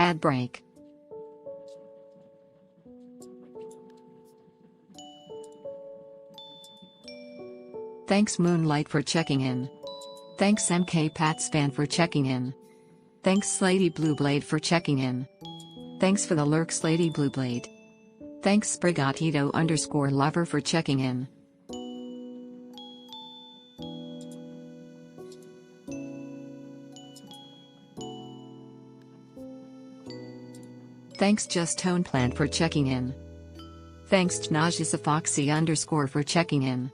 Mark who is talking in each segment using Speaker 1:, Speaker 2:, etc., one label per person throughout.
Speaker 1: Ad break. Thanks Moonlight for checking in. Thanks MK Patspan for checking in. Thanks Slady Blueblade for checking in. Thanks for the lurk Slady Blueblade. Thanks Sprigatito_lover for checking in. Thanks Just Tone Plant for checking in. Thanks Jnajisafoxy_ for checking in.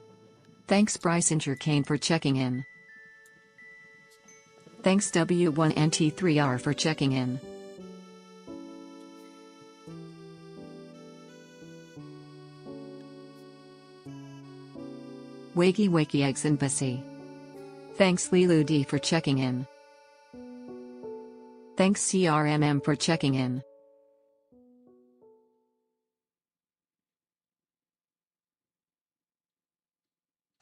Speaker 1: Thanks Bryce Intercane for checking in. Thanks W1NT3R for checking in. Wakey Eggs and Bussy. Thanks Lilu D for checking in. Thanks CRMM for checking in.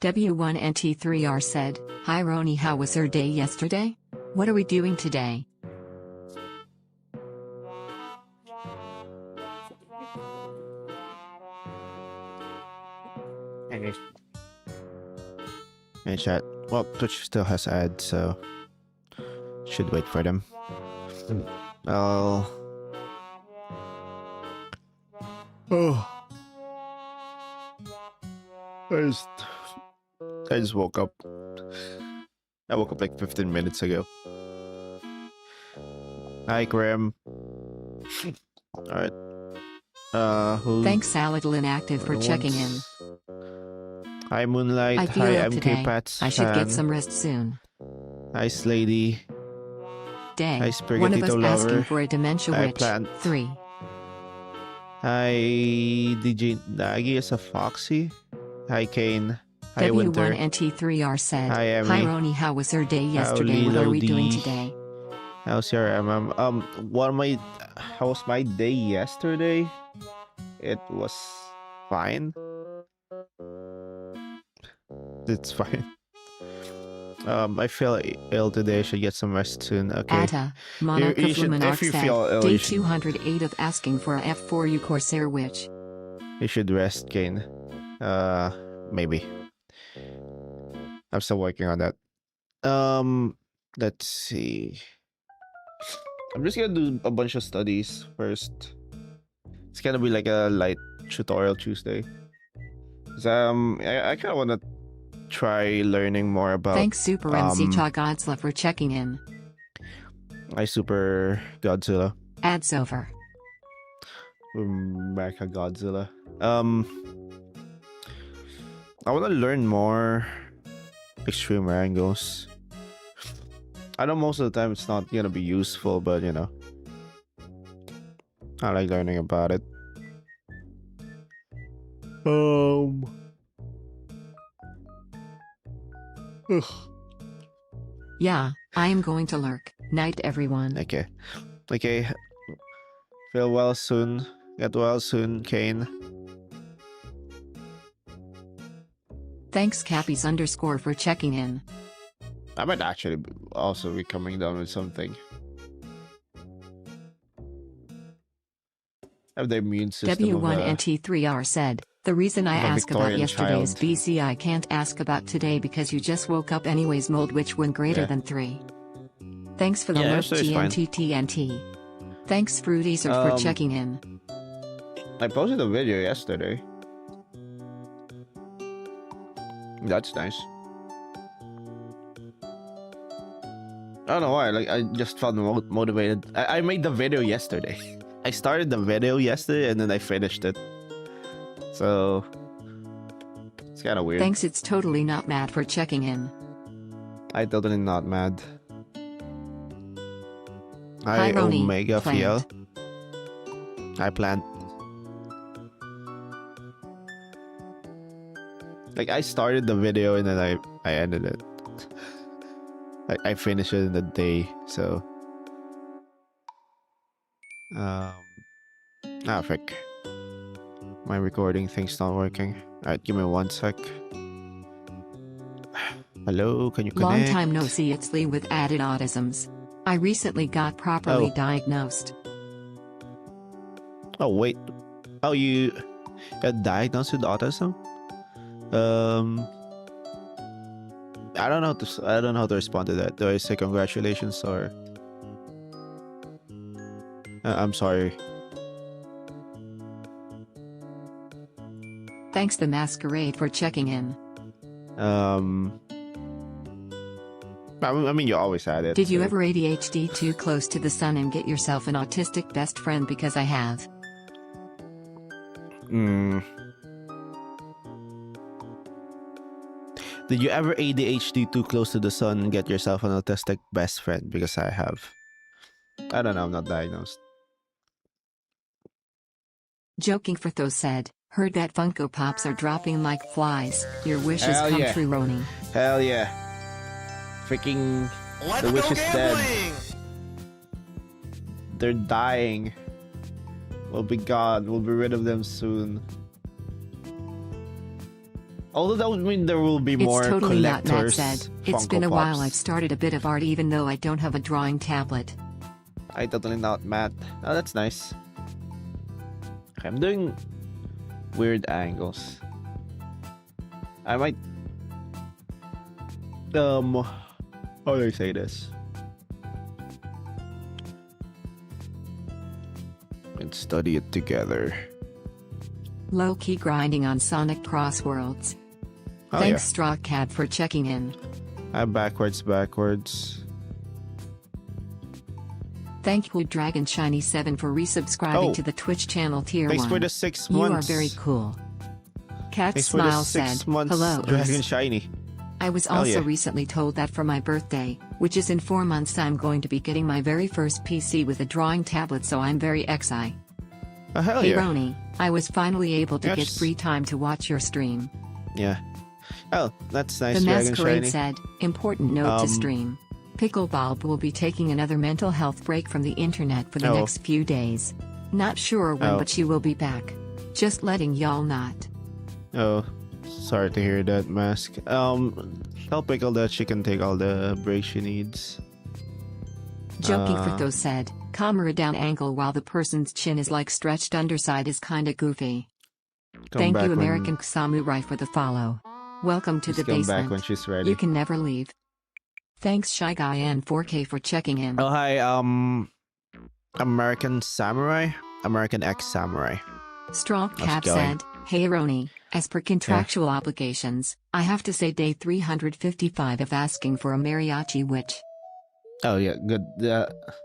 Speaker 1: W1NT3R said, "Hi Roni, how was your day yesterday? What are we doing today?"
Speaker 2: Hey chat. Well, Twitch still has ads, so should wait for them. Oh. I just woke up. I woke up like 15 minutes ago. Hi, Graham. Alright.
Speaker 1: Thanks Saladin Inactive for checking in.
Speaker 2: Hi, Moonlight.
Speaker 1: I feel
Speaker 2: Hi,
Speaker 1: ill today.
Speaker 2: MK Pats.
Speaker 1: I should get some rest soon.
Speaker 2: Hi, Slady.
Speaker 1: Day.
Speaker 2: Hi,
Speaker 1: One of us
Speaker 2: Sprigatito Lover.
Speaker 1: asking for a dementia
Speaker 2: Hi,
Speaker 1: witch.
Speaker 2: Plant.
Speaker 1: 3.
Speaker 2: Hi, DJ Nagi is a Foxy. Hi, Kane. Hi, Winter.
Speaker 1: W1NT3R said,
Speaker 2: Hi, Emmy.
Speaker 1: "Hi Roni, how was your day yesterday? What are we doing today?"
Speaker 2: How's your how was my day yesterday? It was fine. It's fine. I feel ill today. I should get some rest soon. Okay.
Speaker 1: Atta, Monarch of Luminarch
Speaker 2: if you
Speaker 1: said,
Speaker 2: feel ill,
Speaker 1: day
Speaker 2: you should,
Speaker 1: 208 of asking for a F4U Corsair witch.
Speaker 2: you should rest, Kane. Maybe. I'm still working on that. Let's see. I'm just gonna do a bunch of studies first. It's gonna be like a light tutorial Tuesday. I kind of want to try learning more about.
Speaker 1: Thanks Super MC Godzilla for checking in.
Speaker 2: My Super Godzilla.
Speaker 1: Ads over.
Speaker 2: Mecha Godzilla. I want to learn more extreme angles. I know most of the time it's not gonna be useful, but you know, I like learning about it.
Speaker 1: Yeah, I am going to lurk. Night everyone.
Speaker 2: Okay. Feel well soon. Get well soon, Kane.
Speaker 1: Thanks Cappies_ for checking in.
Speaker 2: I might actually also be coming down with something. Have the immune system
Speaker 1: W1NT3R said, "The reason I ask about yesterday's
Speaker 2: child.
Speaker 1: BC I can't ask about today because you just woke up anyways. Mold which one greater than 3. Thanks for the lurk TNT. Thanks Fruiteaser for checking in.
Speaker 2: I posted a video yesterday. That's nice. I don't know why, like I just felt motivated. I made the video yesterday. I started the video yesterday and then I finished it. So it's kind of weird.
Speaker 1: Thanks It's Totally Not Mad for checking in.
Speaker 2: I totally not mad.
Speaker 1: Hi,
Speaker 2: Hi
Speaker 1: Roni,
Speaker 2: Omega
Speaker 1: Plant.
Speaker 2: Fiel. Hi Plant. Like I started the video and then I ended it. I finished it in the day, so frick. My recording thing's not working. Alright, give me 1 sec. Hello, can you connect?
Speaker 1: Long time no see, it's Lee with added autisms. I recently got properly diagnosed.
Speaker 2: Oh wait. Oh, you got diagnosed with autism? Um, I don't know I don't know how to respond to that. Do I say congratulations or I'm sorry?
Speaker 1: Thanks the masquerade for checking in.
Speaker 2: I mean, you always had it.
Speaker 1: Did you
Speaker 2: so-
Speaker 1: ever ADHD too close to the sun and get yourself an autistic best friend? Because I have.
Speaker 2: Mm. Did you ever ADHD too close to the sun and get yourself an autistic best friend? Because I have. I don't know. I'm not diagnosed.
Speaker 1: Joking for those said, heard that Funko Pops are dropping like flies. Your wishes
Speaker 2: Hell
Speaker 1: come
Speaker 2: yeah.
Speaker 1: true, Roni.
Speaker 2: Hell yeah. Freaking. The witch is dead. They're dying. We'll be gone. We'll be rid of them soon. Although that would mean there will be more
Speaker 1: It's totally not Matt
Speaker 2: collectors.
Speaker 1: said. It's
Speaker 2: Funko
Speaker 1: been a while.
Speaker 2: Pops.
Speaker 1: I've started a bit of art even though I don't have a drawing tablet.
Speaker 2: I totally not Matt. Oh, that's nice. Okay, I'm doing weird angles. I might how do I say this? And study it together.
Speaker 1: Low-key grinding on Sonic Crossworlds.
Speaker 2: Oh,
Speaker 1: Thanks Straw Cat for checking in.
Speaker 2: yeah. I'm backwards.
Speaker 1: Thank you Dragon Shiny 7 for resubscribing
Speaker 2: Oh.
Speaker 1: to the Twitch channel tier
Speaker 2: Thanks
Speaker 1: 1.
Speaker 2: for the 6
Speaker 1: You
Speaker 2: months.
Speaker 1: are very cool. Cat
Speaker 2: Thanks for the
Speaker 1: Smile
Speaker 2: 6
Speaker 1: said,
Speaker 2: months.
Speaker 1: hello.
Speaker 2: Dragon
Speaker 1: Oos.
Speaker 2: Shiny.
Speaker 1: I was
Speaker 2: Hell
Speaker 1: also
Speaker 2: yeah.
Speaker 1: recently told that for my birthday, which is in 4 months, I'm going to be getting my very first PC with a drawing tablet, so I'm very excited.
Speaker 2: Oh, hell
Speaker 1: Hey
Speaker 2: yeah.
Speaker 1: Roni, I was finally able to get
Speaker 2: Yes.
Speaker 1: free time to watch your stream.
Speaker 2: Yeah. Oh, that's nice.
Speaker 1: The
Speaker 2: Dragon
Speaker 1: Masquerade
Speaker 2: Shiny.
Speaker 1: said, important note to
Speaker 2: Um,
Speaker 1: stream. Pickleball will be taking another mental health break from the internet for the
Speaker 2: Oh.
Speaker 1: next few days. Not sure when,
Speaker 2: Oh.
Speaker 1: but she will be back. Just letting y'all not.
Speaker 2: Oh, sorry to hear that, Mask. Tell Pickle that she can take all the breaks she needs.
Speaker 1: Joking for those said, camera down angle while the person's chin is like stretched underside is kinda goofy.
Speaker 2: Come
Speaker 1: Thank
Speaker 2: back
Speaker 1: you
Speaker 2: when-
Speaker 1: American Samurai for the follow. Welcome to
Speaker 2: Just
Speaker 1: the
Speaker 2: come
Speaker 1: basement.
Speaker 2: back when she's ready.
Speaker 1: You can never leave. Thanks Shy Guy and 4K for checking in.
Speaker 2: Oh, hi, American Samurai? American Ex-Samurai.
Speaker 1: Straw
Speaker 2: How's it
Speaker 1: Cap
Speaker 2: going?
Speaker 1: said, hey Roni, as per contractual obligations, I have to say day 355 of asking for a mariachi witch.
Speaker 2: Oh, yeah, good.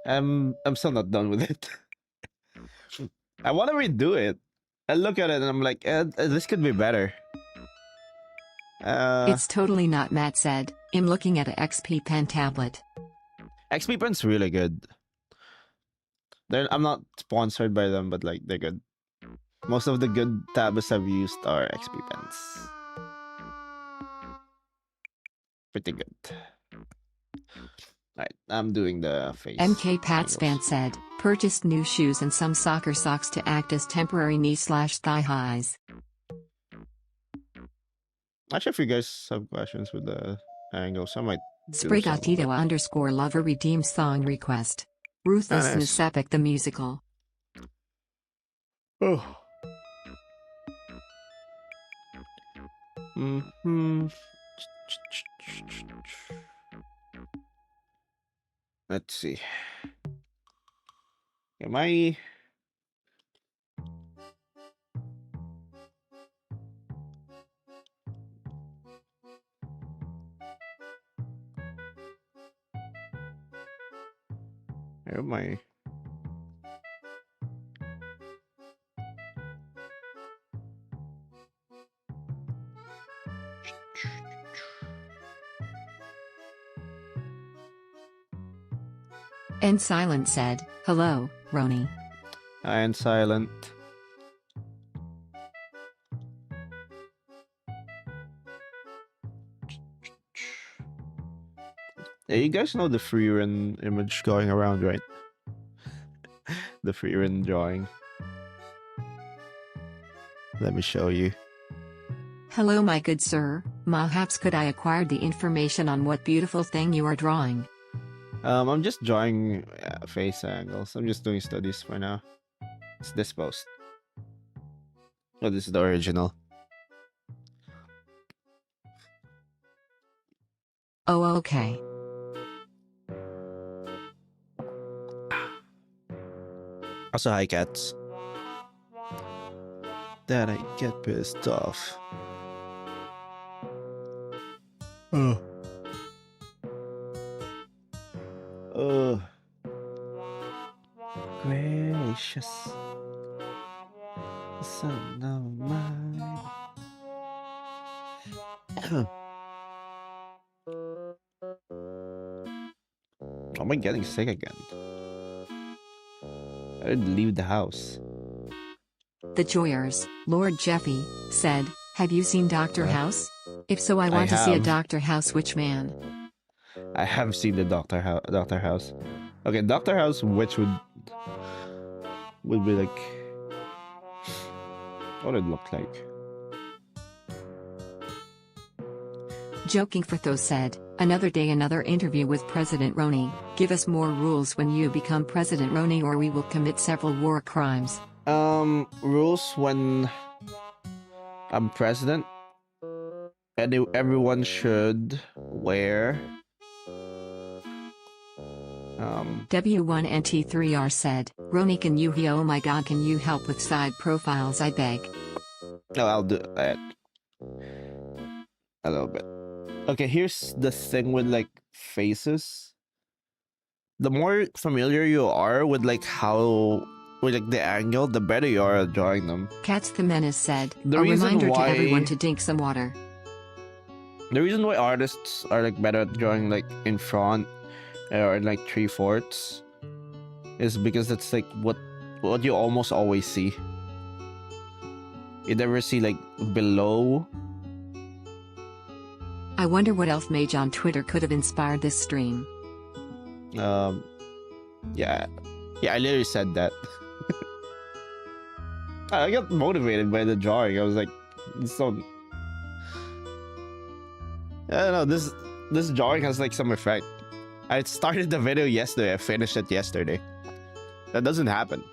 Speaker 2: I'm still not done with it. I want to redo it. I look at it and I'm like, this could be better.
Speaker 1: It's totally not Matt said, I'm looking at a XP pen tablet.
Speaker 2: XP Pen's really good. I'm not sponsored by them, but like they're good. Most of the good tablets I've used are XP Pens. Pretty good. Alright, I'm doing the face.
Speaker 1: MK Pat
Speaker 2: angles.
Speaker 1: Span said, purchased new shoes and some soccer socks to act as temporary knee/thigh highs.
Speaker 2: Actually, if you guys have questions with the angles, I might do some of
Speaker 1: Sprigatito
Speaker 2: it.
Speaker 1: _ lover redeemed song request. Ruthlessness
Speaker 2: nice.
Speaker 1: Epic the musical.
Speaker 2: Oh. Let's see. Am I? Where am I?
Speaker 1: And Silent said, hello, Roni.
Speaker 2: And silent. Yeah, you guys know the free run image going around, right? The free run drawing. Let me show you.
Speaker 1: Hello my good sir, perhaps could I acquire the information on what beautiful thing you are drawing?
Speaker 2: I'm just drawing face angles. I'm just doing studies for now. It's this post. Oh, this is the original.
Speaker 1: Oh, okay.
Speaker 2: Also, hi, cats. That I get pissed off. Oh. Oh. Gracious. Son of mine. Am I getting sick again? I didn't leave the house.
Speaker 1: The Joyers, Lord Jeffy, said, "Have you seen Dr.
Speaker 2: Huh?
Speaker 1: House? If so, I
Speaker 2: I
Speaker 1: want to see a
Speaker 2: have.
Speaker 1: Dr. House witch man."
Speaker 2: I have seen the Doctor House. Okay, Doctor House, which would be like, what would it look like?
Speaker 1: Joking Fritho said, "Another day, another interview with President Roni. Give us more rules when you become President Roni, or we will commit several war crimes."
Speaker 2: Rules when I'm president. Everyone should wear
Speaker 1: W1NT3R said, "Roni, can you hear? Oh my god, can you help with side profiles, I beg?"
Speaker 2: No, I'll do that a little bit. Okay, here's the thing with like faces. The more familiar you are with like the angle, the better you are at drawing them.
Speaker 1: Cats the Menace said,
Speaker 2: The
Speaker 1: "A
Speaker 2: reason
Speaker 1: reminder to
Speaker 2: why-
Speaker 1: everyone to drink some water."
Speaker 2: The reason why artists are like better at drawing like in front or in like 3/4 is because that's like what you almost always see. You never see like below.
Speaker 1: I wonder what else Mage on Twitter could have inspired this stream.
Speaker 2: Yeah, I literally said that. I got motivated by the drawing. I was like, so. I don't know. This drawing has like some effect. I started the video yesterday. I finished it yesterday. That doesn't happen.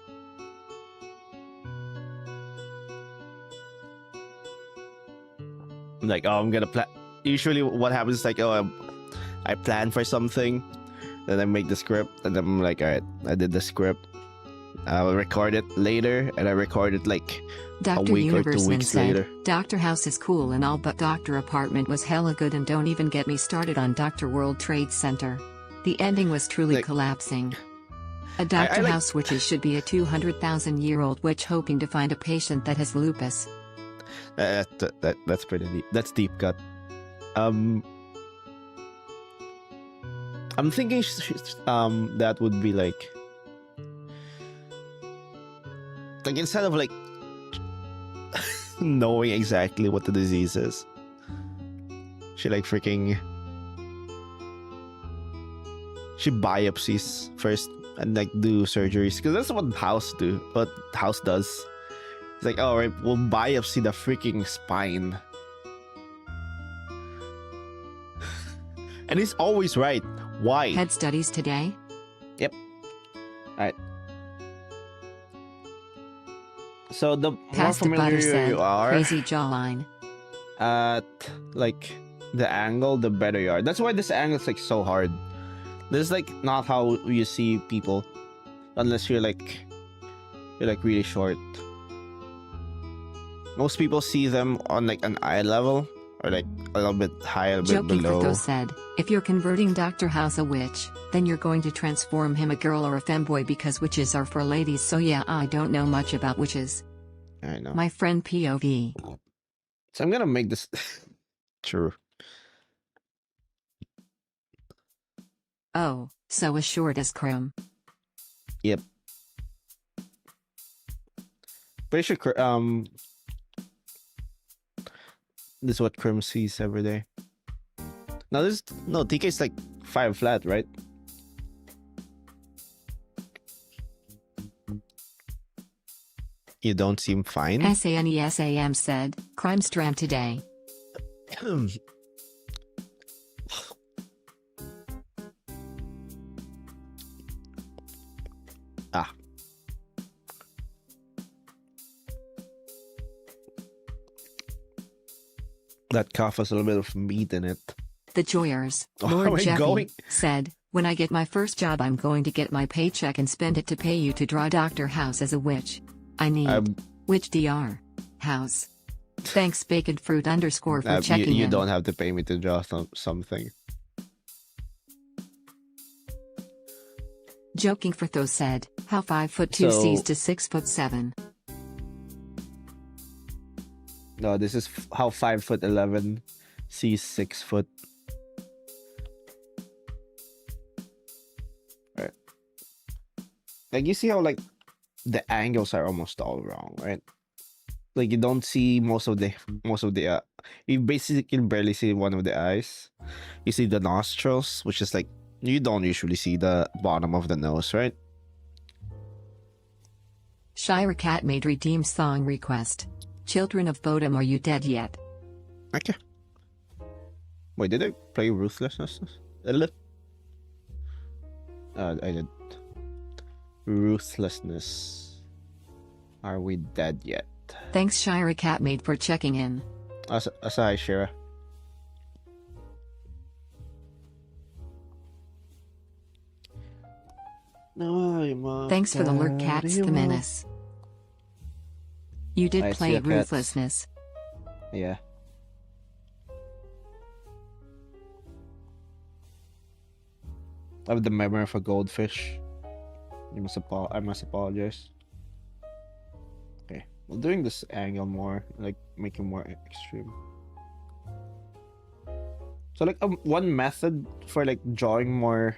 Speaker 2: I'm like, oh, I'm gonna plan. Usually, what happens is like, oh, I plan for something, then I make the script, and then I'm like, all right, I did the script. I'll record it later, and I record it like a
Speaker 1: Dr.
Speaker 2: week or 2
Speaker 1: Universeman
Speaker 2: weeks
Speaker 1: said,
Speaker 2: later.
Speaker 1: "Dr. House is cool and all, but Dr. Apartment was hella good, and don't even get me started on Dr. World Trade Center. The ending was truly
Speaker 2: Like-
Speaker 1: collapsing. A Dr.
Speaker 2: like-
Speaker 1: House witches should be a 200,000-year-old witch hoping to find a patient that has lupus."
Speaker 2: That's pretty deep. That's deep cut. I'm thinking that would be like instead of like knowing exactly what the disease is, she biopsies first and like do surgeries, because that's what House does. It's like, all right, we'll biopsy the freaking spine. And he's always right. Why?
Speaker 1: Head studies today?
Speaker 2: Yep. Alright. So the more
Speaker 1: Pasta Butter
Speaker 2: familiar
Speaker 1: said,
Speaker 2: you are
Speaker 1: "Crazy jawline."
Speaker 2: at like the angle, the better you are. That's why this angle is like so hard. This is like not how you see people, unless you're like really short. Most people see them on like an eye level, or like a little bit higher, a bit
Speaker 1: Joking
Speaker 2: below.
Speaker 1: Fritho said, "If you're converting Dr. House a witch, then you're going to transform him a girl or a femboy, because witches are for ladies, so yeah, I don't know much about witches.
Speaker 2: I know.
Speaker 1: My friend POV."
Speaker 2: So I'm gonna make this true.
Speaker 1: Oh, so as short as Chrome.
Speaker 2: Yep. Pretty sure this is what Crim sees every day. Now TK is like 5 flat, right? You don't seem fine.
Speaker 1: SANESAM said, "Crime Stram today."
Speaker 2: That cough has a little bit of meat in it.
Speaker 1: The Joyers,
Speaker 2: Oh,
Speaker 1: Lord
Speaker 2: am I
Speaker 1: Jeffy,
Speaker 2: going?
Speaker 1: said, when I get my first job I'm going to get my paycheck and spend it to pay you to draw Dr. House as a witch. I need witch Dr. House. Thanks Bacon Fruit _ for checking
Speaker 2: you
Speaker 1: in.
Speaker 2: don't have to pay me to draw something.
Speaker 1: Joking for Tho said, how 5'2" sees to 6'7".
Speaker 2: No, this is how 5'11" sees 6 foot. Right. Like you see how like the angles are almost all wrong, right? Like you don't see most of the you basically can barely see one of the eyes. You see the nostrils, which is like you don't usually see the bottom of the nose, right?
Speaker 1: Shira Cat made redeem song request. Children of Bodom, are you dead yet?
Speaker 2: Okay. Wait, did I play Ruthlessness? I did. Ruthlessness. Are we dead yet?
Speaker 1: Thanks Shira Cat made for checking in.
Speaker 2: Aside, Shira. No,
Speaker 1: thanks for the lurk, Cats the Menace. You did play Ruthlessness.
Speaker 2: Yeah. I have the memory of a goldfish. I must apologize. Okay, well, doing this angle more, like making more extreme. So like one method for like drawing more,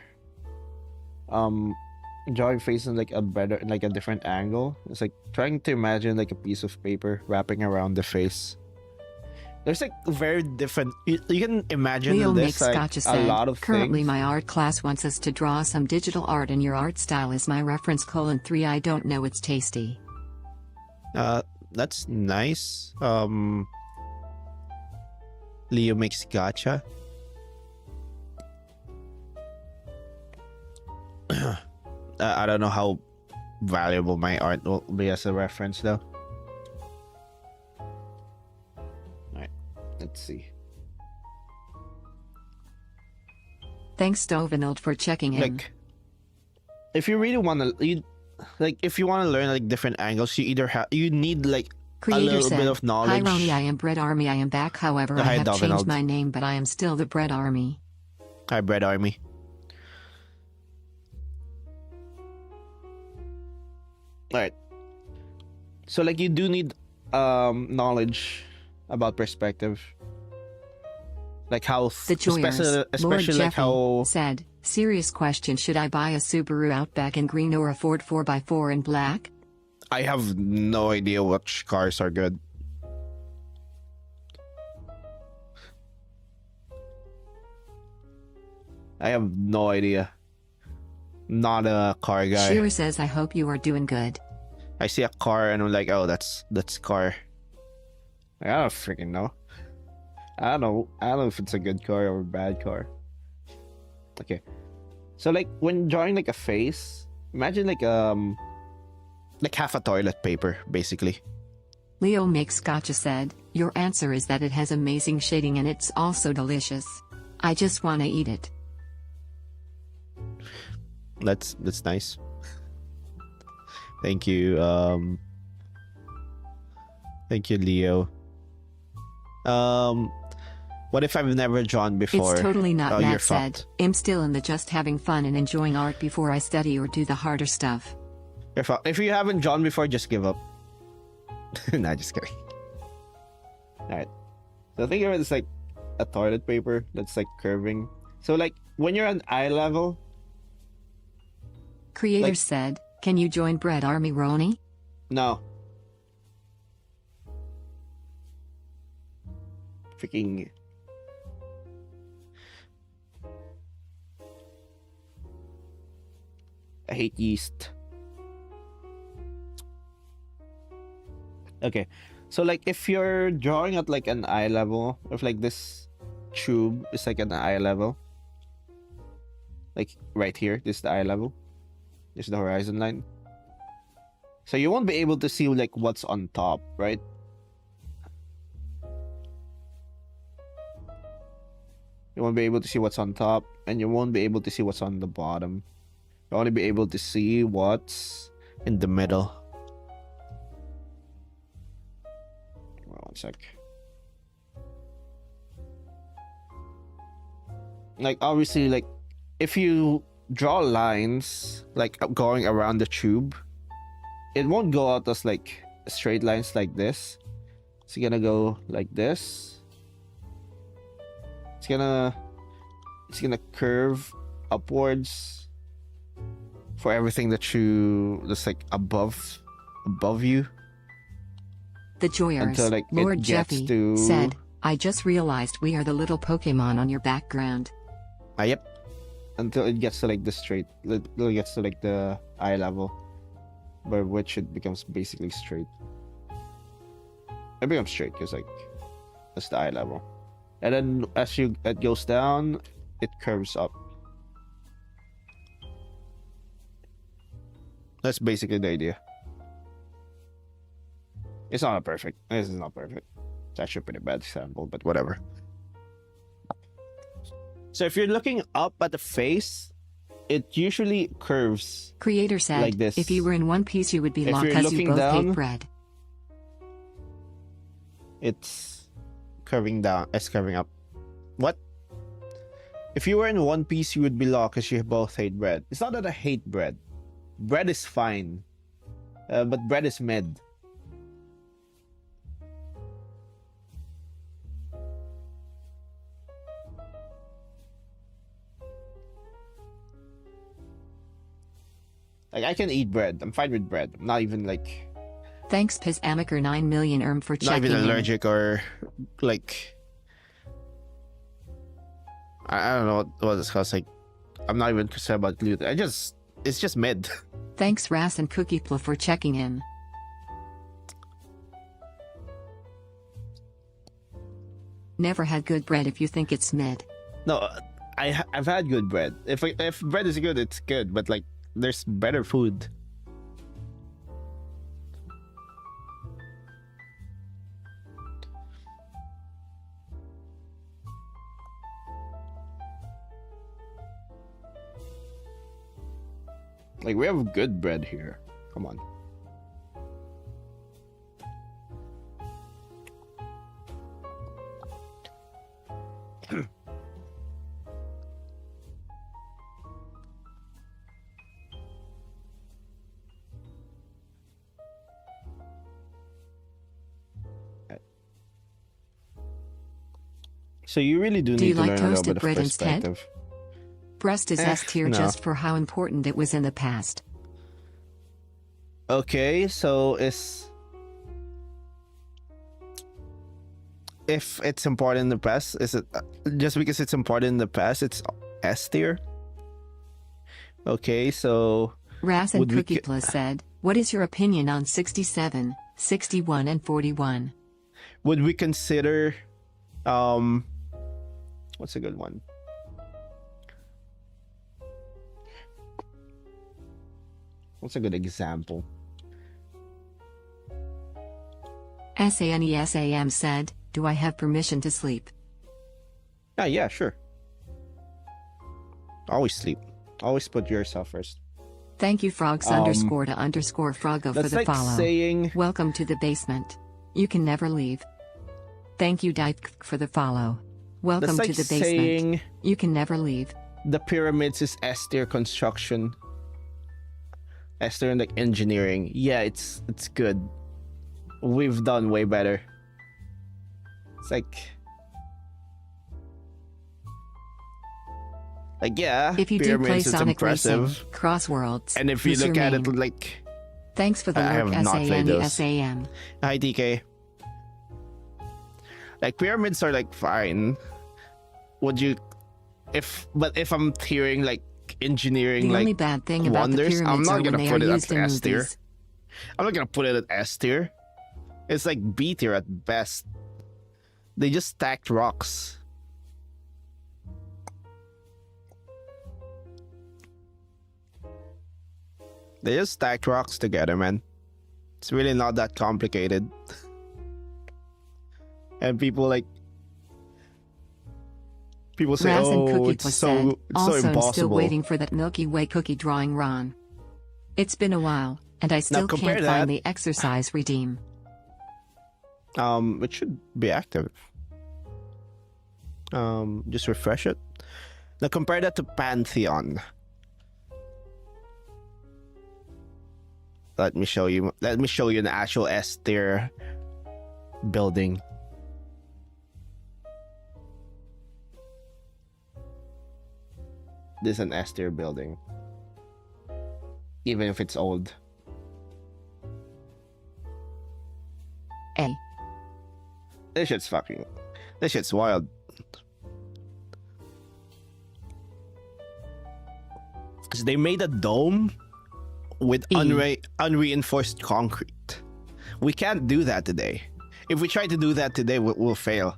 Speaker 2: drawing faces in like a different angle. It's like trying to imagine like a piece of paper wrapping around the face. There's like very different. You can imagine
Speaker 1: Leo
Speaker 2: this like
Speaker 1: Gotcha
Speaker 2: a
Speaker 1: said,
Speaker 2: lot of
Speaker 1: currently
Speaker 2: things.
Speaker 1: my art class wants us to draw some digital art and your art style is my reference : 3. I don't know, it's tasty.
Speaker 2: That's nice. Leo makes gotcha. I don't know how valuable my art will be as a reference though. Alright, let's see.
Speaker 1: Thanks Stovenold for checking in.
Speaker 2: Like, if you really want to, if you want to learn like different angles, you need like
Speaker 1: Creator
Speaker 2: a little
Speaker 1: said,
Speaker 2: bit of knowledge.
Speaker 1: Hi Ronnie, I am Bread Army. I am back. However,
Speaker 2: Hi,
Speaker 1: I have
Speaker 2: Dovinold.
Speaker 1: changed my name, but I am still the Bread Army.
Speaker 2: Hi, Bread Army. Alright. So like you do need knowledge about perspective. Like how
Speaker 1: The Joyers, Lord
Speaker 2: especially like
Speaker 1: Jeffy,
Speaker 2: how
Speaker 1: said, serious question, should I buy a Subaru Outback in green or a Ford 4x4 in black?
Speaker 2: I have no idea which cars are good. I have no idea. Not a car guy.
Speaker 1: Shira says, I hope you are doing good.
Speaker 2: I see a car and I'm like, oh, that's car. I don't freaking know. I don't know if it's a good car or a bad car. Okay. So like when drawing like a face, imagine like half a toilet paper, basically.
Speaker 1: Leo Makes Gotcha said, your answer is that it has amazing shading and it's also delicious. I just wanna eat it.
Speaker 2: That's nice. Thank you. Thank you, Leo. What if I've never drawn before?
Speaker 1: It's totally not.
Speaker 2: Oh,
Speaker 1: Matt said, I'm still in the just having fun and enjoying art before I study or do the harder stuff.
Speaker 2: If you haven't drawn before, just give up. Nah, just kidding. Alright. So think of it as like a toilet paper that's like curving. So like when you're at eye level.
Speaker 1: Creator
Speaker 2: like,
Speaker 1: said, can you join Bread Army, Ronnie?
Speaker 2: No. Freaking. I hate yeast. Okay, so like if you're drawing at like an eye level, if like this tube is like an eye level, like right here, this is the eye level, this is the horizon line. So you won't be able to see like what's on top, right? You won't be able to see what's on top, and you won't be able to see what's on the bottom. You'll only be able to see what's in the middle. Well, 1 sec. Like, obviously, like, if you draw lines, like, going around the tube, it won't go out as, like, straight lines like this. It's gonna go like this. It's gonna curve upwards for everything that's like above you.
Speaker 1: The Joyers,
Speaker 2: Until, like,
Speaker 1: Lord
Speaker 2: it gets
Speaker 1: Jeffy,
Speaker 2: to...
Speaker 1: said, I just realized we are the little Pokemon on your background.
Speaker 2: Yep. Until it gets to like the straight, it gets to like the eye level, by which it becomes basically straight. It becomes straight because like that's the eye level, and then as it goes down, it curves up. That's basically the idea. It's not perfect. This is not perfect. It's actually a pretty bad example, but whatever. So if you're looking up at the face, it usually curves.
Speaker 1: Creator said,
Speaker 2: like this.
Speaker 1: if you were in One Piece, you would be
Speaker 2: If
Speaker 1: lost
Speaker 2: you're
Speaker 1: because you
Speaker 2: looking
Speaker 1: both
Speaker 2: down,
Speaker 1: hate bread.
Speaker 2: It's curving down. It's curving up. What? If you were in One Piece, you would be lost because you both hate bread. It's not that I hate bread. Bread is fine. But bread is mid. Like, I can eat bread. I'm fine with bread. I'm not even like...
Speaker 1: Thanks Piz Amaker 9 million for
Speaker 2: not
Speaker 1: checking
Speaker 2: even
Speaker 1: in.
Speaker 2: allergic or like... I don't know what it's called. Like, I'm not even concerned about gluten. It's just mid.
Speaker 1: Thanks Ras and Cookie Pla for checking in. Never had good bread if you think it's mid.
Speaker 2: No, I've had good bread. If bread is good, it's good. But like, there's better food. Like, we have good bread here. Come on. So you really do
Speaker 1: Do
Speaker 2: need
Speaker 1: you
Speaker 2: to
Speaker 1: like
Speaker 2: learn a little
Speaker 1: toasted
Speaker 2: bit of
Speaker 1: bread instead?
Speaker 2: perspective.
Speaker 1: Breast is S tier
Speaker 2: no.
Speaker 1: just for how important it was in the past.
Speaker 2: Okay, so if it's important in the past, is it just because it's important in the past, it's S tier? Okay, so
Speaker 1: Ras and
Speaker 2: would we
Speaker 1: Cookie Pla said, what is your opinion on 67, 61 and 41?
Speaker 2: would we consider what's a good one? What's a good example?
Speaker 1: SANESAM said, do I have permission to sleep?
Speaker 2: Yeah, sure. Always sleep. Always put yourself first.
Speaker 1: Thank you frogs underscore to underscore frogo for
Speaker 2: That's
Speaker 1: the
Speaker 2: like
Speaker 1: follow.
Speaker 2: saying...
Speaker 1: Welcome to the basement. You can never leave. Thank you Dyke for the follow. Welcome
Speaker 2: That's like
Speaker 1: to the basement.
Speaker 2: saying
Speaker 1: You can never leave.
Speaker 2: the pyramids is S tier construction. S tier in like engineering. Yeah, it's good. We've done way better. It's like yeah,
Speaker 1: If you do play
Speaker 2: pyramids is
Speaker 1: Sonic Racing,
Speaker 2: impressive.
Speaker 1: Crossworlds,
Speaker 2: And if you
Speaker 1: who's
Speaker 2: look
Speaker 1: your
Speaker 2: at it
Speaker 1: main?
Speaker 2: like...
Speaker 1: Thanks for the
Speaker 2: I
Speaker 1: lurk
Speaker 2: have not played those.
Speaker 1: SANESAM.
Speaker 2: Hi TK. Like, pyramids are like fine. Would you... If I'm hearing like engineering
Speaker 1: The only
Speaker 2: like
Speaker 1: bad thing about the
Speaker 2: wonders, I'm
Speaker 1: pyramids
Speaker 2: not
Speaker 1: are when
Speaker 2: gonna
Speaker 1: they
Speaker 2: put
Speaker 1: are
Speaker 2: it
Speaker 1: used
Speaker 2: at
Speaker 1: in
Speaker 2: S tier.
Speaker 1: movies.
Speaker 2: I'm not gonna put it at S tier. It's like B tier at best. They just stacked rocks. They just stacked rocks together, man. It's really not that complicated. And people like... People say,
Speaker 1: Raz and
Speaker 2: "Oh,
Speaker 1: Cookie
Speaker 2: it's
Speaker 1: was
Speaker 2: so
Speaker 1: said,
Speaker 2: it's so
Speaker 1: also I'm still
Speaker 2: impossible."
Speaker 1: waiting for that Milky Way cookie drawing Ron. It's been a while, and I
Speaker 2: Now
Speaker 1: still
Speaker 2: compare
Speaker 1: can't
Speaker 2: that.
Speaker 1: find the exercise redeem.
Speaker 2: It should be active. Just refresh it. Now compare that to Pantheon. Let me show you an actual S tier building. This is an S tier building. Even if it's old.
Speaker 1: A.
Speaker 2: This shit's wild. Because they made a dome with unreinforced concrete. We can't do that today. If we try to do that today, we'll fail.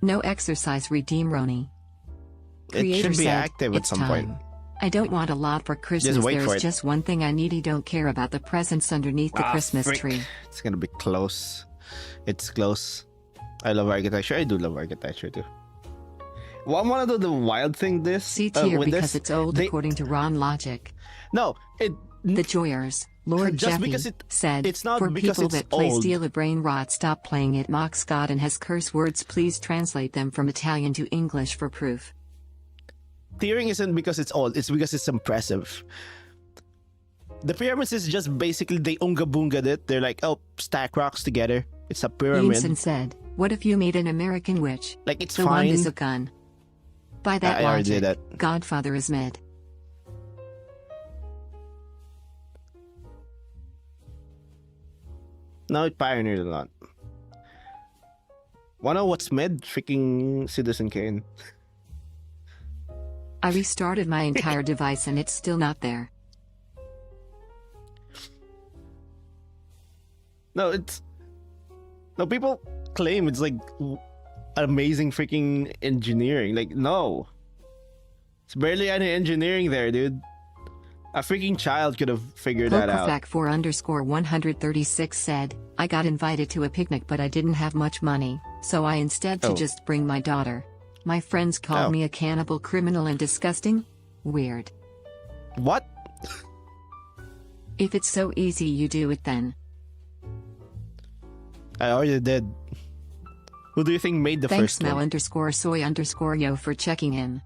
Speaker 1: No exercise redeem, Roni.
Speaker 2: It should be
Speaker 1: said,
Speaker 2: active at some point.
Speaker 1: I don't want a lot for Christmas.
Speaker 2: Just wait for
Speaker 1: There's
Speaker 2: it.
Speaker 1: just one thing I need. I don't care about the presents underneath the Christmas
Speaker 2: frick.
Speaker 1: tree.
Speaker 2: It's gonna be close. It's close. I love architecture. I do love architecture too. One of the wild thing this
Speaker 1: C tier
Speaker 2: with
Speaker 1: because
Speaker 2: this,
Speaker 1: it's old according to Ron logic.
Speaker 2: No,
Speaker 1: The Joyers, Lord
Speaker 2: just
Speaker 1: Jeffy,
Speaker 2: because
Speaker 1: said,
Speaker 2: it's not
Speaker 1: for
Speaker 2: because
Speaker 1: people
Speaker 2: it's
Speaker 1: that play
Speaker 2: old.
Speaker 1: steal a brain rot, stop playing it, mocks God and has curse words. Please translate them from Italian to English for proof.
Speaker 2: Tiering isn't because it's old, it's because it's impressive. The pyramids is just basically they unga boonga'd it. They're like, oh, stack rocks together. It's a pyramid.
Speaker 1: Yunsen said, what if you made an American witch?
Speaker 2: Like, it's
Speaker 1: The
Speaker 2: fine.
Speaker 1: wand is a gun. By that
Speaker 2: I already
Speaker 1: logic,
Speaker 2: did that.
Speaker 1: Godfather is mid.
Speaker 2: No, it pioneered a lot. Wanna what's mid? Freaking Citizen Kane.
Speaker 1: I restarted my entire device and it's still not there.
Speaker 2: No, people claim it's like amazing freaking engineering. Like, no. It's barely any engineering there, dude. A freaking child could have figured that out.
Speaker 1: Pokerfac4_136 said, I got invited to a picnic but I didn't have much money, so I instead to just bring my daughter. My friends called me a cannibal, criminal and disgusting. Weird.
Speaker 2: What?
Speaker 1: If it's so easy, you do it then.
Speaker 2: I already did. Who do you think made the
Speaker 1: Thanks
Speaker 2: first one?
Speaker 1: Mel_soy_yo for checking in.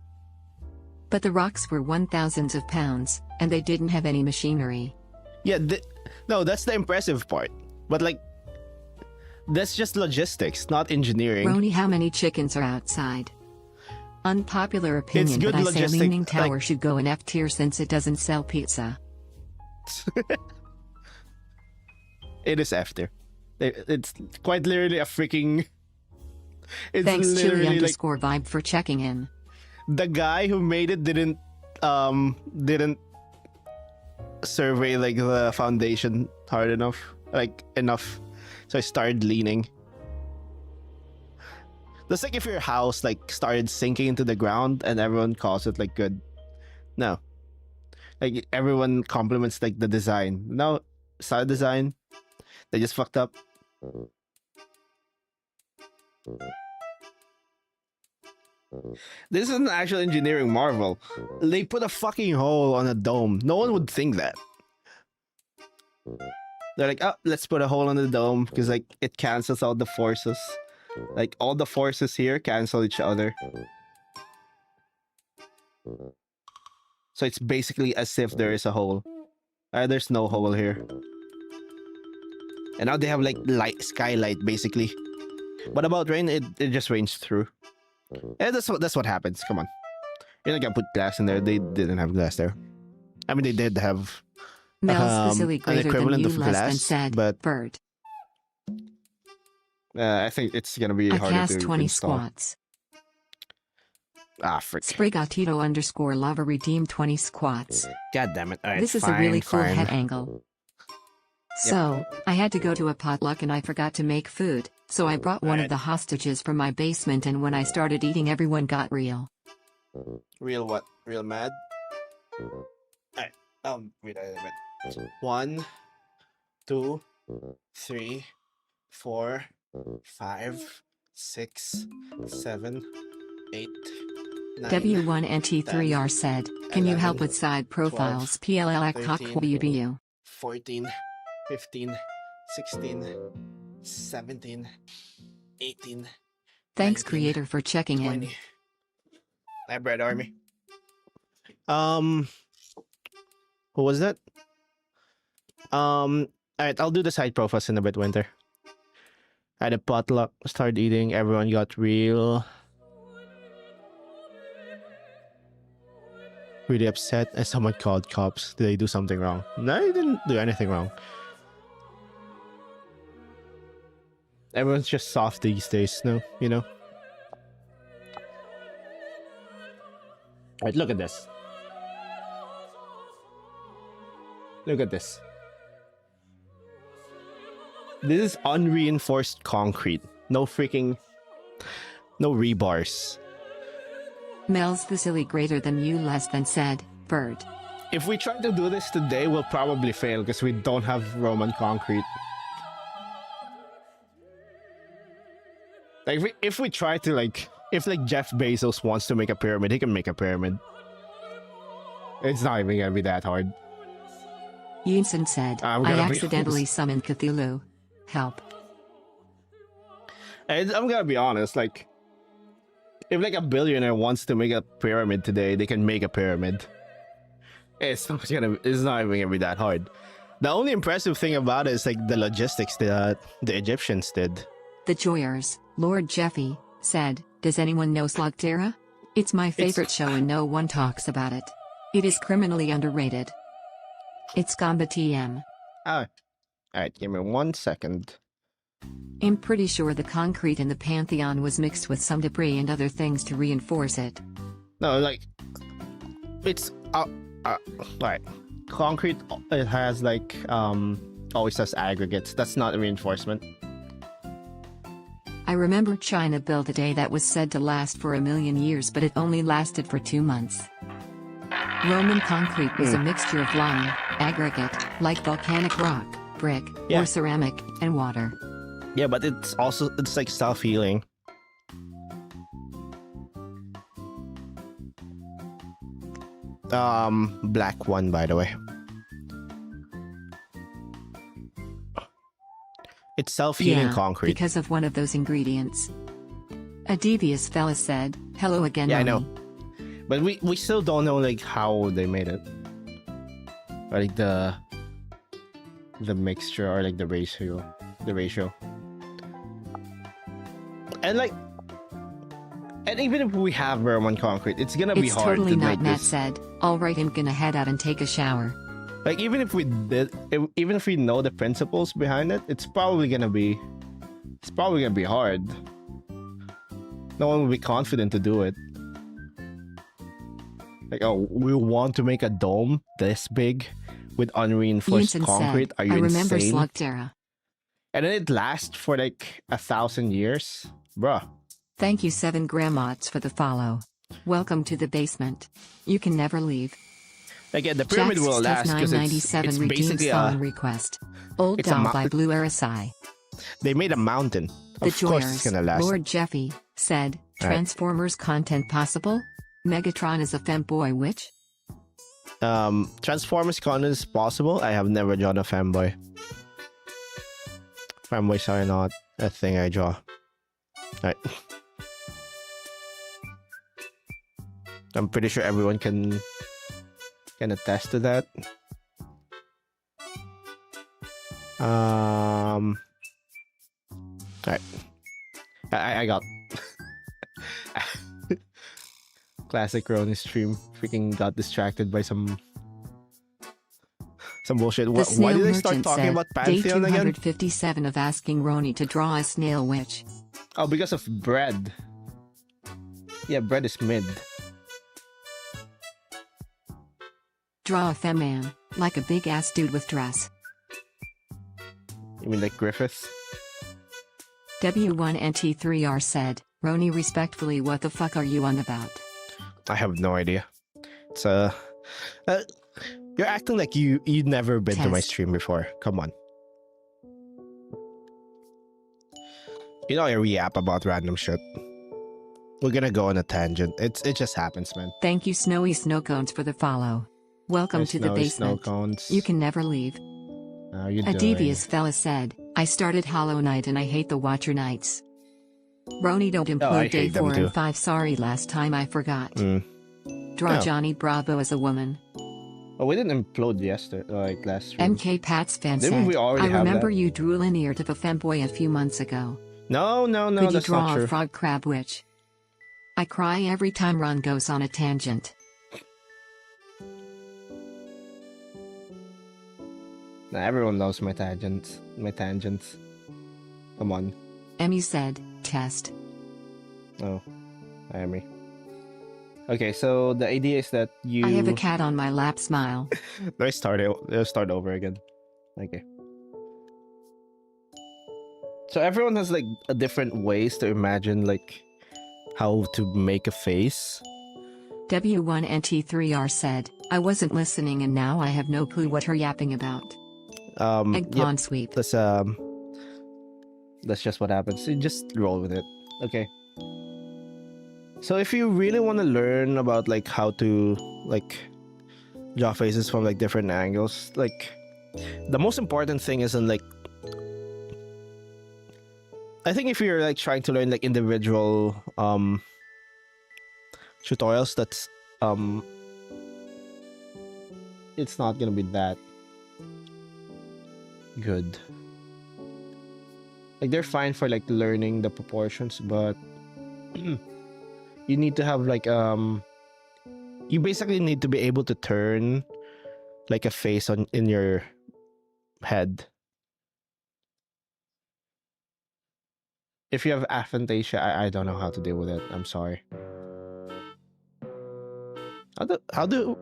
Speaker 1: But the rocks were 1,000s of pounds, and they didn't have any machinery.
Speaker 2: Yeah, no, that's the impressive part. But like, that's just logistics, not engineering.
Speaker 1: Roni, how many chickens are outside? Unpopular opinion,
Speaker 2: good
Speaker 1: but I say
Speaker 2: logistic,
Speaker 1: Leaning Tower
Speaker 2: like-
Speaker 1: should go in F tier since it doesn't sell pizza.
Speaker 2: It is after. It's quite literally a freaking. It's
Speaker 1: Thanks
Speaker 2: literally like
Speaker 1: Chili_vibe for checking in.
Speaker 2: the guy who made it didn't survey like the foundation hard enough, so I started leaning. That's like if your house like started sinking into the ground and everyone calls it like good. No, like everyone compliments like the design. No, it's not a design. They just fucked up. This is an actual engineering marvel. They put a fucking hole on a dome. No one would think that. They're like, oh, let's put a hole on the dome because like it cancels out the forces. Like all the forces here cancel each other. So it's basically as if there is a hole. There's no hole here. And now they have like skylight basically. What about rain? It just rains through. And that's what happens. Come on. You're not gonna put glass in there. They didn't have glass there. I mean, they did have
Speaker 1: Mel's facility
Speaker 2: an
Speaker 1: greater than
Speaker 2: equivalent
Speaker 1: you,
Speaker 2: of
Speaker 1: less than
Speaker 2: glass,
Speaker 1: said,
Speaker 2: but
Speaker 1: bird.
Speaker 2: I think it's gonna be
Speaker 1: I
Speaker 2: harder
Speaker 1: cast
Speaker 2: to
Speaker 1: 20
Speaker 2: install.
Speaker 1: squats.
Speaker 2: Frick.
Speaker 1: Sprigatito_lava redeemed 20 squats.
Speaker 2: God damn it. All right,
Speaker 1: This is a really cool head angle. So, I had to go to a potluck and I forgot to make food, so I brought one of the hostages from my basement, and when I started eating, everyone got real.
Speaker 2: Real what? Real mad? Alright, wait a minute. 1, 2, 3, 4, 5, 6, 7, 8, 9,
Speaker 1: W1NT3R said, can you help with side profiles?
Speaker 2: 13,
Speaker 1: PLLXHOQUBU.
Speaker 2: 14, 15, 16, 17, 18,
Speaker 1: Thanks
Speaker 2: 19,
Speaker 1: creator for checking
Speaker 2: 20.
Speaker 1: in.
Speaker 2: Hi, Bread Army. Who was that? Alright, I'll do the side profiles in a bit, Winter. I had a potluck, started eating, everyone got real really upset, and someone called cops. Did they do something wrong? No, they didn't do anything wrong. Everyone's just soft these days, no, you know? Alright, look at this. Look at this. This is unreinforced concrete. No rebars.
Speaker 1: Mel's the silly greater than you less than said, Bird.
Speaker 2: If we try to do this today, we'll probably fail because we don't have Roman concrete. Like, if we try to, like, if Jeff Bezos wants to make a pyramid, he can make a pyramid. It's not even gonna be that hard.
Speaker 1: Yinsen said, I accidentally summoned Cthulhu. Help.
Speaker 2: And I'm gonna be honest, like, if like a billionaire wants to make a pyramid today, they can make a pyramid. It's not even gonna be that hard. The only impressive thing about it is like the logistics that the Egyptians did.
Speaker 1: The Joyers, Lord Jeffy, said, does anyone know Slugterra? It's my favorite show and no one talks about it. It is criminally underrated. It's Gamba TM.
Speaker 2: Alright, give me 1 second.
Speaker 1: I'm pretty sure the concrete in the Pantheon was mixed with some debris and other things to reinforce it.
Speaker 2: No, like, it's, right. Concrete, it has like, always has aggregates. That's not a reinforcement.
Speaker 1: I remember China built a day that was said to last for 1,000,000 years, but it only lasted for 2 months. Roman concrete was a mixture of lime, aggregate, like volcanic rock, brick, or ceramic, and water.
Speaker 2: Yeah, but it's like self-healing. Black one, by the way. It's self-healing concrete.
Speaker 1: Because of one of those ingredients. A devious fella said, hello again,
Speaker 2: yeah,
Speaker 1: Mommy.
Speaker 2: I know. But we still don't know like how they made it. Or like the mixture or like the ratio. And even if we have Roman concrete, it's gonna be hard to make this.
Speaker 1: It's totally not, Matt said. Alright, I'm gonna head out and take a shower.
Speaker 2: Like even if we know the principles behind it, it's probably gonna be hard. No one will be confident to do it. Like, oh, we want to make a dome this big with unreinforced concrete. Are you
Speaker 1: I remember
Speaker 2: insane?
Speaker 1: Slugterra.
Speaker 2: And then it lasts for like 1,000 years, bruh.
Speaker 1: Thank you 7 Grandmots for the follow. Welcome to the basement. You can never leave.
Speaker 2: Again, the pyramid will last because it's basically a
Speaker 1: request. Old Doll by Blue Erisai.
Speaker 2: They made a mountain.
Speaker 1: The
Speaker 2: of course it's gonna last.
Speaker 1: Lord Jeffy said, Transformers content possible? Megatron is a femboy witch?
Speaker 2: Transformers content is possible. I have never drawn a femboy. Femboys are not a thing I draw. Alright. I'm pretty sure everyone can attest to that. Alright. I got classic Ronnie stream. Freaking got distracted by some bullshit. Why did they start talking about Pantheon
Speaker 1: day
Speaker 2: again?
Speaker 1: 257 of asking Ronnie to draw a snail witch.
Speaker 2: Oh, because of bread. Yeah, bread is mid.
Speaker 1: Draw a femman, like a big ass dude with dress.
Speaker 2: You mean like Griffith?
Speaker 1: W1NT3R said, Ronnie respectfully, what the fuck are you on about?
Speaker 2: I have no idea. It's you're acting like you'd never been to my stream before. Come on. You know I re-app about random shit. We're gonna go on a tangent. It just happens, man.
Speaker 1: Thank you, Snowy Snowcones, for the follow. Welcome
Speaker 2: There's
Speaker 1: to the
Speaker 2: snowy snow
Speaker 1: basement.
Speaker 2: cones.
Speaker 1: You can never leave.
Speaker 2: How you
Speaker 1: A
Speaker 2: doing?
Speaker 1: devious fella said, I started Hollow Knight and I hate the Watcher Knights. Roni don't
Speaker 2: Oh, I
Speaker 1: implode day
Speaker 2: hate them
Speaker 1: 4
Speaker 2: too.
Speaker 1: and 5. Sorry, last time I forgot.
Speaker 2: Mm.
Speaker 1: Draw
Speaker 2: Oh.
Speaker 1: Johnny Bravo as a woman.
Speaker 2: Oh, we didn't implode yesterday, like last stream.
Speaker 1: MK Pats fan
Speaker 2: Didn't
Speaker 1: said,
Speaker 2: we already
Speaker 1: I
Speaker 2: have
Speaker 1: remember
Speaker 2: that?
Speaker 1: you drew linear to the femboy a few months ago.
Speaker 2: No,
Speaker 1: Could you
Speaker 2: that's
Speaker 1: draw
Speaker 2: not
Speaker 1: a
Speaker 2: true.
Speaker 1: frog crab witch? I cry every time Ron goes on a tangent.
Speaker 2: Nah, everyone loves my tangents. Come on.
Speaker 1: Emmy said, test.
Speaker 2: Oh, I am me. Okay, so the idea is that you.
Speaker 1: I have a cat on my lap, smile.
Speaker 2: Let's start over again. Okay. So everyone has like a different ways to imagine like how to make a face.
Speaker 1: W1NT3R said, I wasn't listening and now I have no clue what her yapping about. Egg
Speaker 2: Yep,
Speaker 1: pond sweep.
Speaker 2: that's just what happens. You just roll with it. Okay. So if you really want to learn about like how to like draw faces from like different angles, like the most important thing isn't like, I think if you're like trying to learn like individual tutorials, that's it's not gonna be that good. Like they're fine for like learning the proportions, but you need to have like you basically need to be able to turn like a face on in your head. If you have aphantasia, I don't know how to deal with it. I'm sorry. How do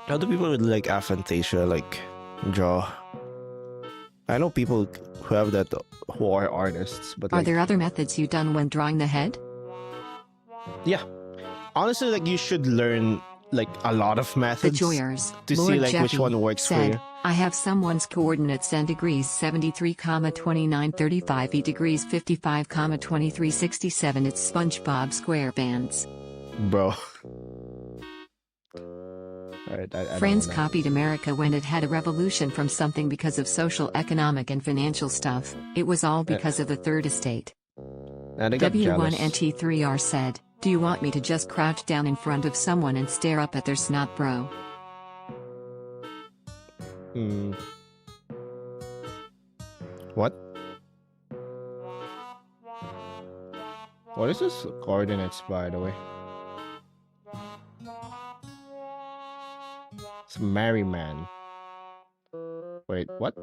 Speaker 2: how do people with like aphantasia like draw? I know people who have that who are artists, but
Speaker 1: Are
Speaker 2: like,
Speaker 1: there other methods you done when drawing the head?
Speaker 2: yeah, honestly, like you should learn like a lot of
Speaker 1: The
Speaker 2: methods
Speaker 1: Joyers,
Speaker 2: to
Speaker 1: Lord
Speaker 2: see like which
Speaker 1: Jeffy,
Speaker 2: one works for
Speaker 1: said,
Speaker 2: you.
Speaker 1: I have someone's coordinates and degrees 73, 29, 35 E degrees 55, 23, 67. It's SpongeBob SquarePants.
Speaker 2: Bro. Alright, I don't
Speaker 1: France
Speaker 2: know.
Speaker 1: copied America when it had a revolution from something because of social, economic and financial stuff. It was all because of the third estate.
Speaker 2: And I got jealous.
Speaker 1: W1NT3R said, do you want me to just crouch down in front of someone and stare up at their snot, bro?
Speaker 2: What? What is this coordinates, by the way? It's Merry Man. Wait, what?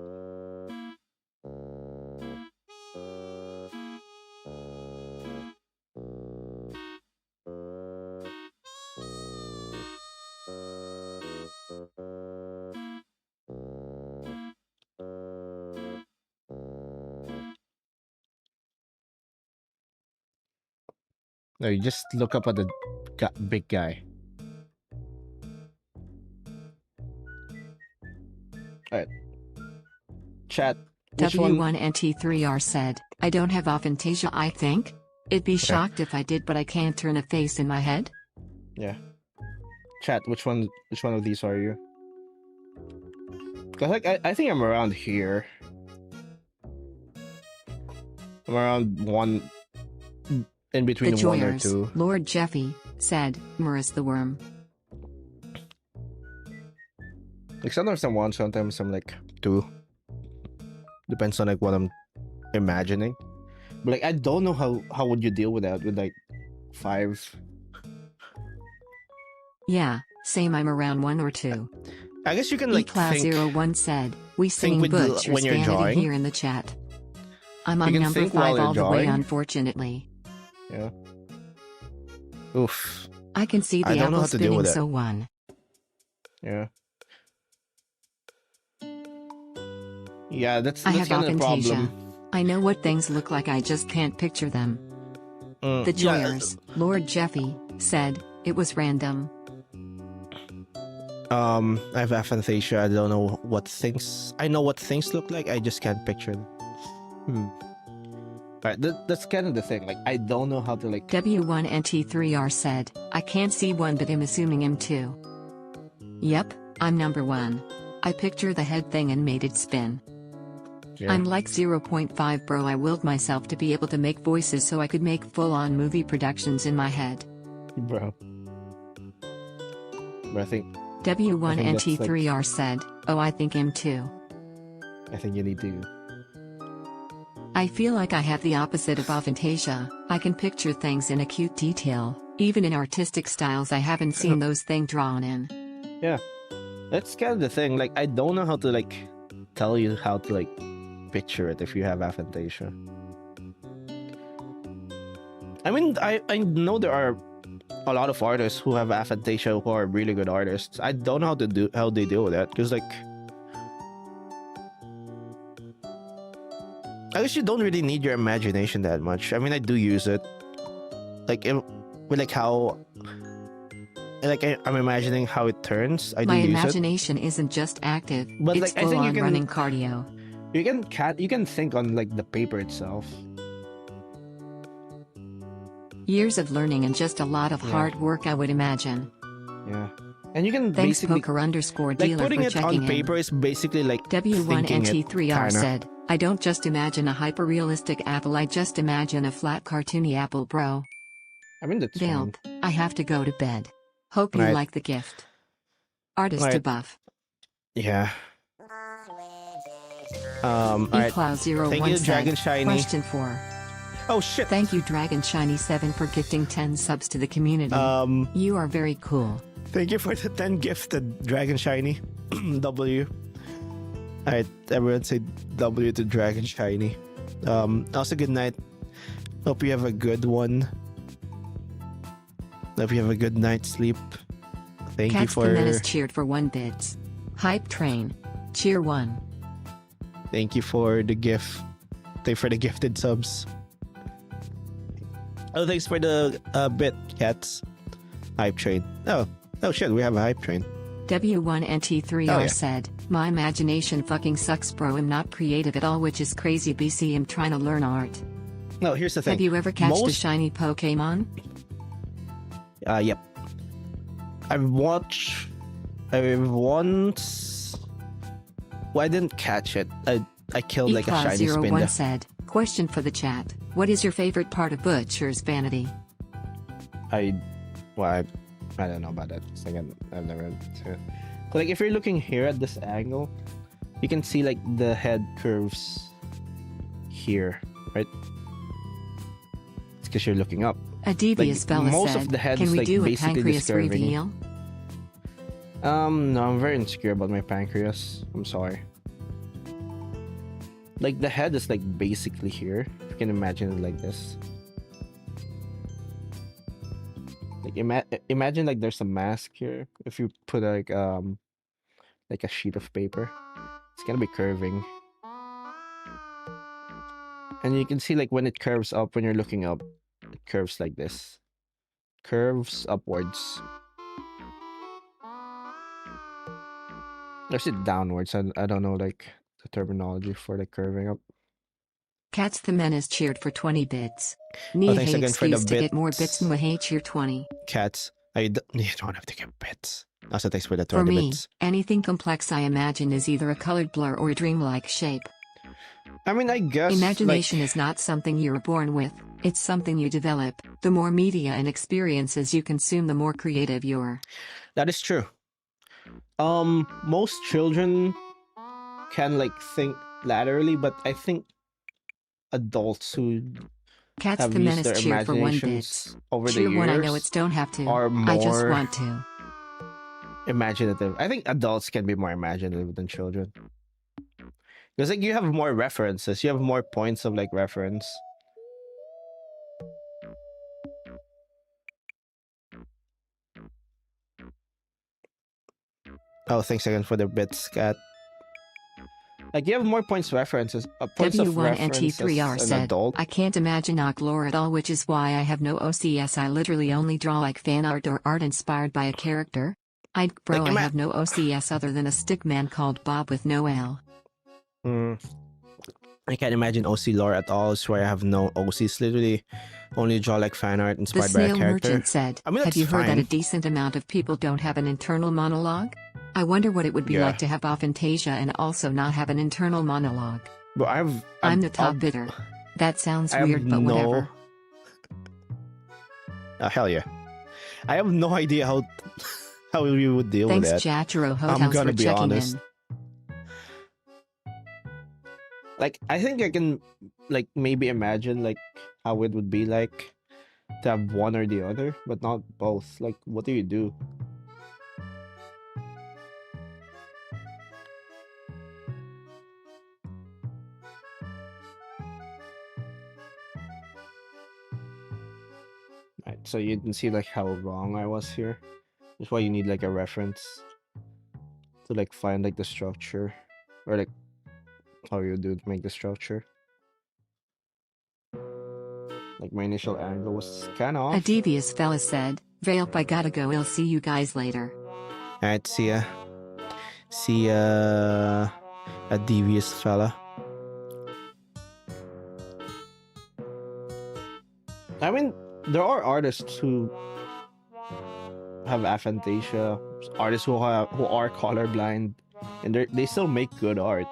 Speaker 2: No, you just look up at the big guy. Alright. Chat.
Speaker 1: W1NT3R said, I don't have aphantasia, I think. I'd be shocked if I did, but I can't turn a face in my head.
Speaker 2: Yeah. Chat, which one of these are you? Cause like I think I'm around here. I'm around one in between
Speaker 1: The
Speaker 2: one or
Speaker 1: Joyers,
Speaker 2: two.
Speaker 1: Lord Jeffy, said, Maurice the Worm.
Speaker 2: Like sometimes I'm one, sometimes I'm like two. Depends on like what I'm imagining. But like I don't know how would you deal with that with like 5.
Speaker 1: Yeah, same, I'm around 1 or 2.
Speaker 2: I guess you can like think.
Speaker 1: eCloud01 said, we singing
Speaker 2: with
Speaker 1: butchers
Speaker 2: when you're
Speaker 1: vanity
Speaker 2: drawing.
Speaker 1: here in the chat. I'm on
Speaker 2: You can
Speaker 1: number
Speaker 2: think while
Speaker 1: 5
Speaker 2: you're
Speaker 1: all the way,
Speaker 2: drawing.
Speaker 1: unfortunately.
Speaker 2: Yeah. Oof.
Speaker 1: I can see
Speaker 2: I
Speaker 1: the
Speaker 2: don't know
Speaker 1: apple
Speaker 2: how to deal
Speaker 1: spinning,
Speaker 2: with that.
Speaker 1: so 1.
Speaker 2: Yeah. Yeah, that's
Speaker 1: I have
Speaker 2: kind of the
Speaker 1: aphantasia.
Speaker 2: problem.
Speaker 1: I know what things look like, I just can't picture them. The Joyers, Lord Jeffy, said, it was random.
Speaker 2: I have aphantasia. I don't know what things. I know what things look like. I just can't picture them. Right, that's kind of the thing. Like, I don't know how to like.
Speaker 1: W1NT3R said, I can't see one but I'm assuming him too. Yep, I'm number 1. I picture the head thing and made it spin.
Speaker 2: Yeah.
Speaker 1: I'm like 0.5 bro. I willed myself to be able to make voices so I could make full-on movie productions in my head.
Speaker 2: Bro. But I think
Speaker 1: W1NT3R said, oh I think him too.
Speaker 2: I think you need to.
Speaker 1: I feel like I have the opposite of Aphantasia. I can picture things in acute detail, even in artistic styles I haven't seen those things drawn in.
Speaker 2: Yeah, that's kind of the thing. Like, I don't know how to like tell you how to like picture it if you have aphantasia. I mean, I know there are a lot of artists who have aphantasia who are really good artists. I don't know how they deal with that, because like, I guess you don't really need your imagination that much. I mean, I do use it, like with like how, like I'm imagining how it turns. I do
Speaker 1: My
Speaker 2: use
Speaker 1: imagination isn't just active;
Speaker 2: But,
Speaker 1: it's
Speaker 2: like, I think you
Speaker 1: full-on
Speaker 2: can-
Speaker 1: running cardio.
Speaker 2: You can think on like the paper itself.
Speaker 1: Years of learning and just a lot of
Speaker 2: Yeah.
Speaker 1: hard work, I would imagine.
Speaker 2: Yeah, and you can
Speaker 1: Thanks
Speaker 2: basically
Speaker 1: poker_dealer
Speaker 2: like putting
Speaker 1: for
Speaker 2: it
Speaker 1: checking
Speaker 2: on paper
Speaker 1: in.
Speaker 2: is basically like thinking it,
Speaker 1: W1NT3R
Speaker 2: kinda.
Speaker 1: said, I don't just imagine a hyper-realistic apple, I just imagine a flat cartoony apple bro.
Speaker 2: I mean, that's fine.
Speaker 1: Dilp, I have to go to bed. Hope you
Speaker 2: Right.
Speaker 1: like the gift. Artist to
Speaker 2: Right.
Speaker 1: buff.
Speaker 2: Yeah. Alright.
Speaker 1: Ecloud01
Speaker 2: Thank you,
Speaker 1: said,
Speaker 2: Dragon Shiny.
Speaker 1: Question 4.
Speaker 2: Oh shit.
Speaker 1: Thank you Dragon Shiny 7 for gifting 10 subs to the community. You are very cool.
Speaker 2: Thank you for the 10 gifted Dragon Shiny. W. Alright, everyone say W to Dragon Shiny. Also good night. Hope you have a good one. Hope you have a good night's sleep. Thank you
Speaker 1: Cats
Speaker 2: for
Speaker 1: Jimenez cheered for 1 bits. Hype train. Cheer 1.
Speaker 2: Thank you for the gift. Thank you for the gifted subs. Oh, thanks for the bit, cats. Hype train. Oh shit, we have a hype train.
Speaker 1: W1NT3R
Speaker 2: Oh, yeah.
Speaker 1: said, my imagination fucking sucks bro, I'm not creative at all, which is crazy BC, I'm trying to learn art.
Speaker 2: No, here's the thing.
Speaker 1: Have you ever catched a
Speaker 2: Most-
Speaker 1: shiny Pokemon?
Speaker 2: Yep. I've once. Well, I didn't catch it. I killed like a shiny
Speaker 1: Eclaud01
Speaker 2: spinda.
Speaker 1: said, question for the chat, what is your favorite part of Butcher's vanity?
Speaker 2: I don't know about that. It's like I've never seen it. But like, if you're looking here at this angle, you can see like the head curves here, right? It's because you're looking up.
Speaker 1: A devious fella
Speaker 2: most
Speaker 1: said,
Speaker 2: of the head
Speaker 1: can
Speaker 2: is,
Speaker 1: we
Speaker 2: like,
Speaker 1: do a
Speaker 2: basically
Speaker 1: pancreas
Speaker 2: just curving.
Speaker 1: reveal?
Speaker 2: No, I'm very insecure about my pancreas. I'm sorry. Like, the head is like basically here. If you can imagine it like this. Like, imagine like there's a mask here. If you put like a sheet of paper, it's gonna be curving. And you can see like when it curves up, when you're looking up, it curves like this. Curves upwards. Or is it downwards? I don't know like the terminology for the curving up.
Speaker 1: Cats the Menace cheered for 20 bits.
Speaker 2: Oh,
Speaker 1: Need
Speaker 2: thanks
Speaker 1: hey
Speaker 2: again for the
Speaker 1: excuse to get more
Speaker 2: bits.
Speaker 1: bits and hey cheer 20.
Speaker 2: Cats. You don't have to get bits. Also, thanks for the
Speaker 1: For
Speaker 2: 20
Speaker 1: me,
Speaker 2: bits.
Speaker 1: anything complex I imagine is either a colored blur or a dreamlike shape.
Speaker 2: I mean, I guess
Speaker 1: Imagination
Speaker 2: like,
Speaker 1: is not something you're born with, it's something you develop. The more media and experiences you consume, the more creative you're.
Speaker 2: that is true. Most children can like think laterally, but I think adults who
Speaker 1: Cats
Speaker 2: have
Speaker 1: the
Speaker 2: used
Speaker 1: Menace
Speaker 2: their
Speaker 1: cheered for 1 bits.
Speaker 2: imaginations over the
Speaker 1: Cheer
Speaker 2: years
Speaker 1: 1 I know it's don't have to.
Speaker 2: are
Speaker 1: I just
Speaker 2: more
Speaker 1: want to.
Speaker 2: imaginative. I think adults can be more imaginative than children. Because like you have more references, you have more points of like reference. Oh, thanks again for the bits, cat. Like you have more points references, points of reference
Speaker 1: W1NT3R
Speaker 2: as an
Speaker 1: said,
Speaker 2: adult.
Speaker 1: I can't imagine Oglor at all, which is why I have no OCS. I literally only draw like fan art or art inspired by a character. Bro,
Speaker 2: Like,
Speaker 1: I have no OCS other than a stick man called Bob with no L.
Speaker 2: Hmm. I can't imagine OC lore at all. It's where I have no OCs. Literally, only draw like fan art
Speaker 1: The
Speaker 2: inspired by a
Speaker 1: snail
Speaker 2: character.
Speaker 1: merchant said,
Speaker 2: I mean,
Speaker 1: have
Speaker 2: that's
Speaker 1: you heard that a
Speaker 2: fine.
Speaker 1: decent amount of people don't have an internal monologue? I wonder what it would be
Speaker 2: Yeah.
Speaker 1: like to have Aphantasia and also not have an internal monologue.
Speaker 2: But
Speaker 1: I'm the top bidder. That sounds
Speaker 2: I have
Speaker 1: weird, but whatever.
Speaker 2: Hell yeah. I have no idea how we would deal
Speaker 1: Thanks,
Speaker 2: with that.
Speaker 1: Jachiro
Speaker 2: I'm
Speaker 1: Hotels,
Speaker 2: gonna
Speaker 1: for
Speaker 2: be
Speaker 1: checking
Speaker 2: honest.
Speaker 1: in.
Speaker 2: Like, I think I can, like, maybe imagine, like, how it would be like to have one or the other, but not both. Like, what do you do? Right, so you can see, like, how wrong I was here. That's why you need, like, a reference to, like, find, like, the structure. Or, like, how you do to make the structure. Like, my initial angle was kind of
Speaker 1: A
Speaker 2: off.
Speaker 1: devious fella said, Vailp, I gotta go, I'll see you guys later.
Speaker 2: Alright, see ya. See ya, a devious fella. I mean, there are artists who have aphantasia, artists who are colorblind, and they still make good art.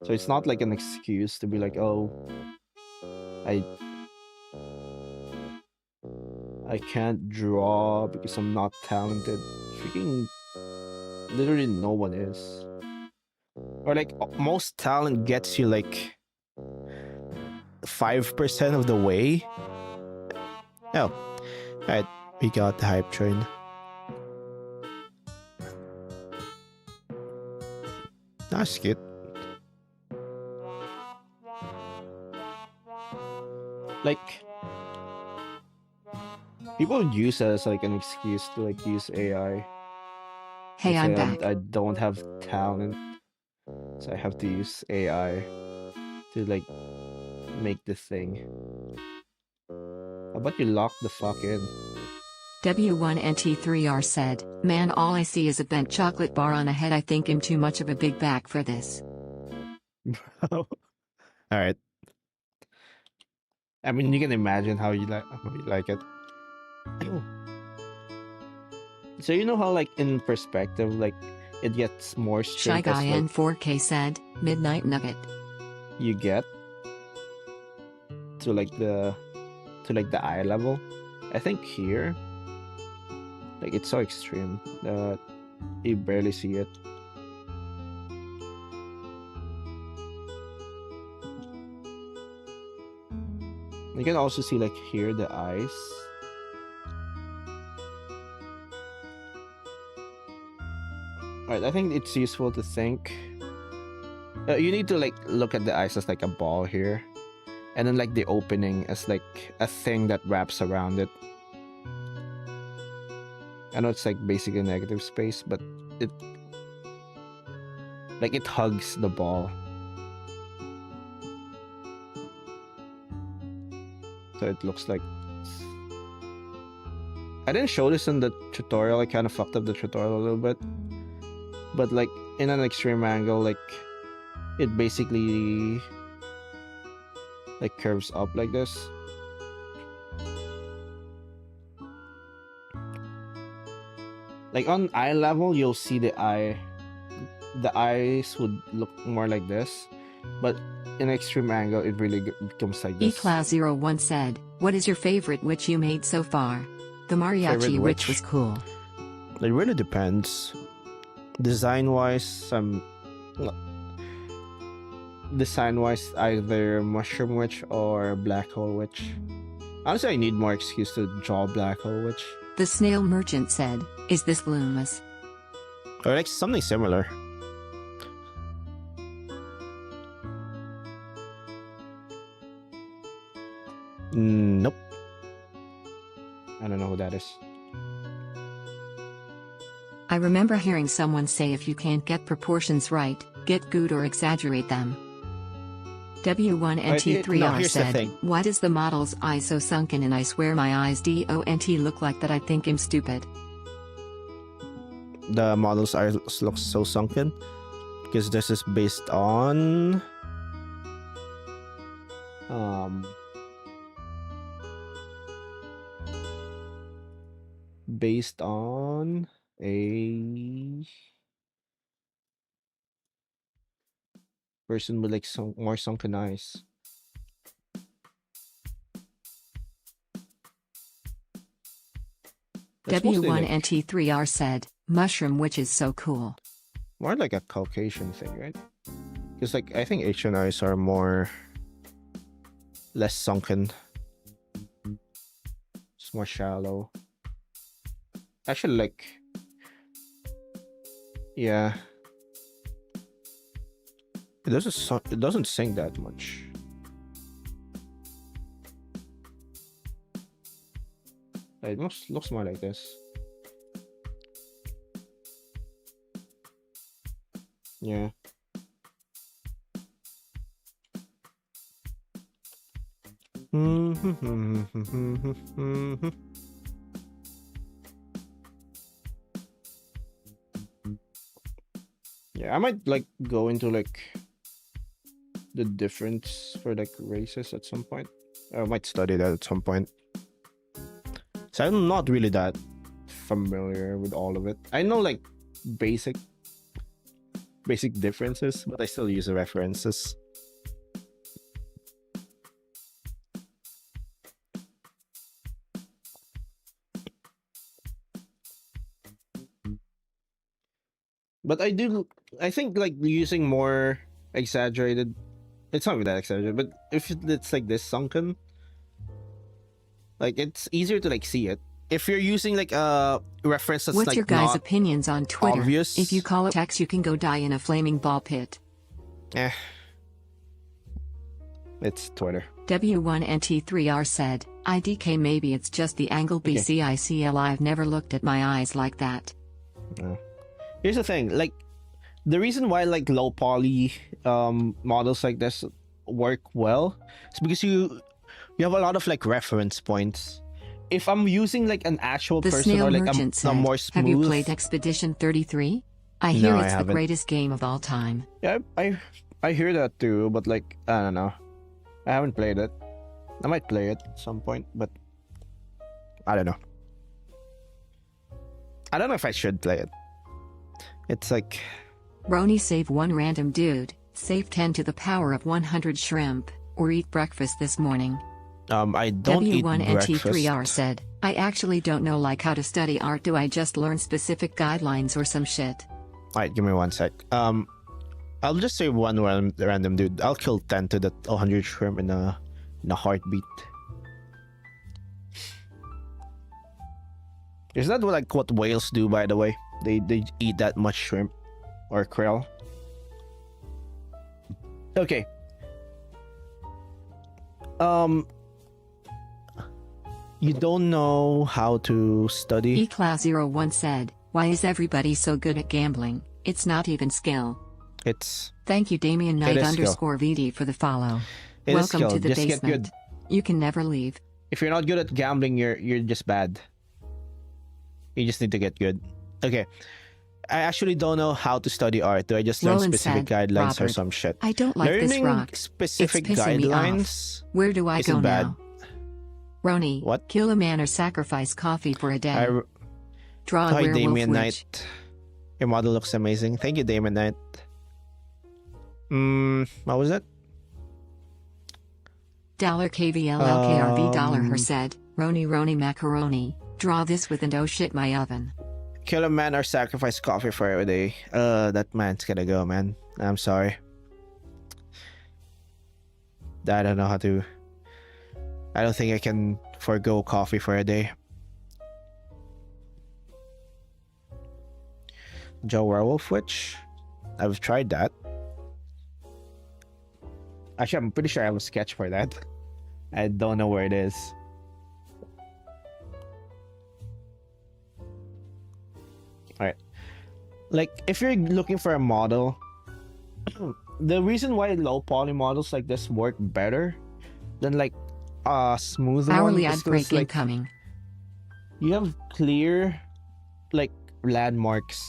Speaker 2: So it's not like an excuse to be like, oh, I can't draw because I'm not talented. Freaking literally no one is. Or like most talent gets you like 5% of the way. Oh, alright, we got the hype train. That's good. Like, people use it as like an excuse to like use AI.
Speaker 1: Hey, I'm back.
Speaker 2: I don't have talent, so I have to use AI to like make the thing. How about you lock the fuck in?
Speaker 1: W1NT3R said, man, all I see is a bent chocolate bar on a head. I think I'm too much of a big back for this.
Speaker 2: Alright. I mean, you can imagine how you like it. So you know how like in perspective, like it gets more
Speaker 1: Shy
Speaker 2: straight as
Speaker 1: Guy
Speaker 2: like,
Speaker 1: N4K said, Midnight Nugget.
Speaker 2: you get to like the eye level. I think here, like it's so extreme that you barely see it. You can also see like here the eyes. Alright, I think it's useful to think. You need to like look at the eyes as like a ball here, and then like the opening as like a thing that wraps around it. I know it's like basically negative space, but it hugs the ball. So it looks like, I didn't show this in the tutorial. I kind of fucked up the tutorial a little bit, but like in an extreme angle, like it basically like curves up like this. Like on eye level, you'll see the eyes would look more like this, but in extreme angle, it really becomes like this.
Speaker 1: eCloud01 said, what is your favorite witch you made so far? The mariachi
Speaker 2: Favorite
Speaker 1: witch
Speaker 2: witch?
Speaker 1: was cool.
Speaker 2: It really depends. Design-wise, either Mushroom Witch or Black Hole Witch. Honestly, I need more excuse to draw Black Hole Witch.
Speaker 1: The snail merchant said, is this Loomis?
Speaker 2: Or like something similar. Nope. I don't know who that is.
Speaker 1: I remember hearing someone say if you can't get proportions right, get good or exaggerate them. W1NT3R
Speaker 2: here's the
Speaker 1: said,
Speaker 2: thing.
Speaker 1: why does the model's eye so sunken and I swear my eyes don't look like that, I think I'm stupid.
Speaker 2: The model's eyes look so sunken. because this is based on based on a person with like some more sunken eyes. That's mostly, like,
Speaker 1: W1NT3R said, Mushroom Witch is so cool.
Speaker 2: more like a Caucasian thing, right? Because like I think Asian eyes are less sunken. It's more shallow. Actually, like, yeah. It doesn't sing that much. It looks more like this. Yeah. Yeah, I might like go into like the difference for like races at some point. I might study that at some point. So I'm not really that familiar with all of it. I know like basic differences, but I still use the references. But I think like using more exaggerated, it's not really that exaggerated, but if it's like this sunken, like it's easier to like see it. If you're using like a reference that's
Speaker 1: What's
Speaker 2: like
Speaker 1: your guys'
Speaker 2: not
Speaker 1: opinions on Twitter?
Speaker 2: obvious.
Speaker 1: If you call it X, you can go die in a flaming ball pit.
Speaker 2: It's Twitter.
Speaker 1: W1NT3R said, IDK maybe it's just the angle
Speaker 2: Okay.
Speaker 1: BCICL. I've never looked at my eyes like that.
Speaker 2: Here's the thing, like the reason why like low poly models like this work well is because you have a lot of like reference points. If I'm using like an actual
Speaker 1: The
Speaker 2: person
Speaker 1: Snail
Speaker 2: or like
Speaker 1: Merchant
Speaker 2: a
Speaker 1: said,
Speaker 2: more smooth,
Speaker 1: have you played Expedition 33? I hear
Speaker 2: No, I
Speaker 1: it's the
Speaker 2: haven't.
Speaker 1: greatest game of all time.
Speaker 2: Yeah, I hear that too, but like I don't know, I haven't played it. I might play it at some point, but I don't know. I don't know if I should play it. It's like,
Speaker 1: Roni save one random dude, save 10 to the power of 100 shrimp, or eat breakfast this morning.
Speaker 2: I don't eat
Speaker 1: W1NT3R
Speaker 2: breakfast.
Speaker 1: said, I actually don't know like how to study art. Do I just learn specific guidelines or some shit?
Speaker 2: Alright, give me one sec. I'll just say one random dude. I'll kill 10 to that 100 shrimp in a heartbeat. Is that like what whales do, by the way? They eat that much shrimp or krill. Okay. You don't know how to study?
Speaker 1: eClass01 said, why is everybody so good at gambling? It's not even skill.
Speaker 2: It's
Speaker 1: Thank you Damien Knight
Speaker 2: is skill.
Speaker 1: _VD for the follow.
Speaker 2: It is
Speaker 1: Welcome
Speaker 2: skill.
Speaker 1: to the
Speaker 2: Just get
Speaker 1: basement.
Speaker 2: good.
Speaker 1: You can never leave.
Speaker 2: If you're not good at gambling, you're just bad. You just need to get good. Okay. I actually don't know how to study art. Do I just learn
Speaker 1: Roland
Speaker 2: specific
Speaker 1: said,
Speaker 2: guidelines or
Speaker 1: Robert,
Speaker 2: some shit?
Speaker 1: I don't like this
Speaker 2: Learning
Speaker 1: rock.
Speaker 2: specific
Speaker 1: It's pissing me off.
Speaker 2: guidelines.
Speaker 1: Where do I
Speaker 2: isn't
Speaker 1: go
Speaker 2: bad.
Speaker 1: now? Roni,
Speaker 2: What?
Speaker 1: kill a man or sacrifice coffee for a day.
Speaker 2: I
Speaker 1: Draw a
Speaker 2: Hi,
Speaker 1: werewolf
Speaker 2: Damien
Speaker 1: witch.
Speaker 2: Knight. Your model looks amazing. Thank you, Damien Knight. What was that?
Speaker 1: $KVLLKRV dollar her said, Roni macaroni, draw this with and oh shit my oven.
Speaker 2: Kill a man or sacrifice coffee for a day. That man's gonna go, man. I'm sorry. I don't know how to. I don't think I can forego coffee for a day. Joe Werewolf Witch? I've tried that. Actually, I'm pretty sure I have a sketch for that. I don't know where it is. Alright. Like, if you're looking for a model, the reason why low poly models like this work better than like smooth
Speaker 1: Hourly
Speaker 2: one
Speaker 1: ad
Speaker 2: is 'cause,
Speaker 1: break
Speaker 2: like,
Speaker 1: incoming.
Speaker 2: you have clear like landmarks.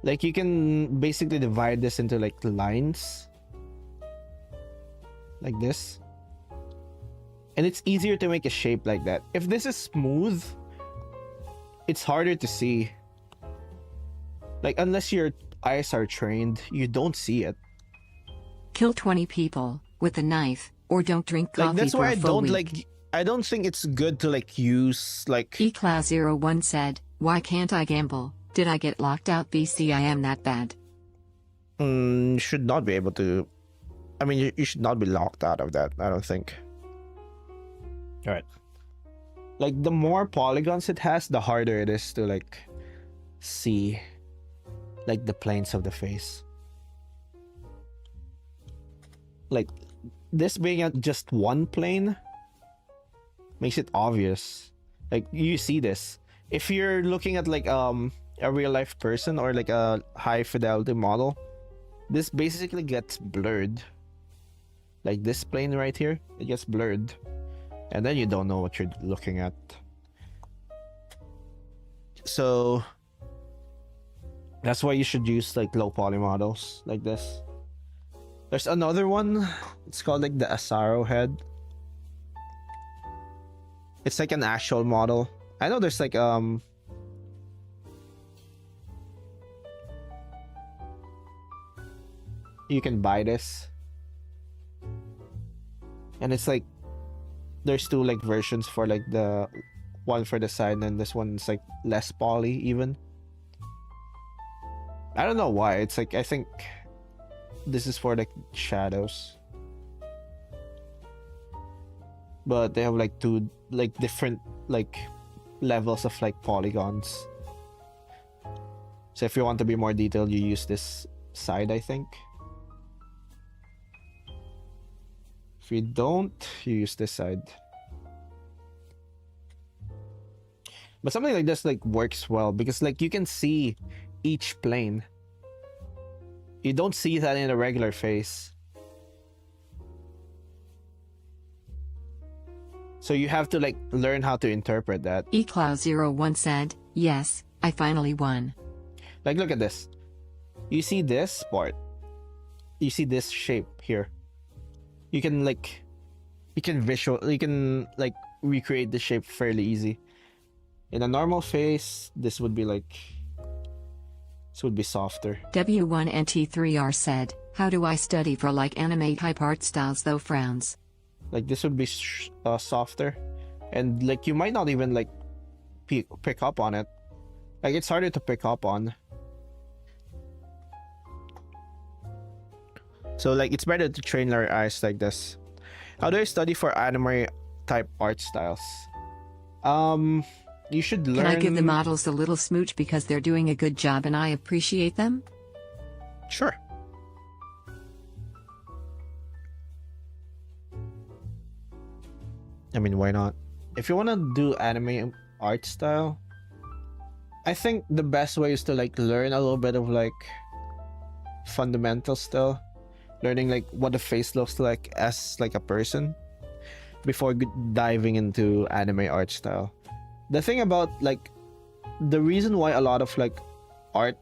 Speaker 2: Like you can basically divide this into like lines. Like this. And it's easier to make a shape like that. If this is smooth, it's harder to see. Like unless your eyes are trained, you don't see it.
Speaker 1: Kill 20 people with a knife, or don't drink coffee
Speaker 2: Like that's
Speaker 1: for
Speaker 2: why
Speaker 1: a
Speaker 2: I
Speaker 1: full
Speaker 2: don't
Speaker 1: week.
Speaker 2: like. I don't think it's good to like use like.
Speaker 1: eCloud01 said, why can't I gamble? Did I get locked out? BC, I am that bad.
Speaker 2: Should not be able to. I mean, you should not be locked out of that. I don't think. All right. Like the more polygons it has, the harder it is to like see like the planes of the face. Like this being at just one plane makes it obvious. Like you see this. If you're looking at like a real life person or like a high fidelity model, this basically gets blurred. Like this plane right here, it gets blurred. And then you don't know what you're looking at. So that's why you should use like low poly models like this. There's another one. It's called like the Asaro head. It's like an actual model. I know there's like you can buy this. And it's like there's two like versions for like the one for the side, and this one's like less poly even. I don't know why. It's like I think this is for like shadows. But they have like two like different like levels of like polygons. So if you want to be more detailed, you use this side, I think. If you don't, you use this side. But something like this like works well because like you can see each plane. You don't see that in a regular face. So you have to like learn how to interpret that.
Speaker 1: eCloud01 said, yes, I finally won.
Speaker 2: Like look at this. You see this part. You see this shape here. You can like recreate the shape fairly easy. In a normal face, this would be softer.
Speaker 1: W1NT3R said, how do I study for like anime type art styles though frowns?
Speaker 2: Like this would be softer, and like you might not even like pick up on it. Like it's harder to pick up on. So like it's better to train our eyes like this. How do I study for anime type art styles? You should learn.
Speaker 1: Can I give the models a little smooch because they're doing a good job and I appreciate them?
Speaker 2: Sure. I mean, why not? If you want to do anime art style, I think the best way is to like learn a little bit of like fundamental still. Learning like what the face looks like as like a person before diving into anime art style. The thing about like the reason why a lot of like art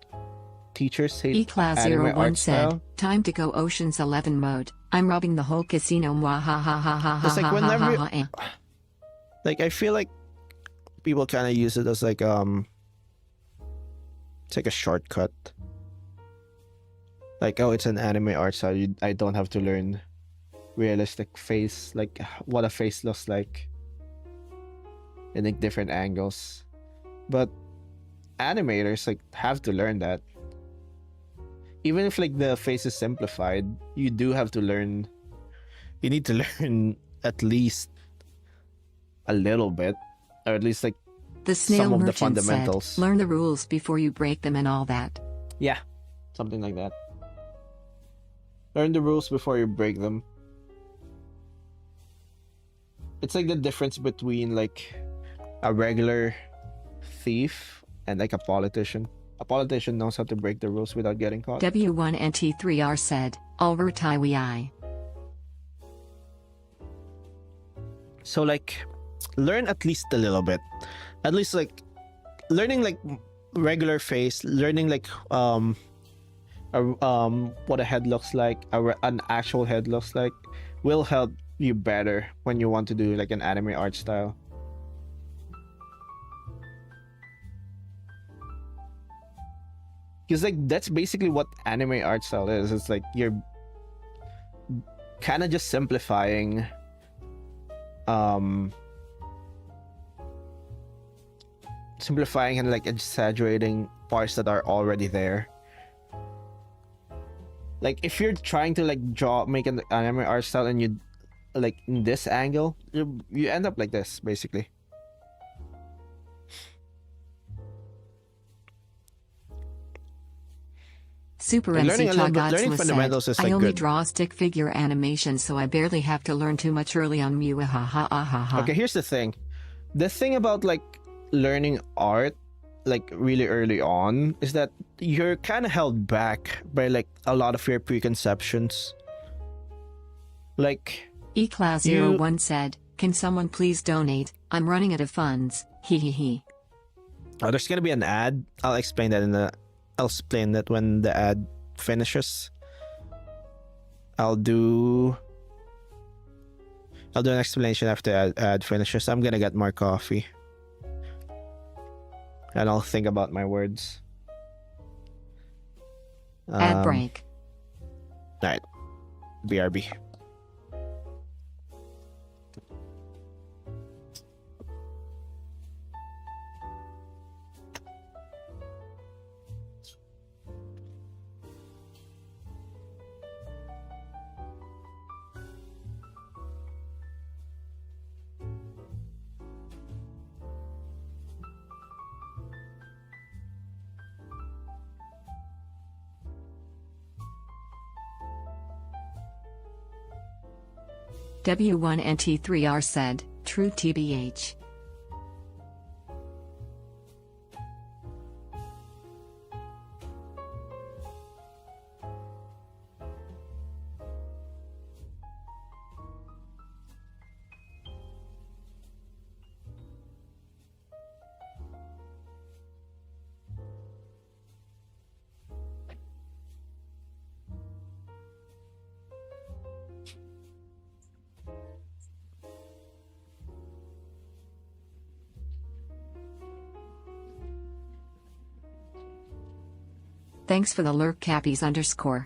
Speaker 2: teachers hate anime
Speaker 1: eCloud01
Speaker 2: art
Speaker 1: said,
Speaker 2: style,
Speaker 1: time to go Ocean's 11 mode. I'm robbing the whole casino.
Speaker 2: it's like whenever like I feel like people kind of use it as like it's like a shortcut. Like, oh, it's an anime art style. I don't have to learn realistic face, like what a face looks like in like different angles. But animators like have to learn that. Even if like the face is simplified, you do have to learn. You need to learn at least a little bit, or at least like
Speaker 1: the snail
Speaker 2: some of the
Speaker 1: merchant
Speaker 2: fundamentals.
Speaker 1: said, learn the rules before you break them and all that.
Speaker 2: Yeah, something like that. Learn the rules before you break them. It's like the difference between like a regular thief and like a politician. A politician knows how to break the rules without getting caught.
Speaker 1: W1NT3R said, Albertai.
Speaker 2: So like learn at least a little bit. At least like learning like regular face, learning like what a head looks like, an actual head looks like, will help you better when you want to do like an anime art style. Because like that's basically what anime art style is. It's like you're kind of just simplifying and like exaggerating parts that are already there. Like if you're trying to like make an anime art style and you like in this angle, you end up like this basically.
Speaker 1: Super
Speaker 2: Like
Speaker 1: MC
Speaker 2: learning fundamentals is
Speaker 1: I
Speaker 2: like
Speaker 1: only
Speaker 2: good.
Speaker 1: draw stick figure animation, so I barely have to learn too much early on. Mew ha ha ha ha ha.
Speaker 2: Okay, here's the thing. The thing about like learning art like really early on is that you're kind of held back by like a lot of your preconceptions. Like
Speaker 1: eClass01 said, "Can someone please donate? I'm running out of funds. Hee hee hee."
Speaker 2: oh, there's gonna be an ad. I'll explain that when the ad finishes. I'll do an explanation after ad finishes. I'm gonna get more coffee. And I'll think about my words.
Speaker 1: Ad break.
Speaker 2: Alright. BRB.
Speaker 1: W1NT3R said, "True TBH." Thanks for the lurk, Cappies _.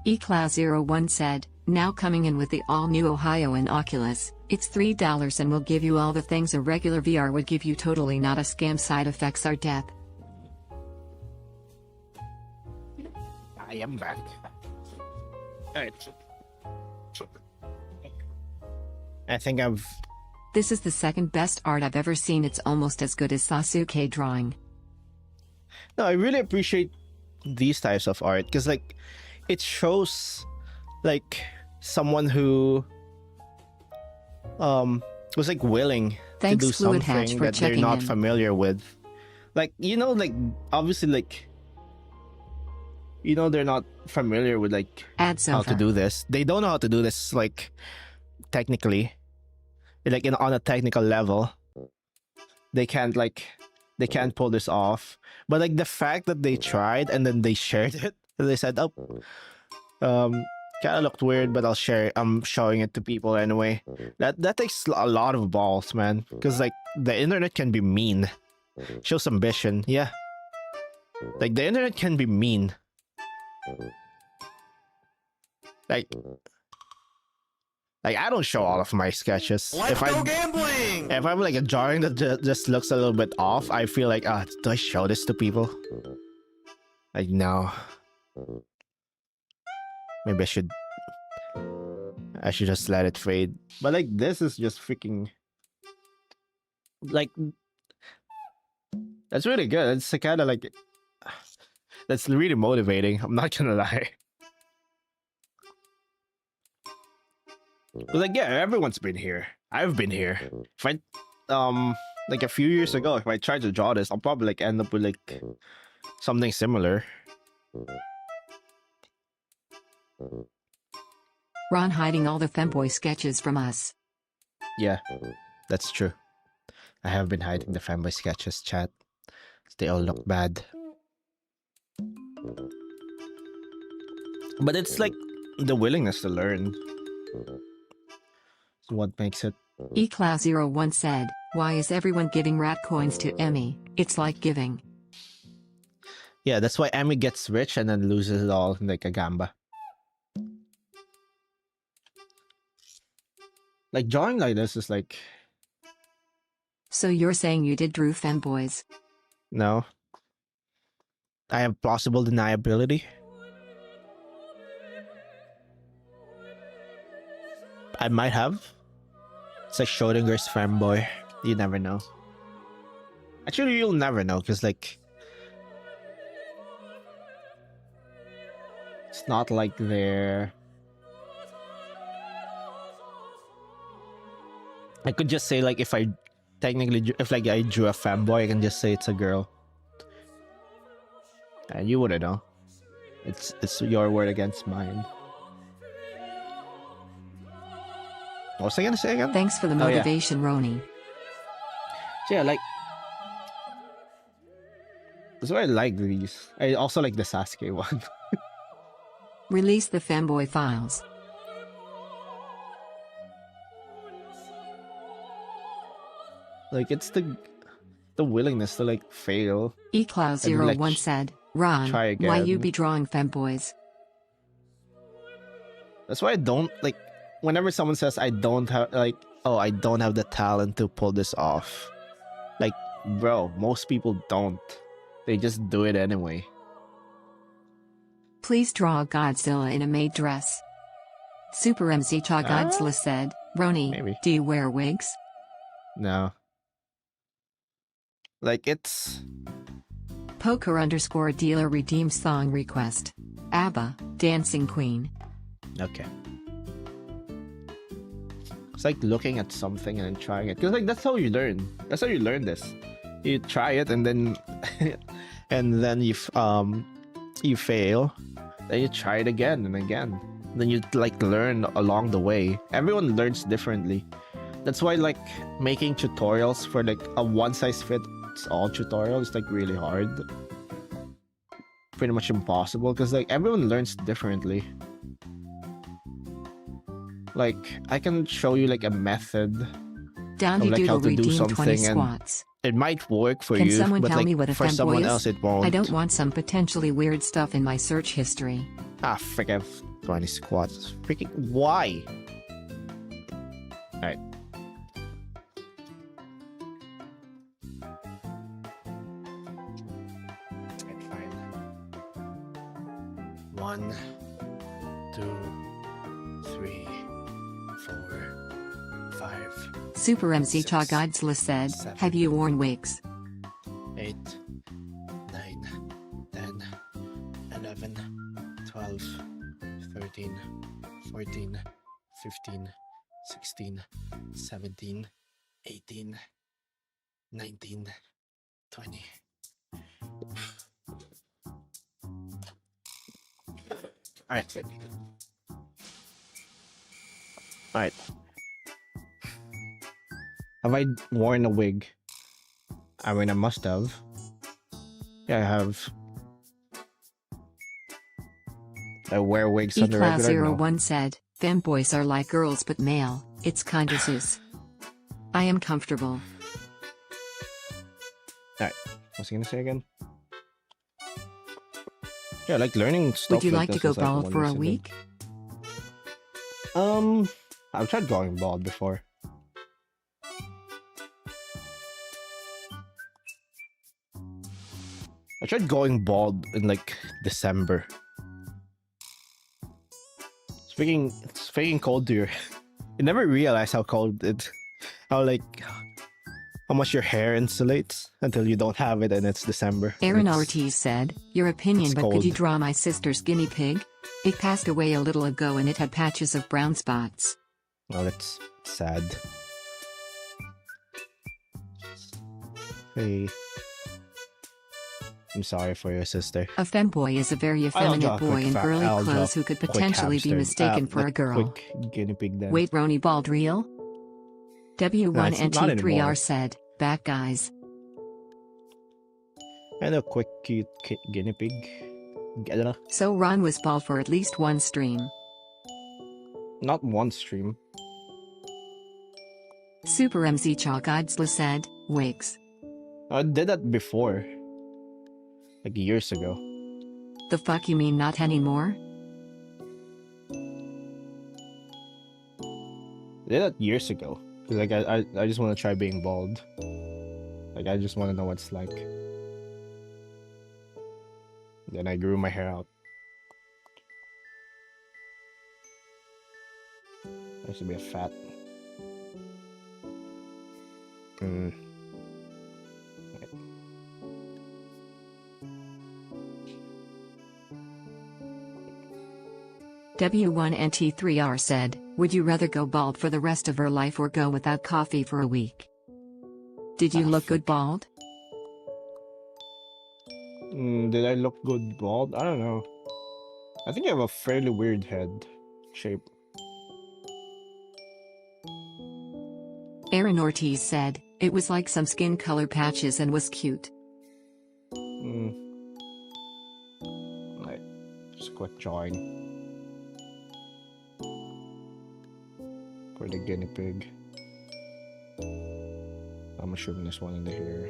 Speaker 1: eClass01 said, "Now coming in with the all-new Ohio and Oculus, it's $3 and will give you all the things a regular VR would give you, totally not a scam. Side effects are death."
Speaker 2: I am back. Alright. I think
Speaker 1: This is the second best art I've ever seen. It's almost as good as Sasuke drawing.
Speaker 2: No, I really appreciate these types of art because like it shows like someone who was like willing
Speaker 1: Thanks,
Speaker 2: to do
Speaker 1: Fluid Hatch,
Speaker 2: something
Speaker 1: for
Speaker 2: that they're
Speaker 1: checking
Speaker 2: not
Speaker 1: in.
Speaker 2: familiar with. Like, you know, like obviously like you know they're not familiar with like
Speaker 1: Ads
Speaker 2: how to
Speaker 1: over.
Speaker 2: do this. They don't know how to do this like technically. Like on a technical level. They can't pull this off. But like the fact that they tried and then they shared it, and they said, "Oh, kind of looked weird, but I'll share it. I'm showing it to people anyway." That takes a lot of balls, man. Because like the internet can be mean. Shows ambition, yeah. Like, the internet can be mean. Like I don't show all of my sketches.
Speaker 3: Let's go gambling!
Speaker 2: If I'm like a drawing that just looks a little bit off, I feel like, do I show this to people? Like, no. Maybe I should just let it fade. But like, this is just freaking, like, that's really good. It's kind of like, that's really motivating. I'm not gonna lie. But like, yeah, everyone's been here. I've been here. If I, like a few years ago, if I tried to draw this, I'll probably like end up with like something similar.
Speaker 1: Ron hiding all the femboy sketches from us.
Speaker 2: Yeah, that's true. I have been hiding the fanboy sketches, chat. They all look bad. But it's like the willingness to learn. It's what makes it.
Speaker 1: eClass01 said, "Why is everyone giving rat coins to Emmy? It's like giving."
Speaker 2: Yeah, that's why Emmy gets rich and then loses it all like a gamba. Like, drawing like this is like...
Speaker 1: So you're saying you did drew femboys?
Speaker 2: No. I have plausible deniability. I might have. It's like Schrodinger's fanboy. You never know. Actually, you'll never know, because like... It's not like they're... I could just say, like, if I technically, if like I drew a fanboy, I can just say it's a girl. And you wouldn't know. It's your word against mine. What was I gonna say again?
Speaker 1: Thanks for the motivation, Roni.
Speaker 2: So yeah, like... That's why I like these. I also like the Sasuke one.
Speaker 1: Release the femboy files.
Speaker 2: Like, it's the willingness to like fail.
Speaker 1: eCloud01
Speaker 2: like,
Speaker 1: said, "Ron,
Speaker 2: try
Speaker 1: why you
Speaker 2: again."
Speaker 1: be drawing femboys?"
Speaker 2: That's why I don't like whenever someone says I don't have like, oh, I don't have the talent to pull this off. Like, bro, most people don't. They just do it anyway.
Speaker 1: Please draw Godzilla in a maid dress. Super MC Cha Godzilla said, "Roni,
Speaker 2: Maybe.
Speaker 1: do you wear wigs?"
Speaker 2: No. Like, it's...
Speaker 1: Poker_dealer redeems song request. ABBA, Dancing Queen.
Speaker 2: Okay. It's like looking at something and then trying it. Because like, that's how you learn. That's how you learn this. You try it and then... and then you fail. Then you try it again and again. Then you like learn along the way. Everyone learns differently. That's why like making tutorials for like a one-size-fits-all tutorial is like really hard. Pretty much impossible because like everyone learns differently. Like, I can show you like a method
Speaker 1: Down
Speaker 2: of
Speaker 1: to
Speaker 2: like how
Speaker 1: doodle
Speaker 2: to do
Speaker 1: redeem 20
Speaker 2: something, and
Speaker 1: squats.
Speaker 2: it might work for
Speaker 1: Can
Speaker 2: you,
Speaker 1: someone
Speaker 2: but
Speaker 1: tell
Speaker 2: like
Speaker 1: me what a
Speaker 2: for
Speaker 1: femboy
Speaker 2: someone
Speaker 1: is?
Speaker 2: else it won't.
Speaker 1: I don't want some potentially weird stuff in my search history.
Speaker 2: Ah, frick, I have 20 squats. Freaking why? Alright. Fine. 1, 2, 3, 4, 5,
Speaker 1: Super MC Cha
Speaker 2: 6,
Speaker 1: Godzilla said,
Speaker 2: 7,
Speaker 1: "Have you worn wigs?"
Speaker 2: 8, 9, 10, 11, 12, 13, 14, 15, 16, 17, 18, 19, 20. Alright. Alright. Have I worn a wig? I mean, I must have. Yeah, I have. I wear wigs on the regular. No.
Speaker 1: eClass01 said, "Femboys are like girls but male, it's kinda sis. I am comfortable."
Speaker 2: Alright, what's he gonna say again? Yeah, like learning stuff.
Speaker 1: Would you
Speaker 2: like
Speaker 1: like to
Speaker 2: this
Speaker 1: go
Speaker 2: is, like,
Speaker 1: bald
Speaker 2: one
Speaker 1: for a
Speaker 2: reason.
Speaker 1: week?
Speaker 2: I've tried going bald before. I tried going bald in like December. It's freaking cold here. You never realize how cold how much your hair insulates until you don't have it and it's December.
Speaker 1: Aaron Ortiz said, your opinion,
Speaker 2: it's
Speaker 1: but could you
Speaker 2: cold.
Speaker 1: draw my sister's guinea pig? It passed away a little ago and it had patches of brown spots.
Speaker 2: Oh, that's sad. Hey. I'm sorry for your sister.
Speaker 1: A femboy is a very effeminate boy in girly clothes who could potentially be mistaken for a girl.
Speaker 2: Quick guinea pig then.
Speaker 1: Wait, Roni bald real? W1NT3R said, back guys.
Speaker 2: And a quick cute guinea pig. Get it?
Speaker 1: So Ron was bald for at least one stream.
Speaker 2: Not one stream.
Speaker 1: Super MZ Chagadsla said, wigs.
Speaker 2: I did that before. Like years ago.
Speaker 1: The fuck you mean not anymore?
Speaker 2: I did that years ago. Cause like I just want to try being bald. Like I just want to know what it's like. Then I grew my hair out. I used to be a fat.
Speaker 1: W1NT3R said, would you rather go bald for the rest of her life or go without coffee for a week? Did you look good bald?
Speaker 2: Did I look good bald? I don't know. I think I have a fairly weird head shape.
Speaker 1: Aaron Ortiz said, it was like some skin color patches and was cute.
Speaker 2: Like, just quick drawing. For the guinea pig. I'm assuming this one in the hair.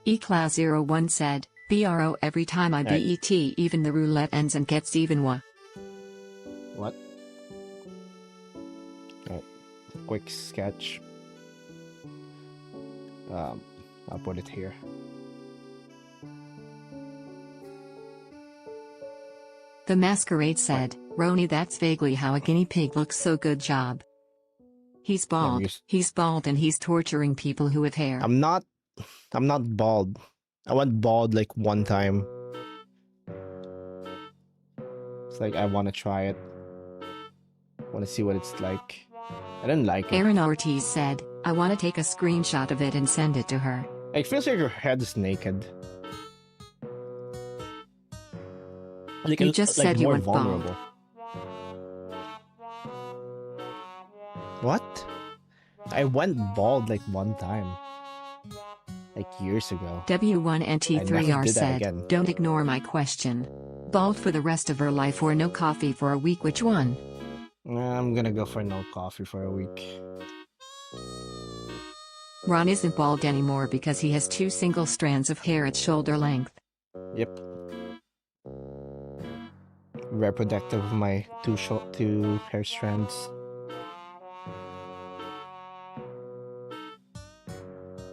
Speaker 1: eClass01 said, BRO every time I BET even the roulette ends and gets even one.
Speaker 2: What? Alright. Quick sketch. I'll put it here.
Speaker 1: The Masquerade said, Roni, that's vaguely how a guinea pig looks, so good job. He's bald, and he's torturing people who have hair.
Speaker 2: I'm not bald. I went bald like one time. It's like I want to try it. I want to see what it's like. I didn't like it.
Speaker 1: Aaron Ortiz said, I want to take a screenshot of it and send it to her.
Speaker 2: It feels like your head is naked. Like
Speaker 1: you just said you went
Speaker 2: vulnerable.
Speaker 1: bald.
Speaker 2: What? I went bald like one time. Like years ago.
Speaker 1: W1NT3R said, don't ignore my question. Bald for the rest of her life or no coffee for a week, which one?
Speaker 2: I'm gonna go for no coffee for a week.
Speaker 1: Ron isn't bald anymore because he has 2 single strands of hair at shoulder length.
Speaker 2: Yep. Reproductive of my two hair strands.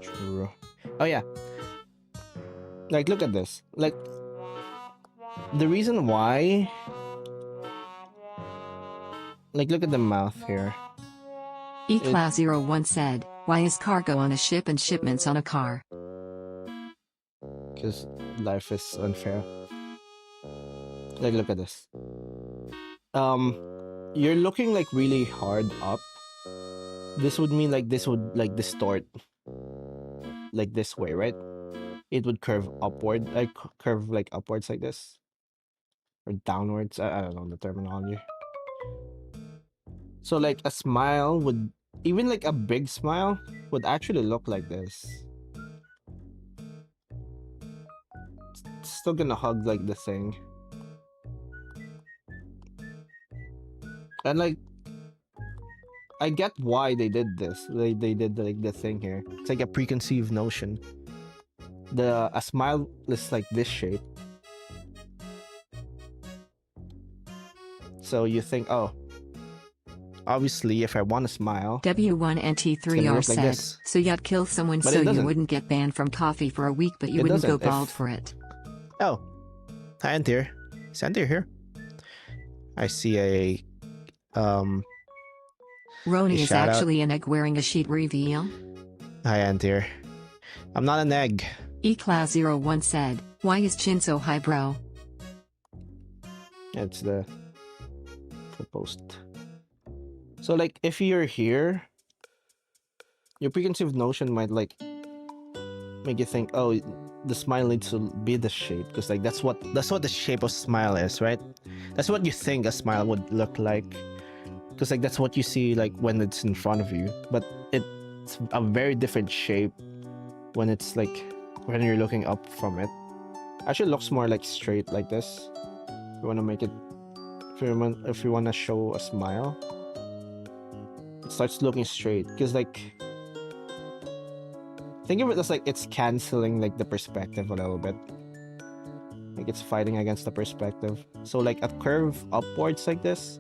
Speaker 2: True. Oh yeah. Like look at this. Like the reason why, like look at the mouth here.
Speaker 1: eClass01 said, why is cargo on a ship and shipments on a car?
Speaker 2: Because life is unfair. Like look at this. You're looking like really hard up. This would mean like this would like distort like this way, right? It would curve upward, like curve like upwards like this. Or downwards. I don't know the terminology. So like a smile would, even like a big smile would actually look like this. It's still gonna hug like the thing. And like I get why they did this. They did like the thing here. It's like a preconceived notion. A smile is like this shape, So you think, oh, obviously, if I want to smile,
Speaker 1: W1NT3R
Speaker 2: like
Speaker 1: said,
Speaker 2: this.
Speaker 1: so you'd kill someone
Speaker 2: But
Speaker 1: so
Speaker 2: it
Speaker 1: you
Speaker 2: doesn't.
Speaker 1: wouldn't get banned from coffee for a week, but you
Speaker 2: It
Speaker 1: wouldn't go
Speaker 2: doesn't.
Speaker 1: bald for it.
Speaker 2: Oh, hi, Antir. Is Antir here? I see a
Speaker 1: Roni is
Speaker 2: shout out.
Speaker 1: actually an egg wearing a sheet reveal.
Speaker 2: Hi, Antir. I'm not an egg.
Speaker 1: eClaw01 said, why is chin so high, bro?
Speaker 2: It's the post. So like if you're here, your preconceived notion might like make you think, oh, the smile needs to be the shape, because like that's what the shape of smile is, right? That's what you think a smile would look like, because like that's what you see like when it's in front of you, but it's a very different shape when it's like when you're looking up from it. Actually, it looks more like straight like this. If you want to make it, if you want to show a smile, it starts looking straight, because like think of it as like it's canceling like the perspective a little bit, like it's fighting against the perspective. So like a curve upwards like this,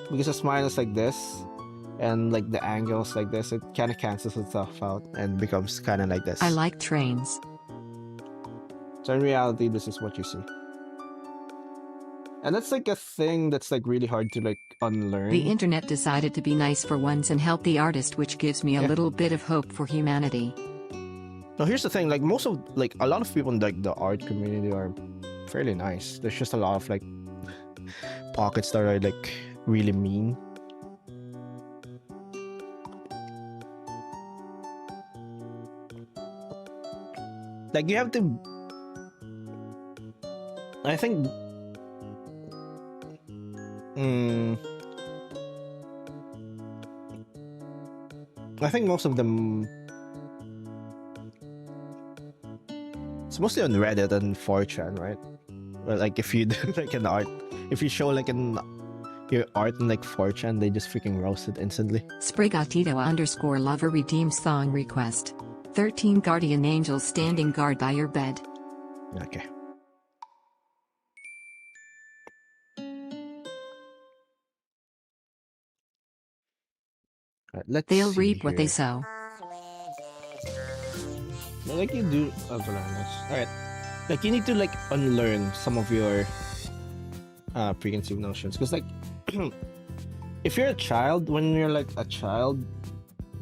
Speaker 2: because a smile is like this and like the angles like this, it kind of cancels itself out and becomes kind of like this.
Speaker 1: I like trains.
Speaker 2: So in reality, this is what you see. And that's like a thing that's like really hard to like unlearn.
Speaker 1: The internet decided to be nice for once and help the artist, which gives me a little bit of hope for humanity.
Speaker 2: Now here's the thing, like most of like a lot of people in like the art community are fairly nice. There's just a lot of like pockets that are like really mean. Like you have to, I think I think most of them, it's mostly on Reddit and 4chan, right? Or like if you do like an art, if you show like your art in like 4chan, they just freaking roast it instantly.
Speaker 1: Sprigatito_lover redeemed song request. 13 guardian angels standing guard by your bed.
Speaker 2: Okay. Alright, let's
Speaker 1: They'll
Speaker 2: see
Speaker 1: reap what they
Speaker 2: here.
Speaker 1: sow.
Speaker 2: Like you do, alright. Like you need to like unlearn some of your preconceived notions, because like if you're a child, when you're like a child,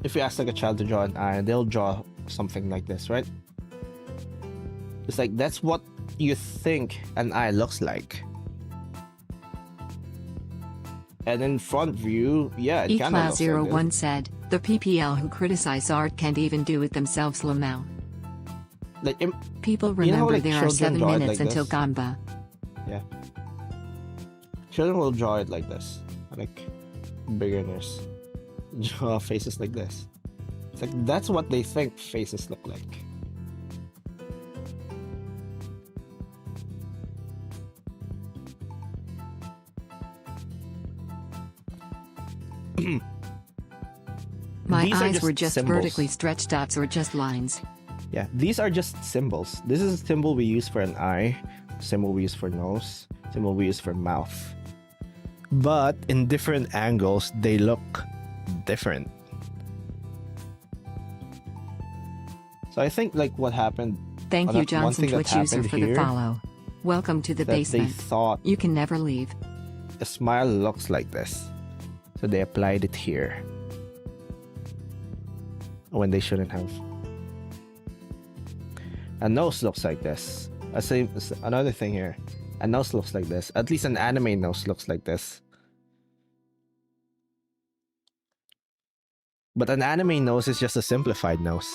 Speaker 2: if you ask like a child to draw an eye, they'll draw something like this, right? It's like that's what you think an eye looks like. And in front view, yeah, it kind of looks like
Speaker 1: eClaw01
Speaker 2: this.
Speaker 1: said, the PPL who criticize art can't even do it themselves, Lamau.
Speaker 2: Like
Speaker 1: People remember
Speaker 2: how, like,
Speaker 1: there are 7
Speaker 2: children draw it
Speaker 1: minutes
Speaker 2: like
Speaker 1: until
Speaker 2: this?
Speaker 1: Gamba.
Speaker 2: Yeah. Children will draw it like this. Like beginners draw faces like this. It's like that's what they think faces look like.
Speaker 1: My
Speaker 2: These are
Speaker 1: eyes were just
Speaker 2: symbols.
Speaker 1: vertically stretched dots or just lines.
Speaker 2: Yeah, these are just symbols. This is a symbol we use for an eye, symbol we use for nose, symbol we use for mouth. But in different angles, they look different. So I think like what happened.
Speaker 1: Thank you, Johnson
Speaker 2: thing that
Speaker 1: Twitch user,
Speaker 2: happened
Speaker 1: for the
Speaker 2: here,
Speaker 1: follow. Welcome to the
Speaker 2: that they
Speaker 1: basement.
Speaker 2: thought
Speaker 1: You can never leave.
Speaker 2: a smile looks like this, so they applied it here when they shouldn't have. A nose looks like this. Another thing here. A nose looks like this. At least an anime nose looks like this. But an anime nose is just a simplified nose.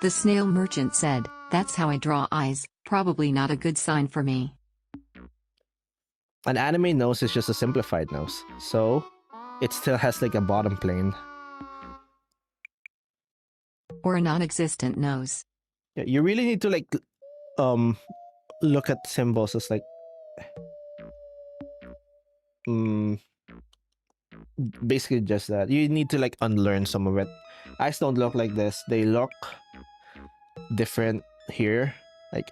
Speaker 1: The snail merchant said, that's how I draw eyes, probably not a good sign for me.
Speaker 2: An anime nose is just a simplified nose, so it still has like a bottom plane.
Speaker 1: Or a non-existent nose.
Speaker 2: Yeah, you really need to like look at symbols as like basically just that. You need to like unlearn some of it. Eyes don't look like this. They look different here. Like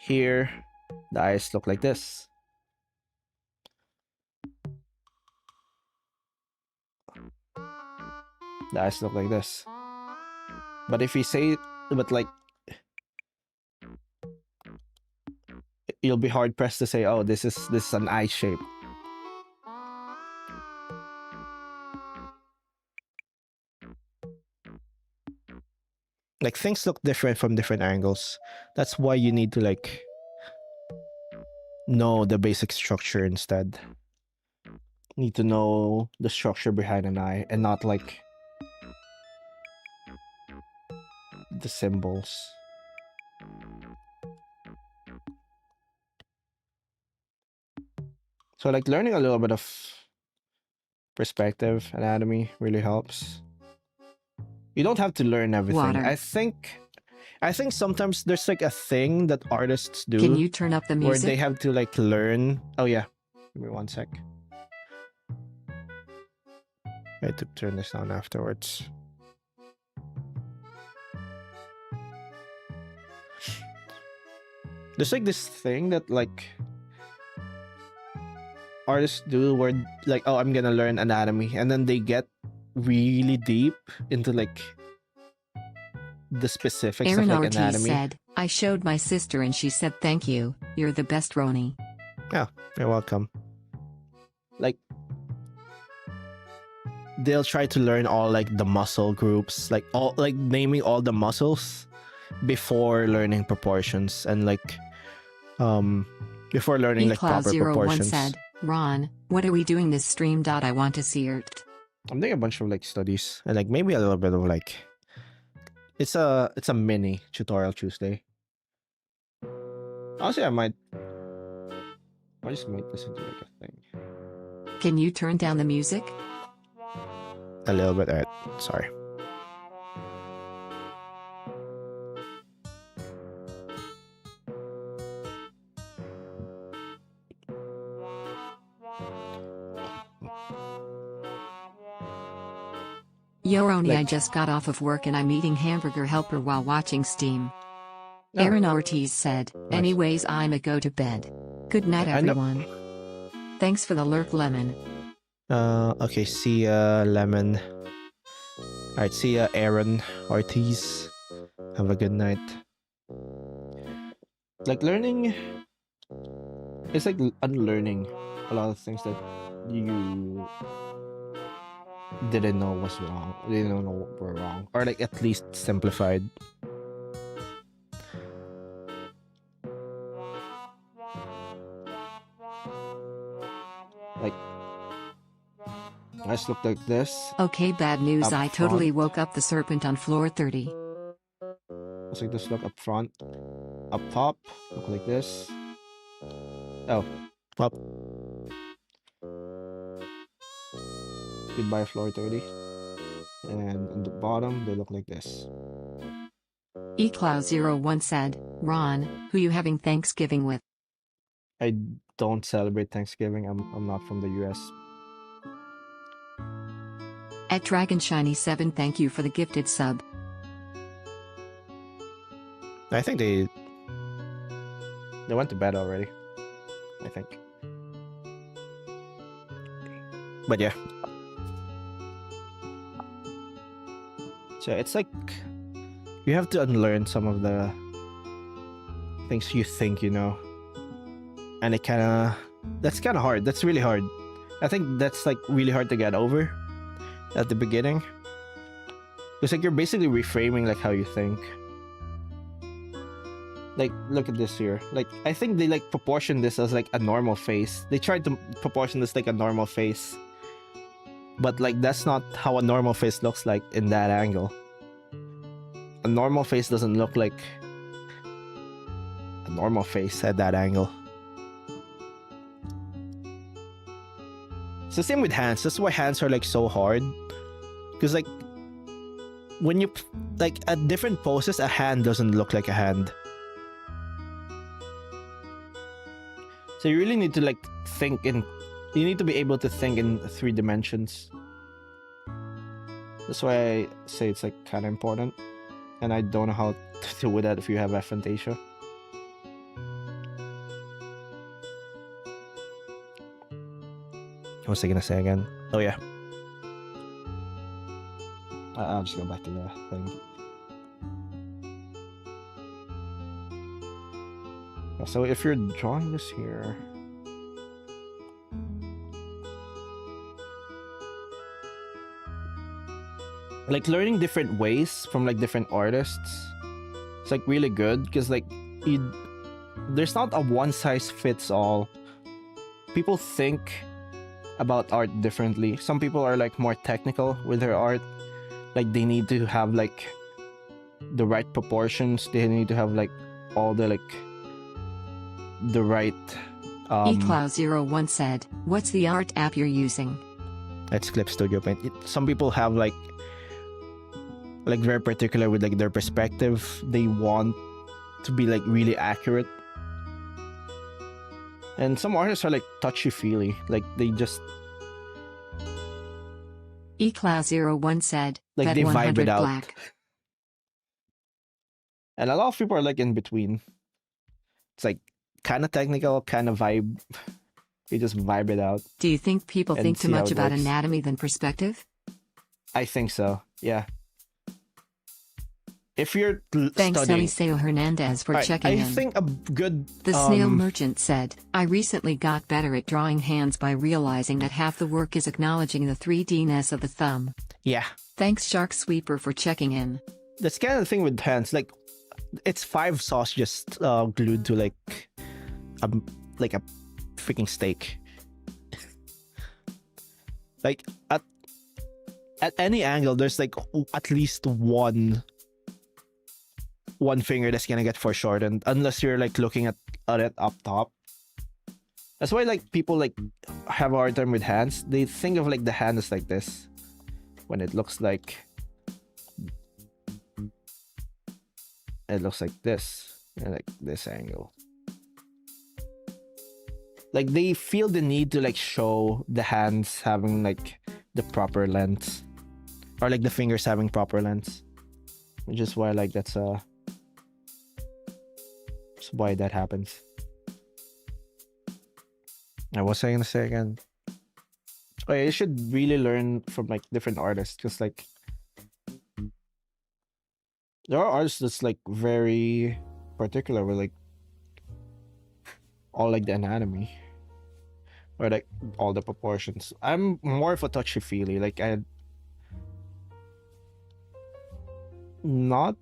Speaker 2: here, the eyes look like this. the eyes look like this. But if you say, but like, you'll be hard pressed to say, oh, this is an eye shape. Like, things look different from different angles. That's why you need to like know the basic structure instead. Need to know the structure behind an eye and not like the symbols. So like learning a little bit of perspective anatomy really helps. You don't have to learn everything.
Speaker 1: Water.
Speaker 2: I think sometimes there's like a thing that artists do.
Speaker 1: Can you turn up the music?
Speaker 2: Where they have to like learn. Oh yeah, give me 1 sec. I had to turn this down afterwards. There's like this thing that like artists do where like, oh, I'm gonna learn anatomy, and then they get really deep into like the specifics
Speaker 1: Aaron
Speaker 2: of like
Speaker 1: Ortiz
Speaker 2: anatomy.
Speaker 1: said, I showed my sister and she said thank you, you're the best, Roni.
Speaker 2: Yeah, you're welcome. Like, they'll try to learn all like the muscle groups, like all like naming all the muscles before learning proportions and like before learning like proper proportions.
Speaker 1: said, Ron, what are we doing this stream? I want to see it.
Speaker 2: I'm doing a bunch of like studies and like maybe a little bit of like it's a mini tutorial Tuesday. Honestly, I just make this into like a thing.
Speaker 1: Can you turn down the music?
Speaker 2: A little bit. Alright, sorry.
Speaker 1: Yo, Roni,
Speaker 2: Like-
Speaker 1: I just got off of work and I'm eating hamburger helper while watching Steam.
Speaker 2: No.
Speaker 1: Aaron Ortiz said, anyways, I'ma go to bed. Good night,
Speaker 2: I know.
Speaker 1: everyone. Thanks for the lurk, Lemon.
Speaker 2: Okay, see ya, Lemon. Alright, see ya, Aaron Ortiz. Have a good night. Like, learning... It's like unlearning a lot of things that you didn't know was wrong. Didn't know were wrong. Or like, at least simplified. Like, eyes look like this.
Speaker 1: Okay, bad news,
Speaker 2: Up
Speaker 1: I totally
Speaker 2: front.
Speaker 1: woke up the serpent on floor 30.
Speaker 2: It's like this look up front. Up top, look like this. Oh, up. Goodbye, floor 30. And on the bottom, they look like this.
Speaker 1: eCloud01 said, Ron, who you having Thanksgiving with?
Speaker 2: I don't celebrate Thanksgiving. I'm not from the US.
Speaker 1: At DragonShiny7, thank you for the gifted sub.
Speaker 2: I think they went to bed already. I think. But yeah. So it's like you have to unlearn some of the things you think you know. And that's kind of hard. That's really hard. I think that's like really hard to get over at the beginning. It's like you're basically reframing like how you think. Like, look at this here. Like, I think they like proportion this as like a normal face. They tried to proportion this like a normal face. But like, that's not how a normal face looks like in that angle. A normal face doesn't look like a normal face at that angle. It's the same with hands. That's why hands are like so hard. Because like, when you, like at different poses, a hand doesn't look like a hand. So you really need to like think in, you need to be able to think in 3 dimensions. That's why I say it's like kind of important. And I don't know how to do with that if you have aphantasia. What was I gonna say again? Oh yeah. I'll just go back to the thing. So if you're drawing this here, like learning different ways from like different artists, it's like really good because like there's not a one size fits all. People think about art differently. Some people are like more technical with their art, like they need to have like the right proportions, they need to have like all the like the right
Speaker 1: eCloud01 said, what's the art app you're using?
Speaker 2: It's Clip Studio Paint. Some people have like very particular with like their perspective. They want to be like really accurate. And some artists are like touchy-feely. Like they just
Speaker 1: eCloud01 said,
Speaker 2: like they vibe it out.
Speaker 1: Black.
Speaker 2: And a lot of people are like in between. It's like kind of technical, kind of vibe. You just vibe it out.
Speaker 1: Do you think people think too much about anatomy than perspective?
Speaker 2: I think so, yeah. If you're
Speaker 1: Thanks,
Speaker 2: studying...
Speaker 1: Eliseo Hernandez, for checking in.
Speaker 2: I think a good...
Speaker 1: The Snail Merchant said, I recently got better at drawing hands by realizing that half the work is acknowledging the 3D-ness of the thumb.
Speaker 2: Yeah.
Speaker 1: Thanks, Shark Sweeper, for checking in.
Speaker 2: That's kind of the thing with hands. Like, it's 5 sauce just glued to like a freaking steak. Like, at any angle, there's like at least one finger that's gonna get foreshortened unless you're like looking at it up top. That's why like people like have a hard time with hands. They think of like the hand as like this when it looks like this and like this angle. Like they feel the need to like show the hands having like the proper length, or like the fingers having proper length, which is why like that's why that happens. I was saying a second. Oh yeah, you should really learn from like different artists, because like there are artists that's like very particular with like all like the anatomy or like all the proportions. I'm more of a touchy-feely. Like I not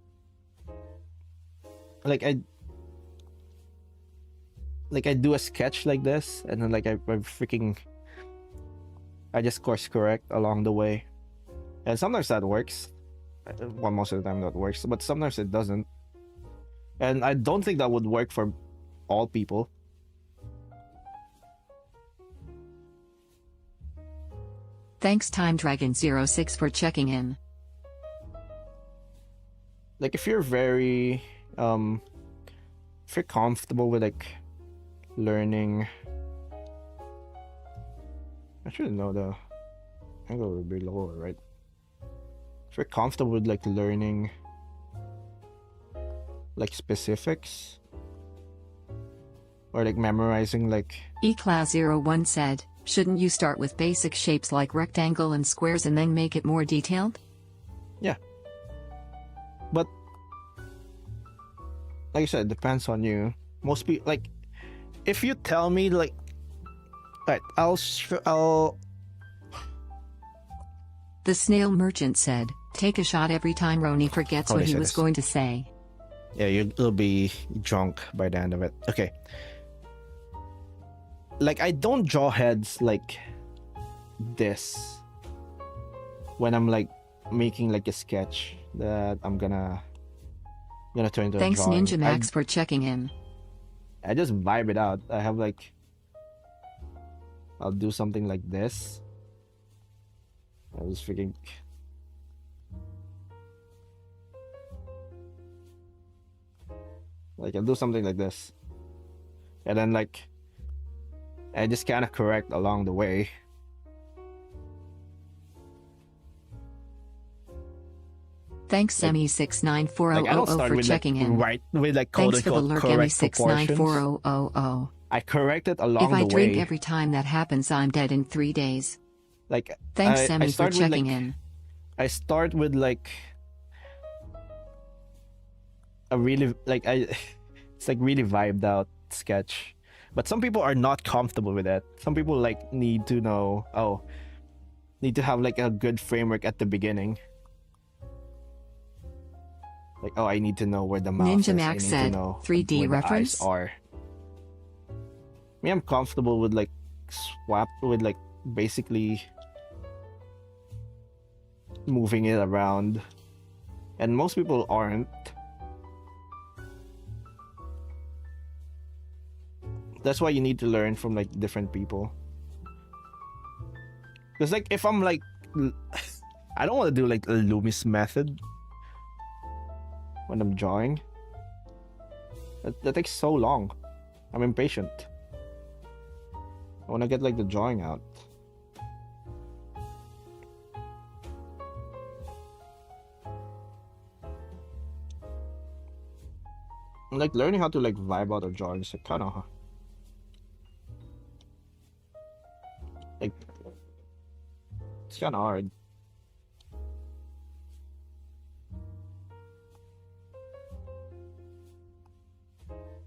Speaker 2: like I do a sketch like this, and then like I just course correct along the way, and sometimes that works. Well, most of the time that works, but sometimes it doesn't, and I don't think that would work for all people.
Speaker 1: Thanks, Time Dragon 06, for checking in.
Speaker 2: Like if you're very if you're comfortable with like learning, I should know the angle would be lower, right? If you're comfortable with like learning like specifics or like memorizing like
Speaker 1: eClass01 said, shouldn't you start with basic shapes like rectangle and squares and then make it more detailed?
Speaker 2: Yeah, but like I said, it depends on you. Most people, like if you tell me like, right, I'll
Speaker 1: The Snail Merchant said, take a shot every time Roni forgets what he was going to say.
Speaker 2: Yeah, you'll be drunk by the end of it. Okay. Like I don't draw heads like this when I'm like making like a sketch that I'm gonna turn into
Speaker 1: Thanks,
Speaker 2: a drawing.
Speaker 1: Ninja Max, for checking in.
Speaker 2: I just vibe it out. I have like, I'll do something like this. I was freaking. Like I'll do something like this, and then like I just kind of correct along the way.
Speaker 1: Thanks, Emmy694000, for checking in.
Speaker 2: Right with like
Speaker 1: thanks for the lurk,
Speaker 2: Emmy694000. I correct it along the way.
Speaker 1: If I drink every time that happens, I'm dead in 3 days.
Speaker 2: Like
Speaker 1: thanks, Emmy, for checking in.
Speaker 2: I start with like a really like I it's like really vibed out sketch. But some people are not comfortable with that. Some people like need to know, need to have like a good framework at the beginning. Like, I need to know where the mouth
Speaker 1: Ninja
Speaker 2: is.
Speaker 1: Max
Speaker 2: I need to
Speaker 1: said,
Speaker 2: know
Speaker 1: 3D
Speaker 2: where
Speaker 1: reference?
Speaker 2: the eyes are. Me, I'm comfortable with like swap with like basically moving it around. And most people aren't. That's why you need to learn from like different people. Because like if I'm like I don't want to do like a Loomis method when I'm drawing. That takes so long. I'm impatient. I want to get like the drawing out. Like learning how to like vibe out a drawing is kind of like it's kind of hard.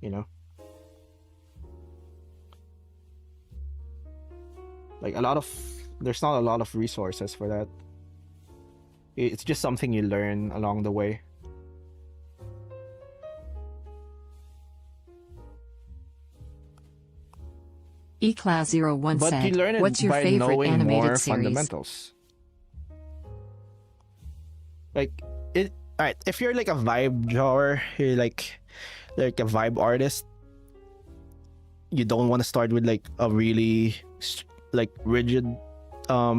Speaker 2: You know, like there's not a lot of resources for that. It's just something you learn along the way.
Speaker 1: eClass01
Speaker 2: But
Speaker 1: said,
Speaker 2: you learn it
Speaker 1: what's your
Speaker 2: by
Speaker 1: favorite
Speaker 2: knowing
Speaker 1: animated
Speaker 2: more
Speaker 1: series?
Speaker 2: fundamentals. Like it. Alright, if you're like a vibe drawer, you're like a vibe artist. You don't want to start with like a really like rigid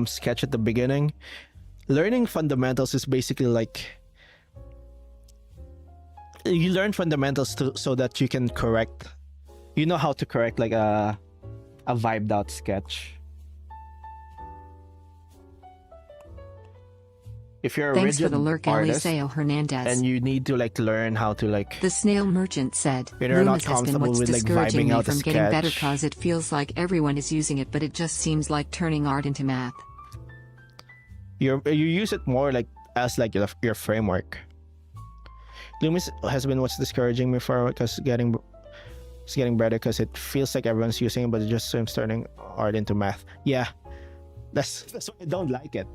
Speaker 2: sketch at the beginning. Learning fundamentals is basically like you learn fundamentals so that you can correct. You know how to correct like a vibed out sketch. If you're a
Speaker 1: Thanks for
Speaker 2: rigid
Speaker 1: the lurk,
Speaker 2: artist
Speaker 1: Eliseo Hernandez.
Speaker 2: and you need to like learn how to like
Speaker 1: The snail merchant said,
Speaker 2: you're not
Speaker 1: Loomis has been
Speaker 2: comfortable
Speaker 1: what's
Speaker 2: with like
Speaker 1: discouraging
Speaker 2: vibing
Speaker 1: me
Speaker 2: out a
Speaker 1: from getting better
Speaker 2: sketch.
Speaker 1: cause it feels like everyone is using it, but it just seems like turning art into math.
Speaker 2: You use it more like as like your framework. Loomis has been what's discouraging me for because it's getting better because it feels like everyone's using it, but it just seems turning art into math. Yeah, that's why I don't like it.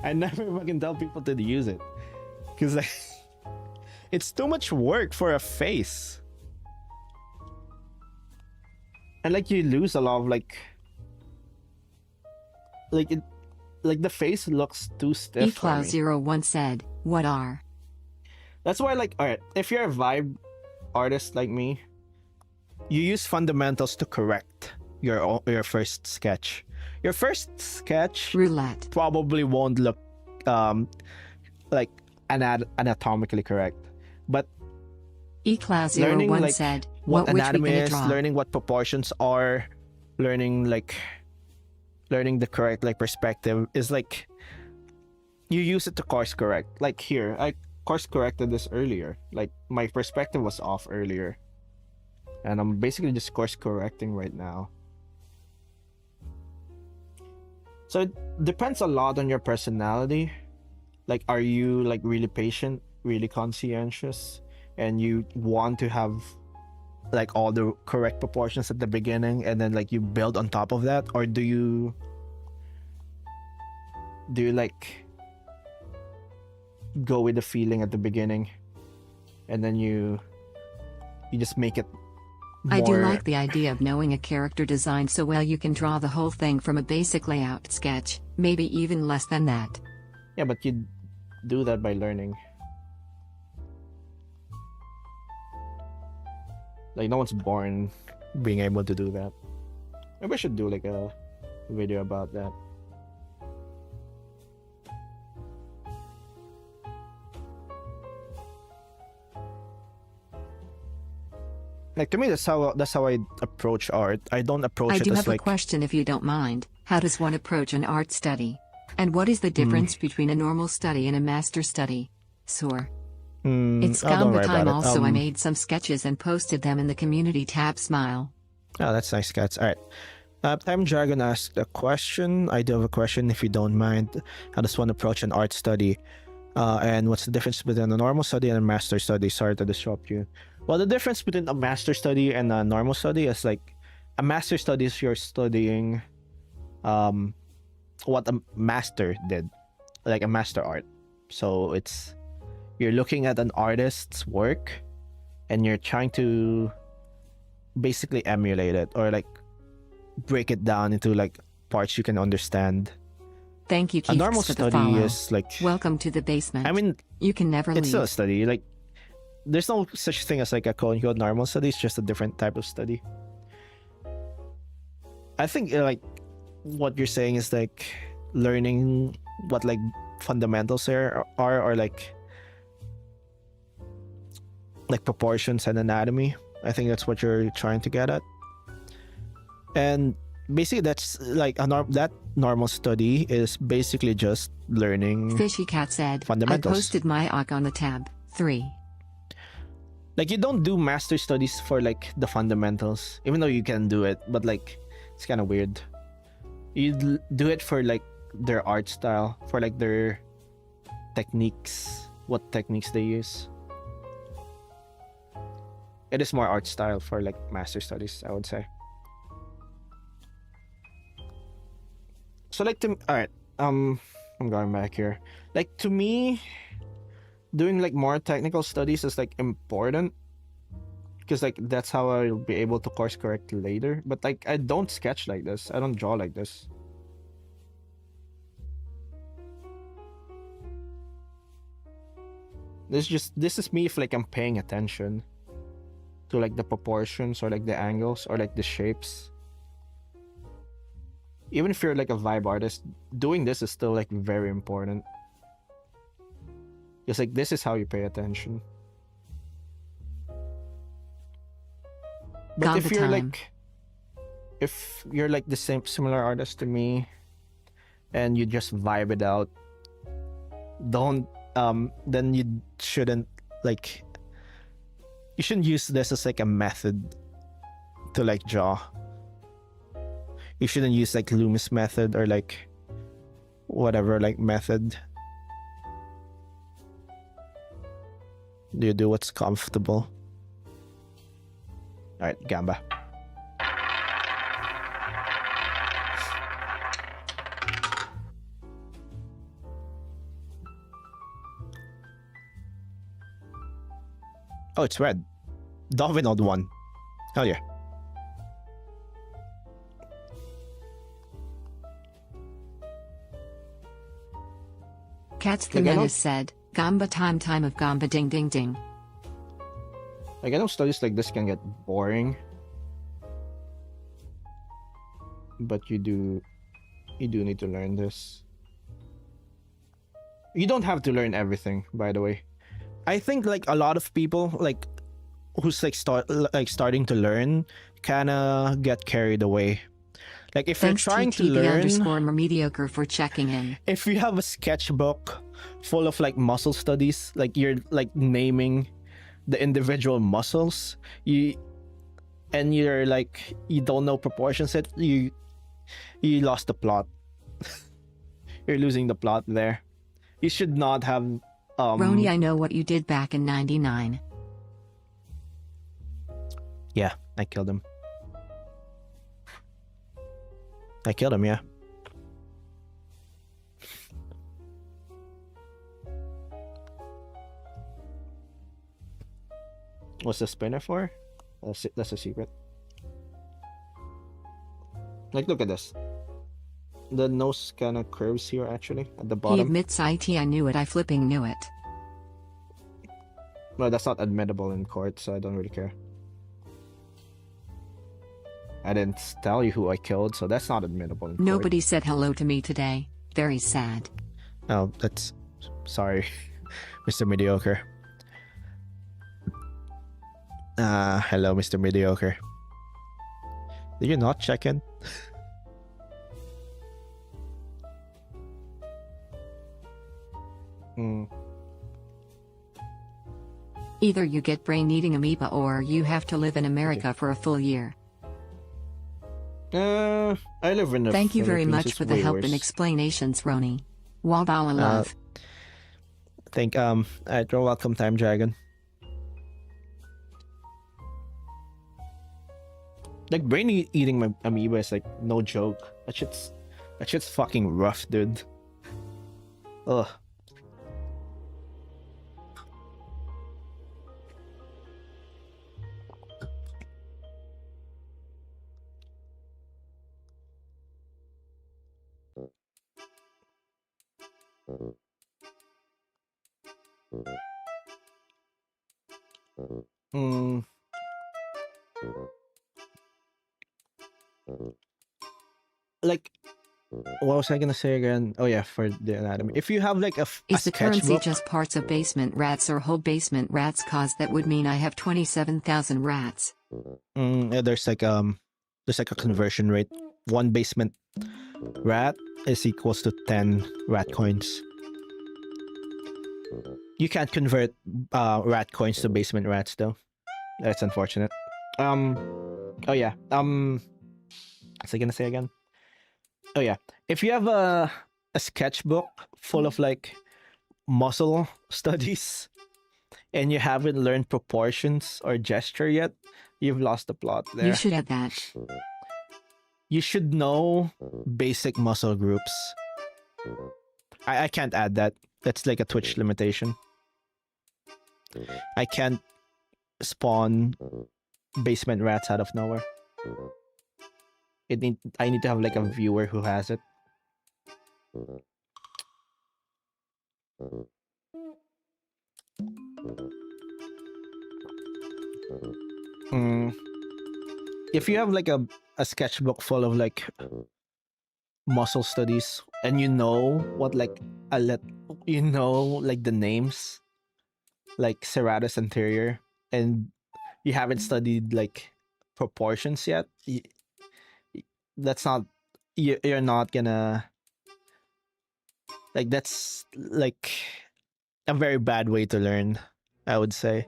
Speaker 2: I never fucking tell people to use it because like it's too much work for a face, and like you lose a lot of like it. Like the face looks too stiff for me.
Speaker 1: eClass01 said, what are?
Speaker 2: That's why like alright, if you're a vibe artist like me, you use fundamentals to correct your first sketch. Your first sketch
Speaker 1: Roulette.
Speaker 2: probably won't look like anatomically correct, but learning
Speaker 1: eClass01
Speaker 2: like
Speaker 1: said,
Speaker 2: what
Speaker 1: which we
Speaker 2: anatomy
Speaker 1: gonna
Speaker 2: is,
Speaker 1: draw?
Speaker 2: learning what proportions are, learning the correct like perspective is like you use it to course correct. Like here, I course corrected this earlier. Like my perspective was off earlier, and I'm basically just course correcting right now. So it depends a lot on your personality. Like, are you like really patient, really conscientious, and you want to have like all the correct proportions at the beginning and then like you build on top of that? Or do you like go with the feeling at the beginning and then you just make it
Speaker 1: I do
Speaker 2: more-
Speaker 1: like the idea of knowing a character design so well you can draw the whole thing from a basic layout sketch, maybe even less than that.
Speaker 2: Yeah, but you do that by learning. Like no one's born being able to do that. Maybe I should do like a video about that. Like to me, that's how I approach art. I don't approach
Speaker 1: I
Speaker 2: it
Speaker 1: do
Speaker 2: as
Speaker 1: have a
Speaker 2: like
Speaker 1: question if you don't mind. How does one approach an art study? And what is the difference between a normal study and a master study? Sure. It's
Speaker 2: oh, don't
Speaker 1: Gamba
Speaker 2: worry
Speaker 1: time
Speaker 2: about it.
Speaker 1: also. I made some sketches and posted them in the community tab. Smile.
Speaker 2: Oh, that's nice, cats. All right. Time Dragon asked a question. I do have a question, if you don't mind. How does one approach an art study? And what's the difference between a normal study and a master study? Sorry to disrupt you. Well, the difference between a master study and a normal study is like a master study is you're studying what a master did, like a master art. So it's you're looking at an artist's work and you're trying to basically emulate it or like break it down into like parts you can understand.
Speaker 1: Thank you,
Speaker 2: A
Speaker 1: Keith,
Speaker 2: normal
Speaker 1: for the
Speaker 2: study
Speaker 1: follow.
Speaker 2: is like,
Speaker 1: Welcome to the basement.
Speaker 2: I mean,
Speaker 1: you can never
Speaker 2: it's
Speaker 1: leave.
Speaker 2: still a study. Like, there's no such thing as like a quote unquote normal study. It's just a different type of study. I think like what you're saying is like learning what like fundamentals are or like proportions and anatomy. I think that's what you're trying to get at. And basically that's like that normal study is basically just learning
Speaker 1: Fishy Cat said,
Speaker 2: fundamentals.
Speaker 1: I posted my OC on the tab. 3.
Speaker 2: Like you don't do master studies for like the fundamentals, even though you can do it, but like it's kind of weird. You do it for like their art style, for like their techniques, what techniques they use. It is more art style for like master studies, I would say. So like all right, I'm going back here. Like to me, doing like more technical studies is like important because like that's how I'll be able to course correct later. But like I don't sketch like this. I don't draw like this. This is me if like I'm paying attention to like the proportions or like the angles or like the shapes. Even if you're like a vibe artist, doing this is still like very important. It's like this is how you pay attention. But if you're like the same similar artist to me and you just vibe it out, then you shouldn't use this as like a method to like draw. You shouldn't use like Loomis method or like whatever like method. You do what's comfortable. Alright, Gamba. Oh, it's red. Dolphin odd one. Hell yeah.
Speaker 1: Cats the Menace said, Gamba time of Gamba ding ding ding.
Speaker 2: Like I know studies like this can get boring. But you do need to learn this. You don't have to learn everything, by the way. I think like a lot of people like who's like starting to learn kinda get carried away. Like if
Speaker 1: Thanks
Speaker 2: you're trying to
Speaker 1: learn mediocre for checking in.
Speaker 2: If you have a sketchbook full of like muscle studies, like you're like naming the individual muscles, you're like you don't know proportions, you lost the plot. You're losing the plot there. You should not have
Speaker 1: Roni, I know what you did back in 99.
Speaker 2: Yeah, I killed him. Yeah. What's the spinner for? That's a secret. Like, look at this. The nose kind of curves here, actually, at the bottom.
Speaker 1: He admits I knew it, I flipping knew it.
Speaker 2: Well, that's not admittable in court, so I don't really care. I didn't tell you who I killed, so that's not admittable in court.
Speaker 1: Nobody said hello to me today. Very sad.
Speaker 2: Oh, that's... Sorry, Mr. Mediocre. Hello, Mr. Mediocre. Did you not check in?
Speaker 1: Either you get brain-eating amoeba or you have to live in America for a full year.
Speaker 2: I live in the
Speaker 1: Thank you very
Speaker 2: Philippines.
Speaker 1: much
Speaker 2: It's
Speaker 1: for the
Speaker 2: way
Speaker 1: help
Speaker 2: worse.
Speaker 1: and explanations, Roni. Waldala
Speaker 2: Uh,
Speaker 1: love.
Speaker 2: Alright, you're welcome, Time Dragon. Like brain eating my amoeba is like no joke. That shit's fucking rough, dude. Ugh. Mm, like, what was I gonna say again? Oh yeah, for the anatomy. If you have like a
Speaker 1: Is the currency
Speaker 2: sketchbook,
Speaker 1: just parts of basement rats or whole basement rats? Cause that would mean I have 27,000 rats.
Speaker 2: yeah, there's like a conversion rate. One basement rat is equals to 10 rat coins. You can't convert rat coins to basement rats though. That's unfortunate. Oh yeah. What's I gonna say again? Oh yeah. If you have a sketchbook full of like muscle studies and you haven't learned proportions or gesture yet, you've lost the plot there.
Speaker 1: You should add that.
Speaker 2: You should know basic muscle groups. I can't add that. That's like a Twitch limitation. I can't spawn basement rats out of nowhere. I need to have like a viewer who has it. If you have like a sketchbook full of like muscle studies and you know what like you know like the names like serratus anterior and you haven't studied like proportions yet, that's not you're not gonna like that's like a very bad way to learn, I would say.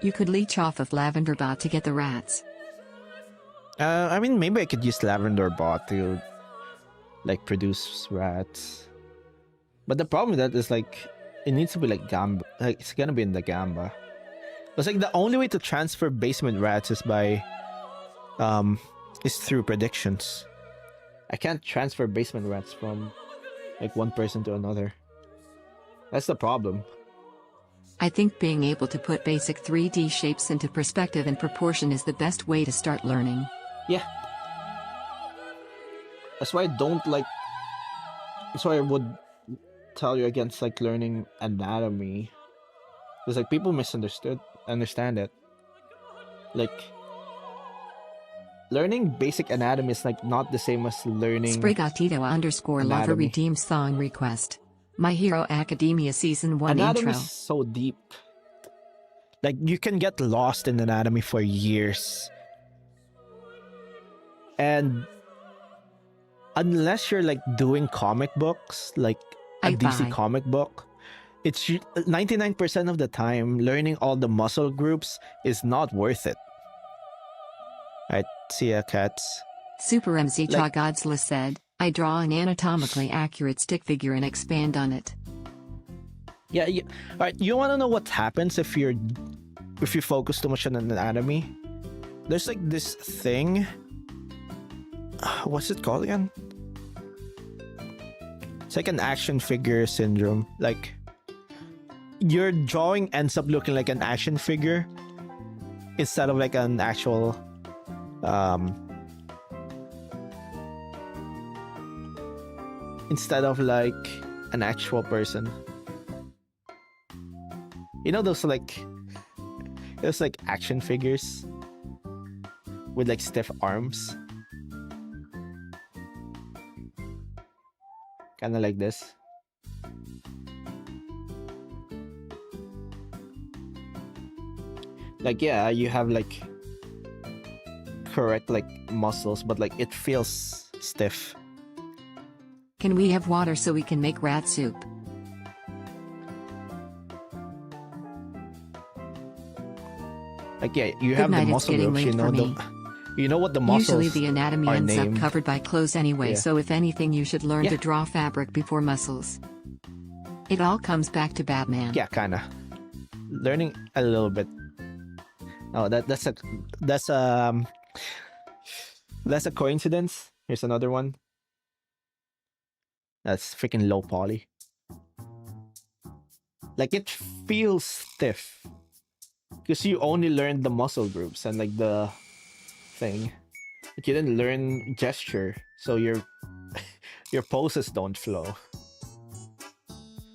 Speaker 1: You could leech off of Lavender Bot to get the rats.
Speaker 2: I mean, maybe I could use Lavender Bot to like produce rats, but the problem with that is like it needs to be like Gamba, like it's gonna be in the Gamba. It's like the only way to transfer basement rats is by is through predictions. I can't transfer basement rats from like one person to another. That's the problem.
Speaker 1: I think being able to put basic 3D shapes into perspective and proportion is the best way to start learning.
Speaker 2: Yeah. That's why I don't like. That's why I would tell you against like learning anatomy. Because like people understand it. Like learning basic anatomy is like not the same as learning
Speaker 1: Sprigatito _ lover
Speaker 2: anatomy.
Speaker 1: redeemed song request. My Hero Academia Season 1
Speaker 2: Anatomy
Speaker 1: intro.
Speaker 2: is so deep. Like you can get lost in anatomy for years. And unless you're like doing comic books, like a DC comic book, it's 99% of the time learning all the muscle groups is not worth it. Alright, see ya, cats.
Speaker 1: Super MZ Godzilla said, I draw an anatomically accurate stick figure and expand on it.
Speaker 2: Yeah. Alright, you wanna know what happens if you focus too much on anatomy? There's like this thing. What's it called again? It's like an action figure syndrome. Like your drawing ends up looking like an action figure instead of like an actual instead of like an actual person. You know those like action figures with like stiff arms? Kind of like this. Like yeah, you have like correct like muscles, but like it feels stiff.
Speaker 1: Can we have water so we can make rat soup?
Speaker 2: Like yeah, you have the muscle groups, you know You know what the
Speaker 1: Usually
Speaker 2: muscles
Speaker 1: the anatomy
Speaker 2: are
Speaker 1: ends up
Speaker 2: named.
Speaker 1: covered by clothes anyway,
Speaker 2: Yeah.
Speaker 1: so if anything you should learn
Speaker 2: Yeah.
Speaker 1: to draw fabric before muscles. It all comes back to Batman.
Speaker 2: Yeah, kinda. Learning a little bit. Oh, that's a coincidence. Here's another one. That's freaking low poly. Like it feels stiff because you only learned the muscle groups and like the thing. But you didn't learn gesture, so your your poses don't flow.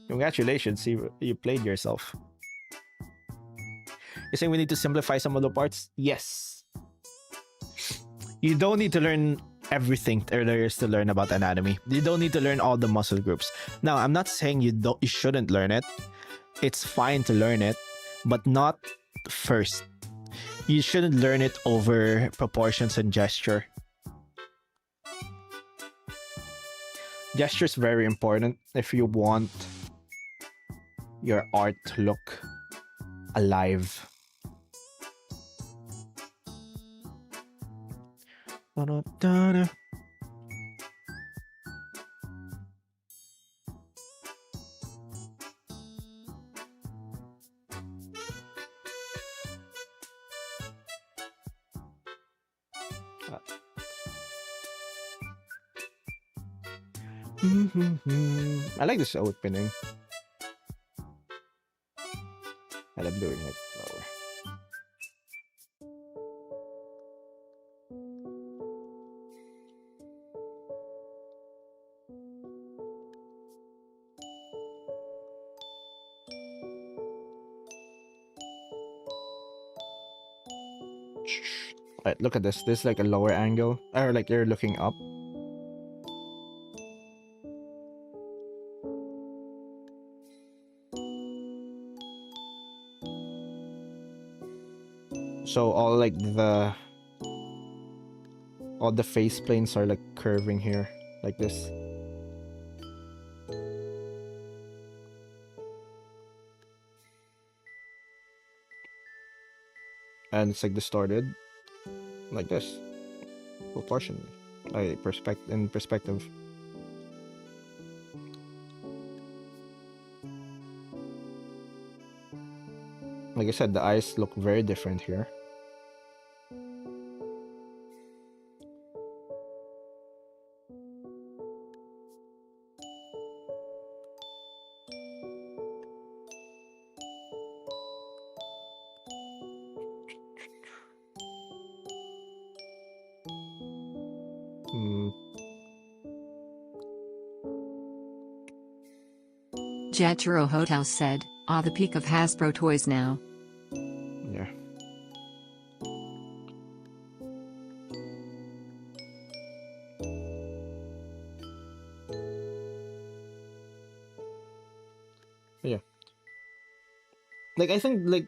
Speaker 2: Congratulations, you played yourself. You're saying we need to simplify some of the parts? Yes. You don't need to learn everything there is to learn about anatomy. You don't need to learn all the muscle groups. Now, I'm not saying you shouldn't learn it. It's fine to learn it, but not first. You shouldn't learn it over proportions and gesture. Gesture is very important if you want your art to look alive. Da-da-da-da. I like this opening. And I'm doing it lower. Right, look at this. This is like a lower angle, or like you're looking up. So all the face planes are like curving here, like this. And it's like distorted, like this, proportionally, in perspective. Like I said, the eyes look very different here. Hmm.
Speaker 1: Jethro Hotel said, "Ah, the peak of Hasbro toys now."
Speaker 2: Yeah. Yeah. Like I think like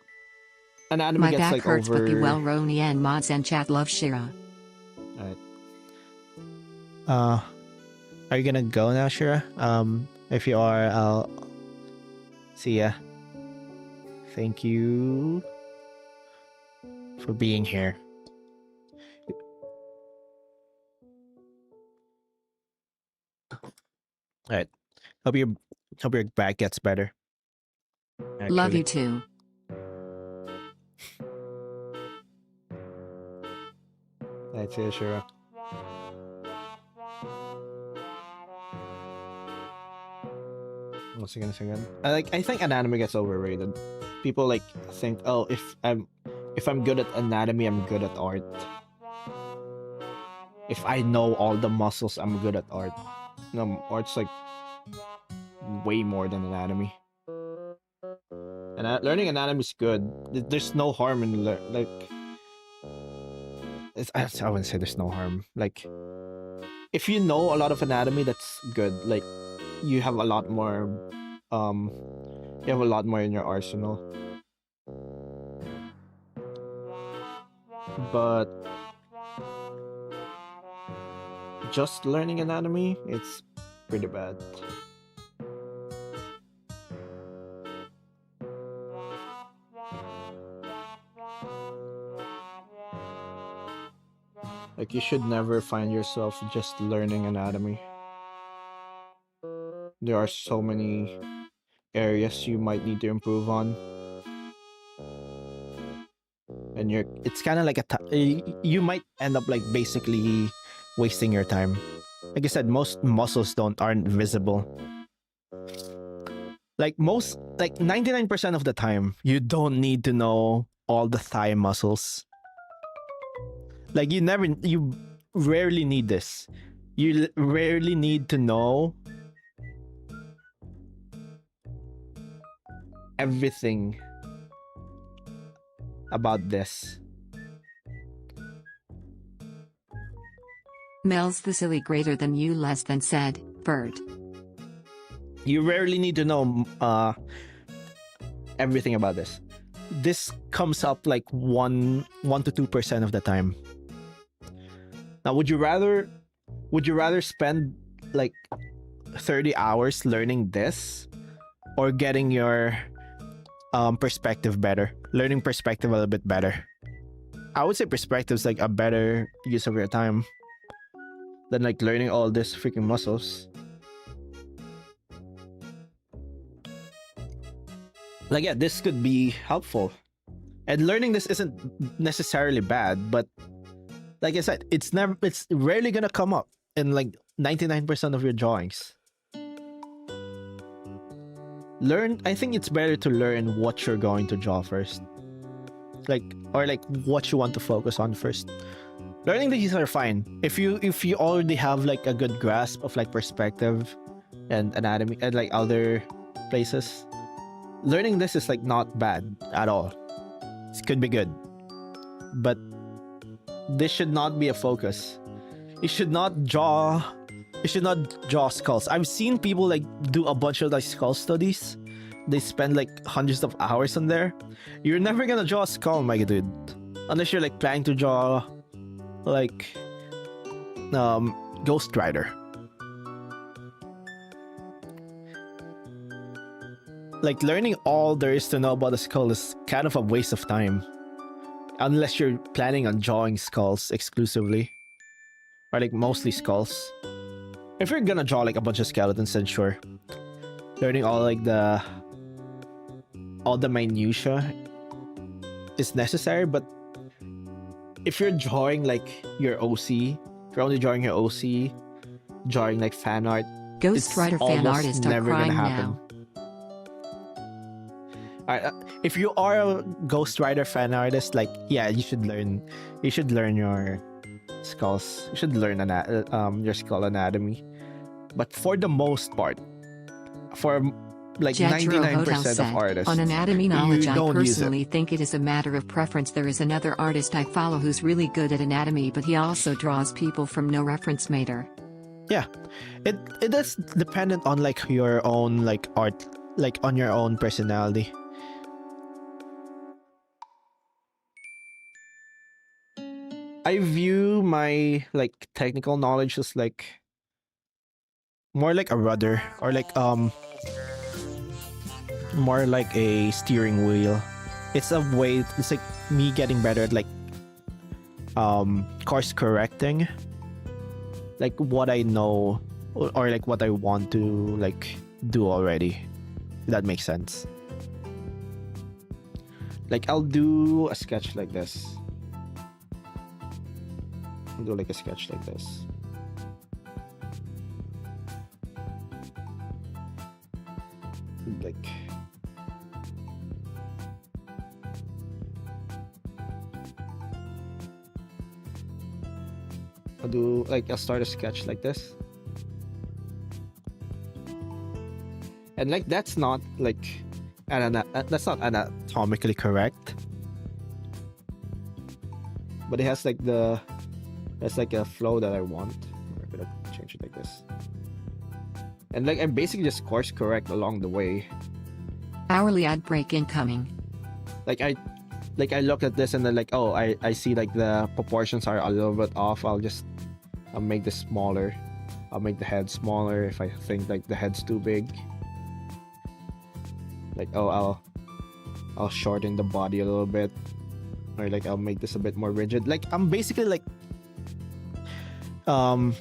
Speaker 2: anatomy
Speaker 1: My
Speaker 2: gets
Speaker 1: back
Speaker 2: like
Speaker 1: hurts, but be
Speaker 2: over.
Speaker 1: well, Roni and mods and chat love Shira.
Speaker 2: Alright. Are you gonna go now, Shira? If you are, I'll see ya. Thank you for being here. Alright. Hope your back gets better.
Speaker 1: Love you
Speaker 2: Actually.
Speaker 1: too.
Speaker 2: That's it, Shira. Once again, I think anatomy gets overrated. People like think, oh, if I'm good at anatomy, I'm good at art. If I know all the muscles, I'm good at art. No, art's like way more than anatomy. And learning anatomy is good. There's no harm in like. I wouldn't say there's no harm. Like, if you know a lot of anatomy, that's good. Like, you have a lot more. You have a lot more in your arsenal. But just learning anatomy, it's pretty bad. Like, you should never find yourself just learning anatomy. There are so many areas you might need to improve on. And it's kind of like you might end up like basically wasting your time. Like I said, most muscles aren't visible. Like 99% of the time, you don't need to know all the thigh muscles. Like you rarely need this. You rarely need to know everything about this.
Speaker 1: Mel's the silly greater than you less than said, Bird.
Speaker 2: You rarely need to know everything about this. This comes up like 1 to 2% of the time. Now, would you rather spend like 30 hours learning this, or getting your perspective better, learning perspective a little bit better? I would say perspective is like a better use of your time than like learning all this freaking muscles. Like, yeah, this could be helpful, and learning this isn't necessarily bad, but like I said, it's rarely gonna come up in like 99% of your drawings. I think it's better to learn what you're going to draw first, or what you want to focus on first. Learning these are fine if you already have like a good grasp of like perspective and anatomy and like other places. Learning this is like not bad at all. It could be good, but this should not be a focus. You should not draw skulls. I've seen people like do a bunch of like skull studies. They spend like hundreds of hours on there. You're never gonna draw a skull, my dude, unless you're like planning to draw like Ghost Rider. Like, learning all there is to know about a skull is kind of a waste of time, unless you're planning on drawing skulls exclusively, or like mostly skulls. If you're gonna draw like a bunch of skeletons, then sure, learning all the minutia is necessary. But if you're drawing like your OC, if you're only drawing your OC, drawing like fan art,
Speaker 1: Ghost Rider fan artists are
Speaker 2: never
Speaker 1: crying
Speaker 2: gonna happen.
Speaker 1: now.
Speaker 2: Alright, if you are a Ghost Rider fan artist, like, yeah, you should learn your skulls. You should learn your skull anatomy. But for the most part, for like
Speaker 1: Jethro
Speaker 2: 99%
Speaker 1: Hotel
Speaker 2: of
Speaker 1: said,
Speaker 2: artists,
Speaker 1: on anatomy knowledge, I
Speaker 2: don't use it.
Speaker 1: personally think it is a matter of preference. There is another artist I follow who's really good at anatomy, but he also draws people from no reference matter.
Speaker 2: Yeah, it is dependent on like your own like art, like on your own personality. I view my like technical knowledge as like more like a rudder, or like more like a steering wheel. It's like me getting better at like course correcting like what I know, or like what I want to like do already, if that makes sense. Like, I'll do a sketch like this. I'll do like a sketch like this. Like, I'll start a sketch like this. And like, that's not like that's not anatomically correct, but it has like that's like a flow that I want. I'm gonna change it like this. And like, I basically just course correct along the way.
Speaker 1: Hourly ad break incoming.
Speaker 2: Like, I look at this and then like, oh, I see like the proportions are a little bit off. I'll make this smaller. I'll make the head smaller if I think like the head's too big. Like, oh, I'll shorten the body a little bit, or like I'll make this a bit more rigid. Like, I'm basically like um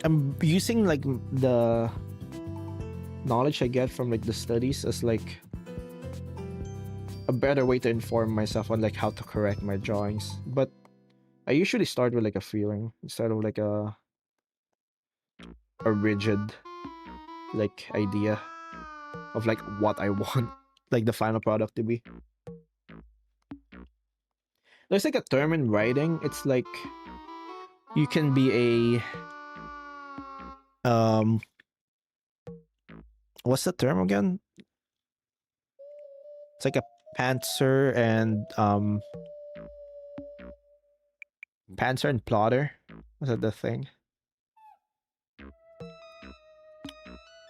Speaker 2: I'm using like the knowledge I get from like the studies as like a better way to inform myself on like how to correct my drawings. But I usually start with like a feeling instead of like a rigid like idea of like what I want like the final product to be. There's like a term in writing. It's like you can be a what's the term again? It's like a pantser and plotter. Was that the thing?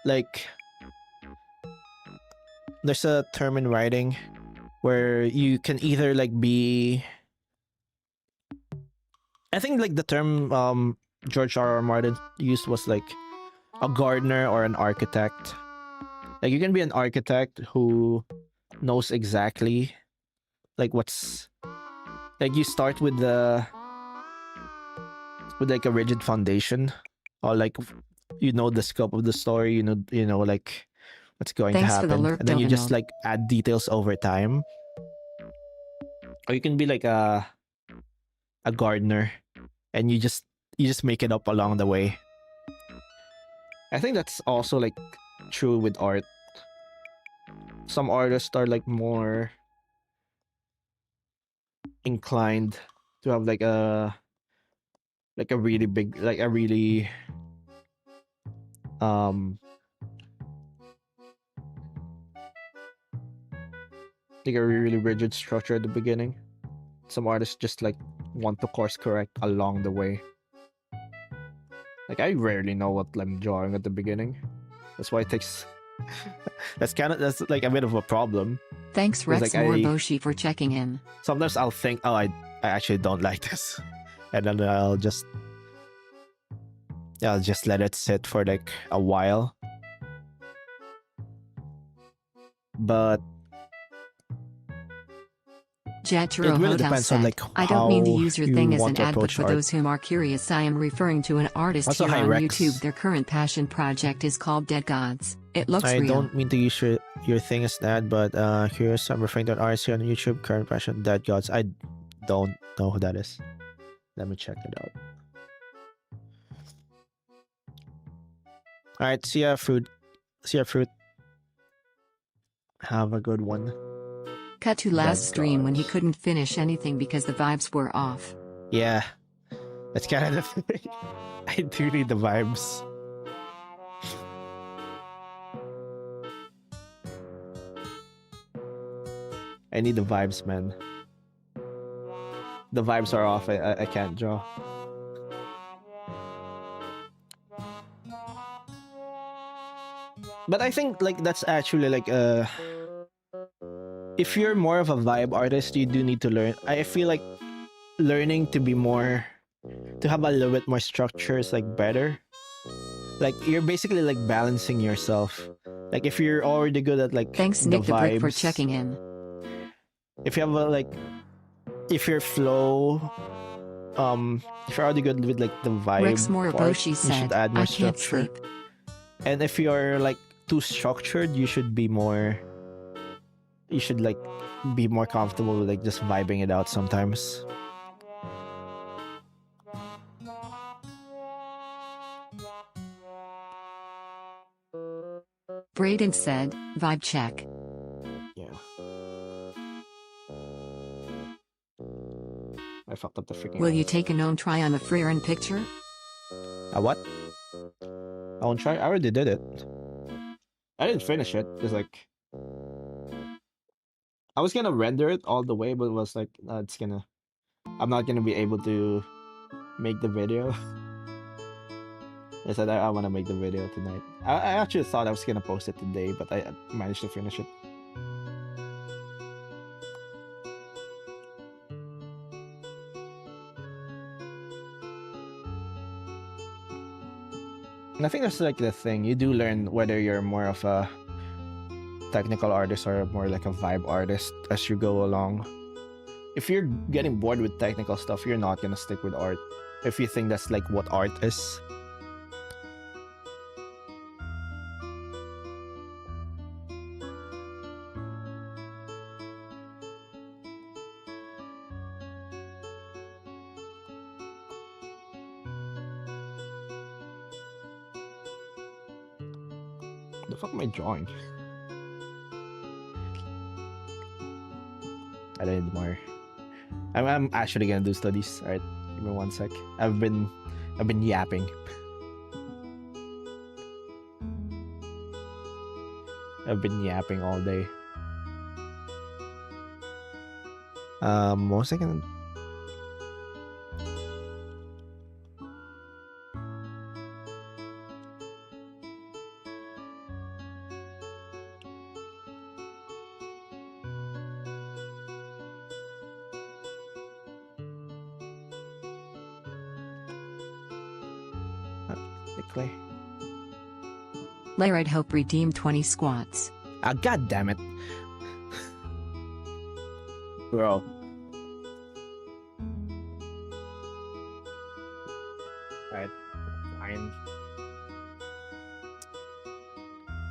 Speaker 2: Like there's a term in writing where you can either like be, I think like the term George R. R. Martin used was like a gardener or an architect. Like you can be an architect who knows exactly like what's like, you start with like a rigid foundation, or like you know the scope of the story, you know like what's going
Speaker 1: Thanks
Speaker 2: to
Speaker 1: for the
Speaker 2: happen,
Speaker 1: lurk,
Speaker 2: and then you just
Speaker 1: Donald.
Speaker 2: like add details over time. Or you can be like a gardener and you just make it up along the way. I think that's also like true with art. Some artists are like more inclined to have like a really big, like a really um like a really rigid structure at the beginning. Some artists just like want to course correct along the way. Like I rarely know what I'm drawing at the beginning. That's why it takes that's like a bit of a problem.
Speaker 1: Thanks,
Speaker 2: Because
Speaker 1: Rex
Speaker 2: like
Speaker 1: Morboshi, for checking in.
Speaker 2: sometimes I'll think, oh, I actually don't like this, and then I'll just let it sit for like a while. But
Speaker 1: Jaturo
Speaker 2: it really
Speaker 1: Hotel
Speaker 2: depends on
Speaker 1: said,
Speaker 2: like
Speaker 1: I don't mean to
Speaker 2: how
Speaker 1: use your
Speaker 2: you
Speaker 1: thing as
Speaker 2: want
Speaker 1: an
Speaker 2: to
Speaker 1: ad, but
Speaker 2: approach
Speaker 1: for
Speaker 2: art.
Speaker 1: those who are curious, I am referring to an artist
Speaker 2: Also,
Speaker 1: here
Speaker 2: hi,
Speaker 1: on
Speaker 2: Rex.
Speaker 1: YouTube. Their current passion project is called Dead Gods. It looks
Speaker 2: I
Speaker 1: real.
Speaker 2: don't mean to use your thing as that, but curious, I'm referring to an artist here on YouTube, current passion, Dead Gods. I don't know who that is. Let me check it out. Alright, see ya, fruit. Have a good one.
Speaker 1: Cut to last stream when he couldn't finish anything because the vibes were off.
Speaker 2: Yeah, that's kind of the thing. I do need the vibes. I need the vibes, man. The vibes are off. I can't draw. But I think like that's actually like if you're more of a vibe artist, you do need to learn. I feel like learning to be more, to have a little bit more structure is like better. Like you're basically like balancing yourself. Like if you're already good at like
Speaker 1: Thanks,
Speaker 2: the
Speaker 1: Nick the Brick, for
Speaker 2: vibes,
Speaker 1: checking in.
Speaker 2: if you have a like, if your flow, if you're already good with like the vibe
Speaker 1: Rex
Speaker 2: part,
Speaker 1: Moroboshi
Speaker 2: you
Speaker 1: said,
Speaker 2: should add more
Speaker 1: I can't
Speaker 2: structure.
Speaker 1: sleep.
Speaker 2: And if you're like too structured, you should be more, you should like be more comfortable with like just vibing it out sometimes.
Speaker 1: Braden said, vibe check.
Speaker 2: Yeah. I fucked up the freaking.
Speaker 1: Will you take a known try on the Freerin picture?
Speaker 2: A what? I won't try. I already did it. I didn't finish it. It's like I was gonna render it all the way, but it was like I'm not gonna be able to make the video. I said I want to make the video tonight. I actually thought I was gonna post it today, but I managed to finish it. And I think that's like the thing. You do learn whether you're more of a technical artist or more like a vibe artist as you go along. If you're getting bored with technical stuff, you're not gonna stick with art. If you think that's like what art is. The fuck am I drawing? I don't admire. I'm actually gonna do studies. Alright, give me 1 sec. I've been yapping. I've been yapping all day. What was I gonna... Clay.
Speaker 1: Laird Hope redeemed 20 squats.
Speaker 2: Ah, god damn it. Bro. Alright, fine.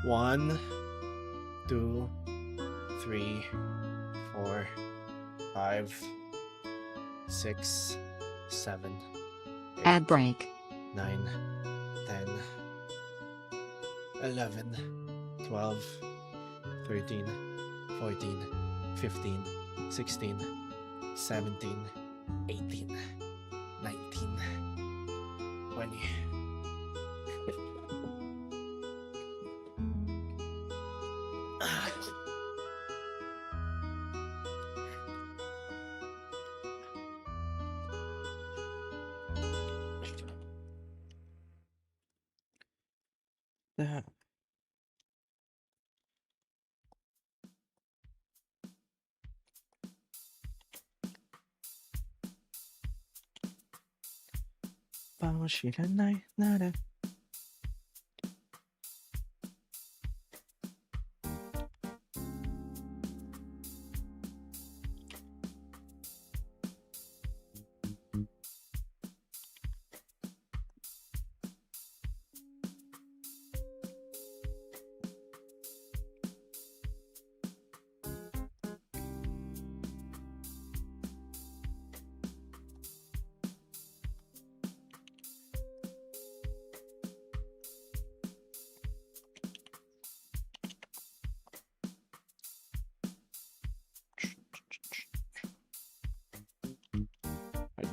Speaker 2: 1, 2, 3, 4, 5, 6, 7. 8,
Speaker 1: Ad break.
Speaker 2: 9, 10, 11, 12, 13, 14, 15, 16, 17, 18, 19, 20.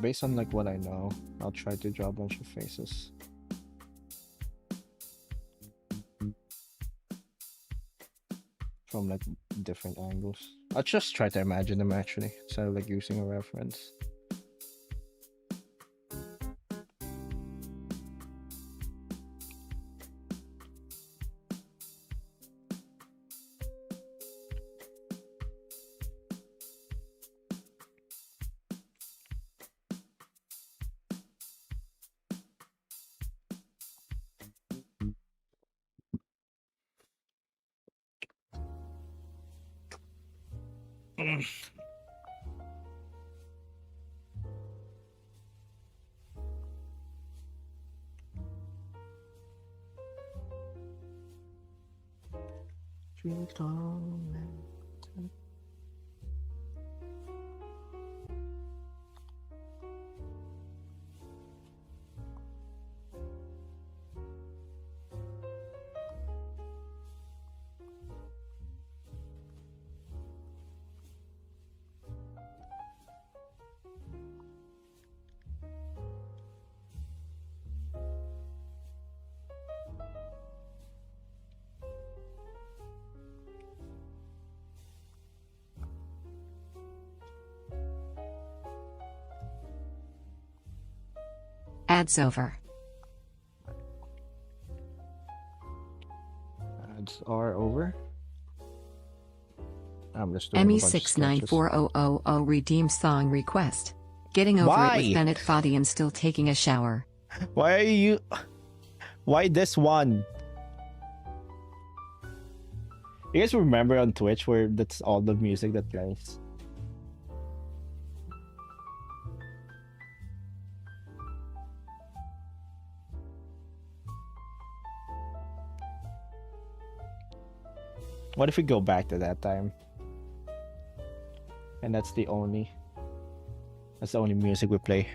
Speaker 2: Based on like what I know, I'll try to draw a bunch of faces. From like different angles. I'll just try to imagine them actually, instead of like using a reference.
Speaker 1: Ads over.
Speaker 2: Ads are over. I'm just doing a bunch of sketches.
Speaker 1: ME69400 redeemed song request. Getting over it with Bennett Foddy and still taking a shower.
Speaker 2: Why are you... Why this one? You guys remember on Twitch where that's all the music that plays? What if we go back to that time? And that's the only music we play.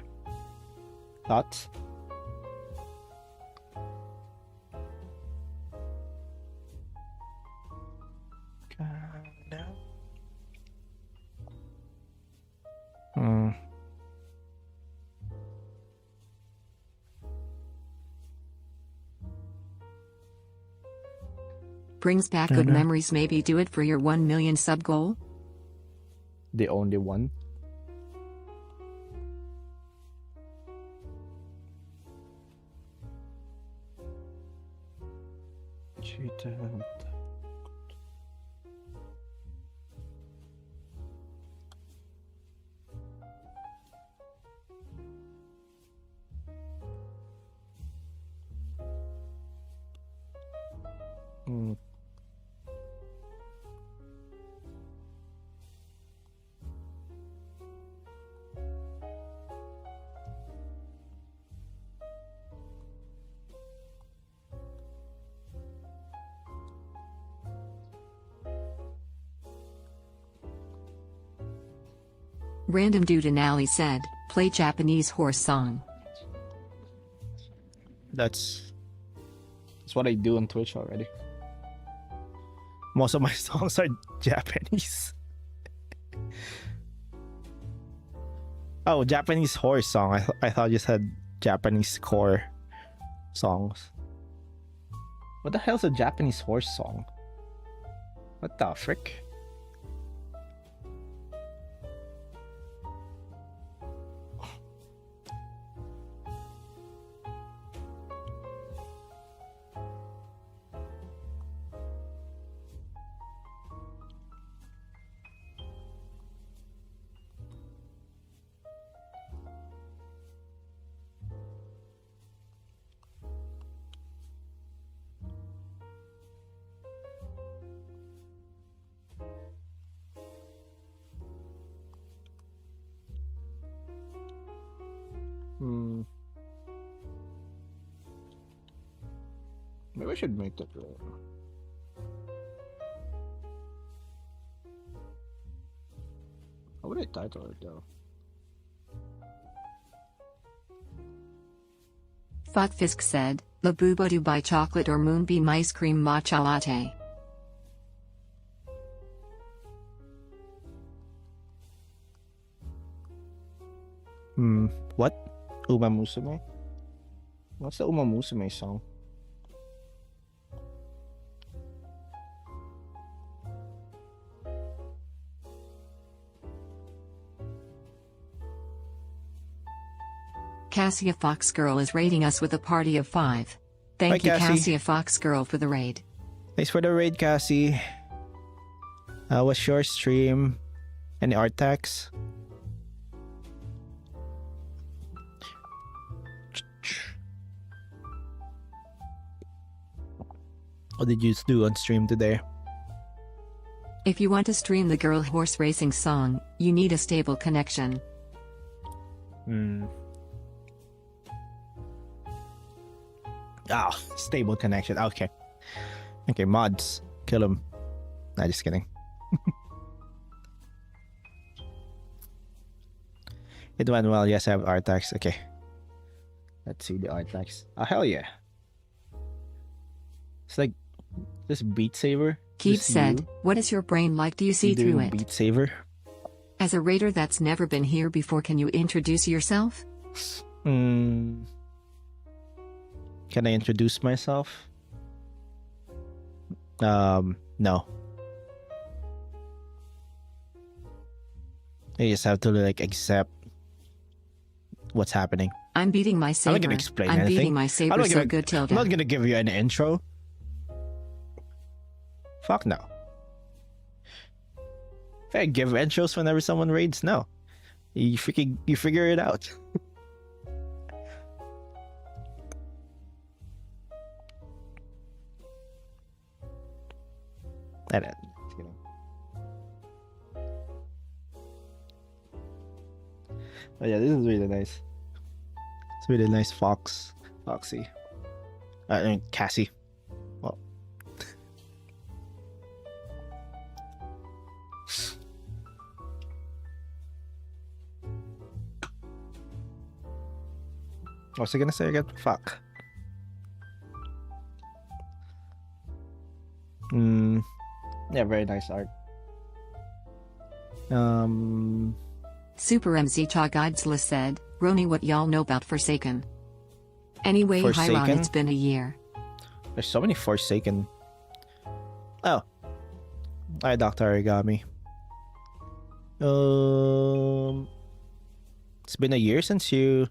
Speaker 2: Thoughts?
Speaker 1: Brings back good memories. Maybe do it for your 1 million sub goal?
Speaker 2: The only one?
Speaker 1: Random dude in alley said, play Japanese horse song.
Speaker 2: That's what I do on Twitch already. Most of my songs are Japanese. Oh, Japanese horse song. I thought you said Japanese core songs. What the hell's a Japanese horse song? What the frick? Maybe I should make that right. How would I title it though?
Speaker 1: Futfisk said, Labuba Dubai chocolate or moonbeam ice cream matcha latte.
Speaker 2: What? Uma Musume? What's the Uma Musume song?
Speaker 1: Cassia Fox Girl is rating us with a party of 5. Thank
Speaker 2: Hi,
Speaker 1: you,
Speaker 2: Cassie.
Speaker 1: Cassia Fox Girl, for the raid.
Speaker 2: Thanks for the raid, Cassie. What's your stream? Any art tags? What did you do on stream today?
Speaker 1: If you want to stream the girl horse racing song, you need a stable connection.
Speaker 2: Stable connection. Okay. Okay, mods. Kill him. Nah, just kidding. It went well. Yes, I have art tags. Okay. Let's see the art tags. Oh, hell yeah. It's like this Beat Saber.
Speaker 1: Keith
Speaker 2: Just
Speaker 1: said,
Speaker 2: you
Speaker 1: what is your brain like? Do you see
Speaker 2: doing
Speaker 1: through it?
Speaker 2: Beat Saber.
Speaker 1: As a raider that's never been here before, can you introduce yourself?
Speaker 2: Can I introduce myself? No. You just have to like accept what's happening.
Speaker 1: I'm beating my saber.
Speaker 2: I'm not gonna explain
Speaker 1: I'm
Speaker 2: anything.
Speaker 1: beating my saber so good, Tilda.
Speaker 2: I'm not gonna give you an intro. Fuck no. If I give intros whenever someone raids, no. You figure it out. That you know. But yeah, this is really nice. It's really nice, Foxy. I mean, Cassie. Well, What's I gonna say again? Fuck. Yeah, very nice art.
Speaker 1: Super MZ Chagadsla said, Roni, what y'all know about Forsaken? Anyway,
Speaker 2: Forsaken?
Speaker 1: Hiron, it's been a year.
Speaker 2: There's so many Forsaken. Oh. Hi, Dr. Origami. It's been a year since you...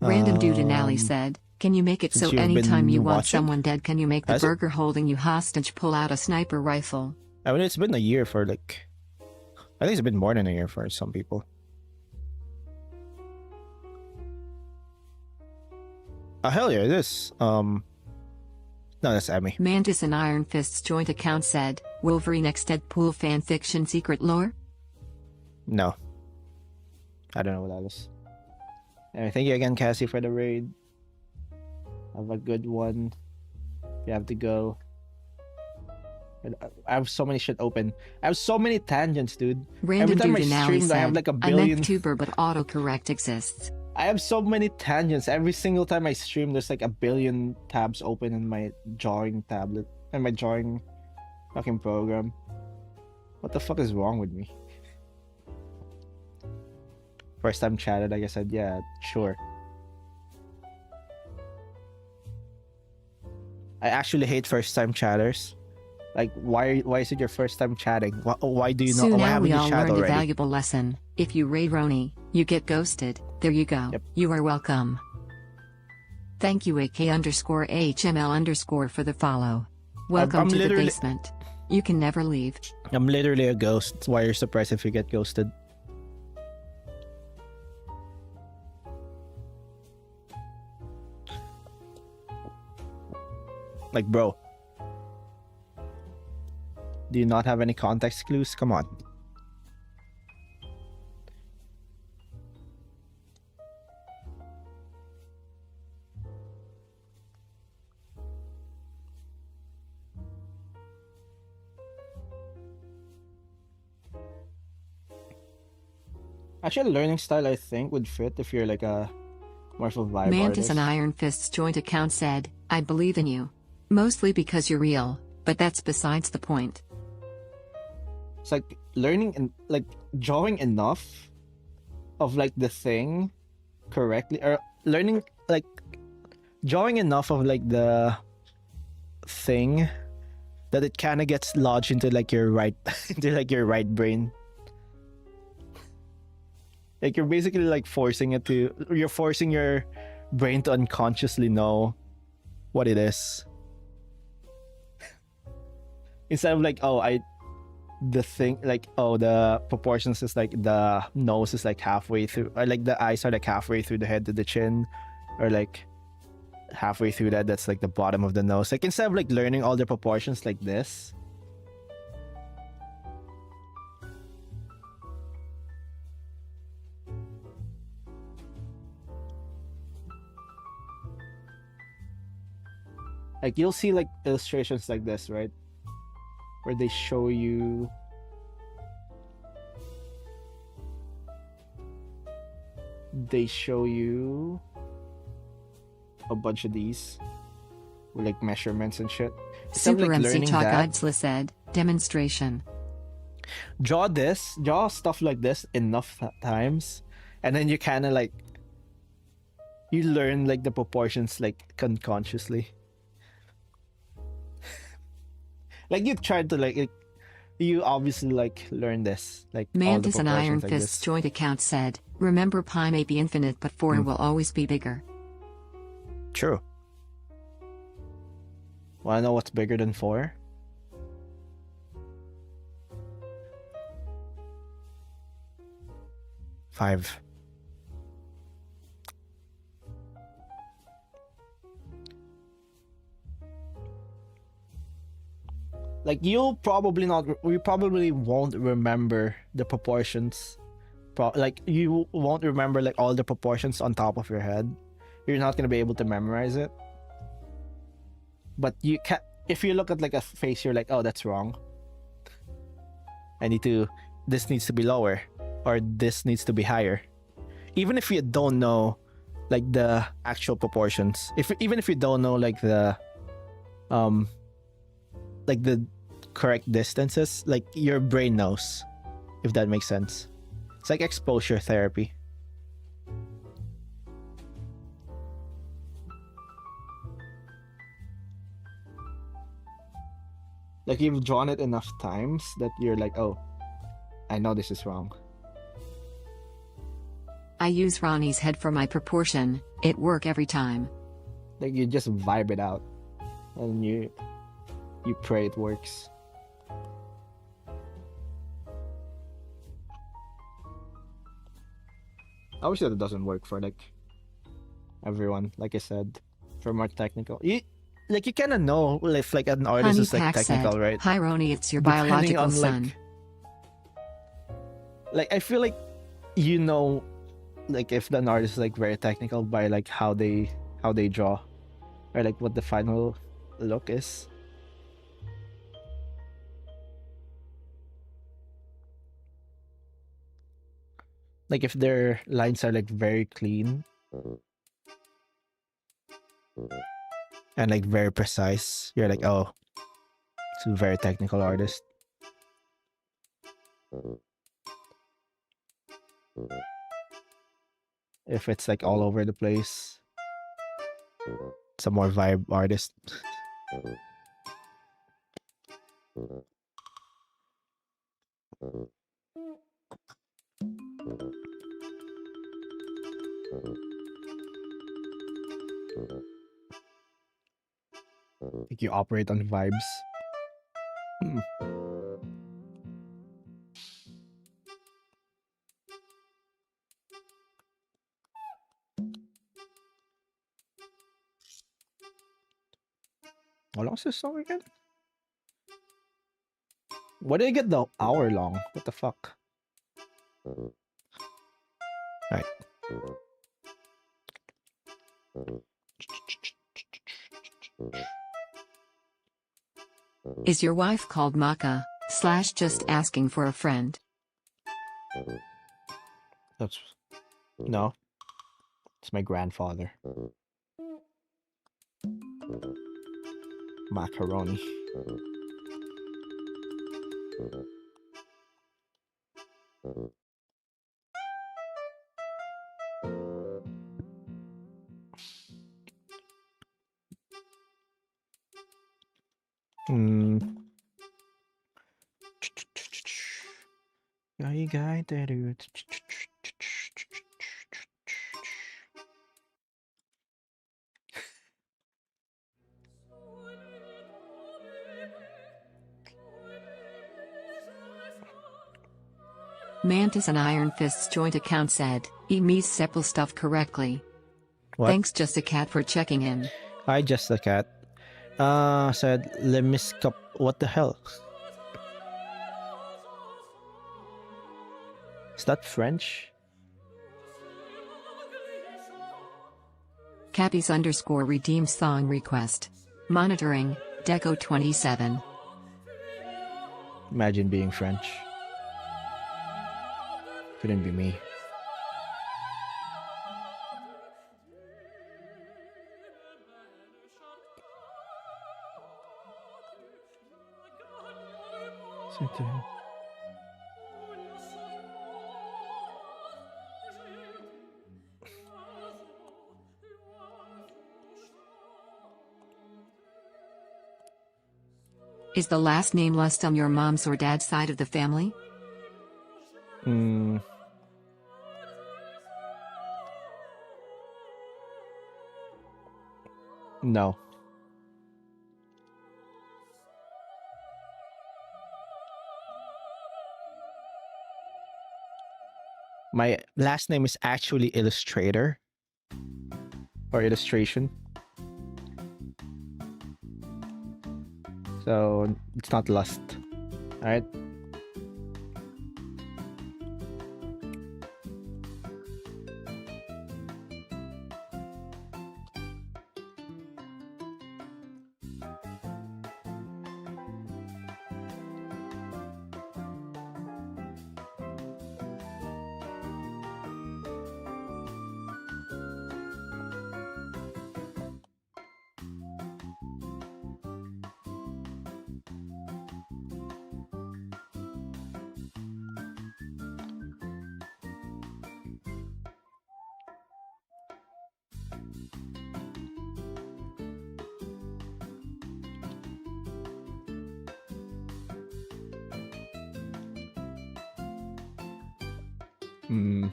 Speaker 1: Random Dude in Alley said, can you make it so
Speaker 2: since you've
Speaker 1: anytime
Speaker 2: been
Speaker 1: you want
Speaker 2: watching?
Speaker 1: someone dead, can you make the
Speaker 2: Has it?
Speaker 1: burger holding you hostage pull out a sniper rifle?
Speaker 2: I mean, it's been a year for like... I think it's been more than a year for some people. Oh, hell yeah, it is. No, that's Emmy.
Speaker 1: Mantis and Iron Fist's joint account said, Wolverine X Deadpool fanfiction secret lore?
Speaker 2: No. I don't know what that is. Anyway, thank you again, Cassie, for the raid. Have a good one. You have to go. I have so many shit open. I have so many tangents, dude.
Speaker 1: Random
Speaker 2: Every time
Speaker 1: Dude in
Speaker 2: I
Speaker 1: Alley
Speaker 2: stream, I have
Speaker 1: said,
Speaker 2: like a
Speaker 1: I
Speaker 2: billion.
Speaker 1: meant tuber but autocorrect exists.
Speaker 2: I have so many tangents. Every single time I stream, there's like a billion tabs open in my drawing tablet and my drawing fucking program. What the fuck is wrong with me? First time chatted, like I said, yeah, sure. I actually hate first time chatters. Like, why is it your first time chatting? Why do you know?
Speaker 1: So
Speaker 2: Why
Speaker 1: now
Speaker 2: haven't
Speaker 1: we
Speaker 2: you
Speaker 1: all
Speaker 2: chatted
Speaker 1: learned a
Speaker 2: already?
Speaker 1: valuable lesson. If you raid Roni, you get ghosted. There you go.
Speaker 2: Yep.
Speaker 1: You are welcome. Thank you AK_HML_ for the follow. Welcome
Speaker 2: I'm
Speaker 1: to the
Speaker 2: literally-
Speaker 1: basement. You can never leave.
Speaker 2: I'm literally a ghost. That's why you're surprised if you get ghosted. Like, bro. Do you not have any context clues? Come on. Actually, learning style, I think, would fit if you're like a more of a vibe
Speaker 1: Mantis
Speaker 2: artist.
Speaker 1: and Iron Fist's joint account said, I believe in you. Mostly because you're real, but that's besides the point.
Speaker 2: It's like learning and like drawing enough of like the thing correctly, or learning like drawing enough of like the thing that it kind of gets lodged into like your right into like your right brain. Like you're basically like you're forcing your brain to unconsciously know what it is. Instead of like, the proportions is like the nose is like halfway through, or like the eyes are like halfway through the head to the chin, or like halfway through that's like the bottom of the nose. Like instead of like learning all the proportions like this, like you'll see like illustrations like this, right? Where they show you a bunch of these with like measurements and shit. Instead of,
Speaker 1: Super
Speaker 2: like,
Speaker 1: MC
Speaker 2: learning that,
Speaker 1: Chagadsla said, demonstration.
Speaker 2: draw stuff like this enough times, and then you kind of like you learn like the proportions like unconsciously. Like you tried to like you obviously like learn this like
Speaker 1: Mantis
Speaker 2: all
Speaker 1: and
Speaker 2: the
Speaker 1: Iron
Speaker 2: proportions like
Speaker 1: Fist's
Speaker 2: this.
Speaker 1: joint account said, remember pi may be infinite but 4 will always be bigger.
Speaker 2: True. Wanna know what's bigger than 4? Five. Like we probably won't remember the proportions. Like you won't remember like all the proportions on top of your head. You're not gonna be able to memorize it. But you can, if you look at like a face, you're like, oh, that's wrong. This needs to be lower, or this needs to be higher. even if you don't know like the actual proportions, even if you don't know like the correct distances, like your brain knows, if that makes sense. It's like exposure therapy. Like you've drawn it enough times that you're like, oh, I know this is wrong.
Speaker 1: I use Ronnie's head for my proportion. It work every time.
Speaker 2: Like you just vibe it out, and you pray it works. I wish that it doesn't work for like everyone. Like I said, for more technical, you kind of know if like an artist
Speaker 1: Honey
Speaker 2: is like
Speaker 1: Pack
Speaker 2: technical,
Speaker 1: said,
Speaker 2: right?
Speaker 1: "Hi Ronnie, it's your
Speaker 2: Depending
Speaker 1: biological
Speaker 2: on
Speaker 1: son."
Speaker 2: Like I feel like you know, like if an artist is like very technical by like how they draw, or like what the final look is. Like if their lines are like very clean and like very precise, you're like, oh, it's a very technical artist. If it's like all over the place, it's a more vibe artist. Like you operate on vibes. How long is this song again? Why did I get the hour long? What the fuck? Right.
Speaker 1: Is your wife called Maka? / just asking for a friend.
Speaker 2: That's no. It's my grandfather. Macaroni.
Speaker 1: Mantis and Iron Fist's joint account said, "Emise sepal stuff correctly."
Speaker 2: What?
Speaker 1: Thanks Just a Cat for checking in.
Speaker 2: Hi, Just a Cat. Said Lemiscup. What the hell? Is that French?
Speaker 1: Cappies _ redeem song request. Monitoring, Deco 27.
Speaker 2: Imagine being French. Couldn't be me.
Speaker 1: Is the last name Lust on your mom's or dad's side of the family?
Speaker 2: No. My last name is actually Illustrator or Illustration. So it's not Lust. All right. Hmm.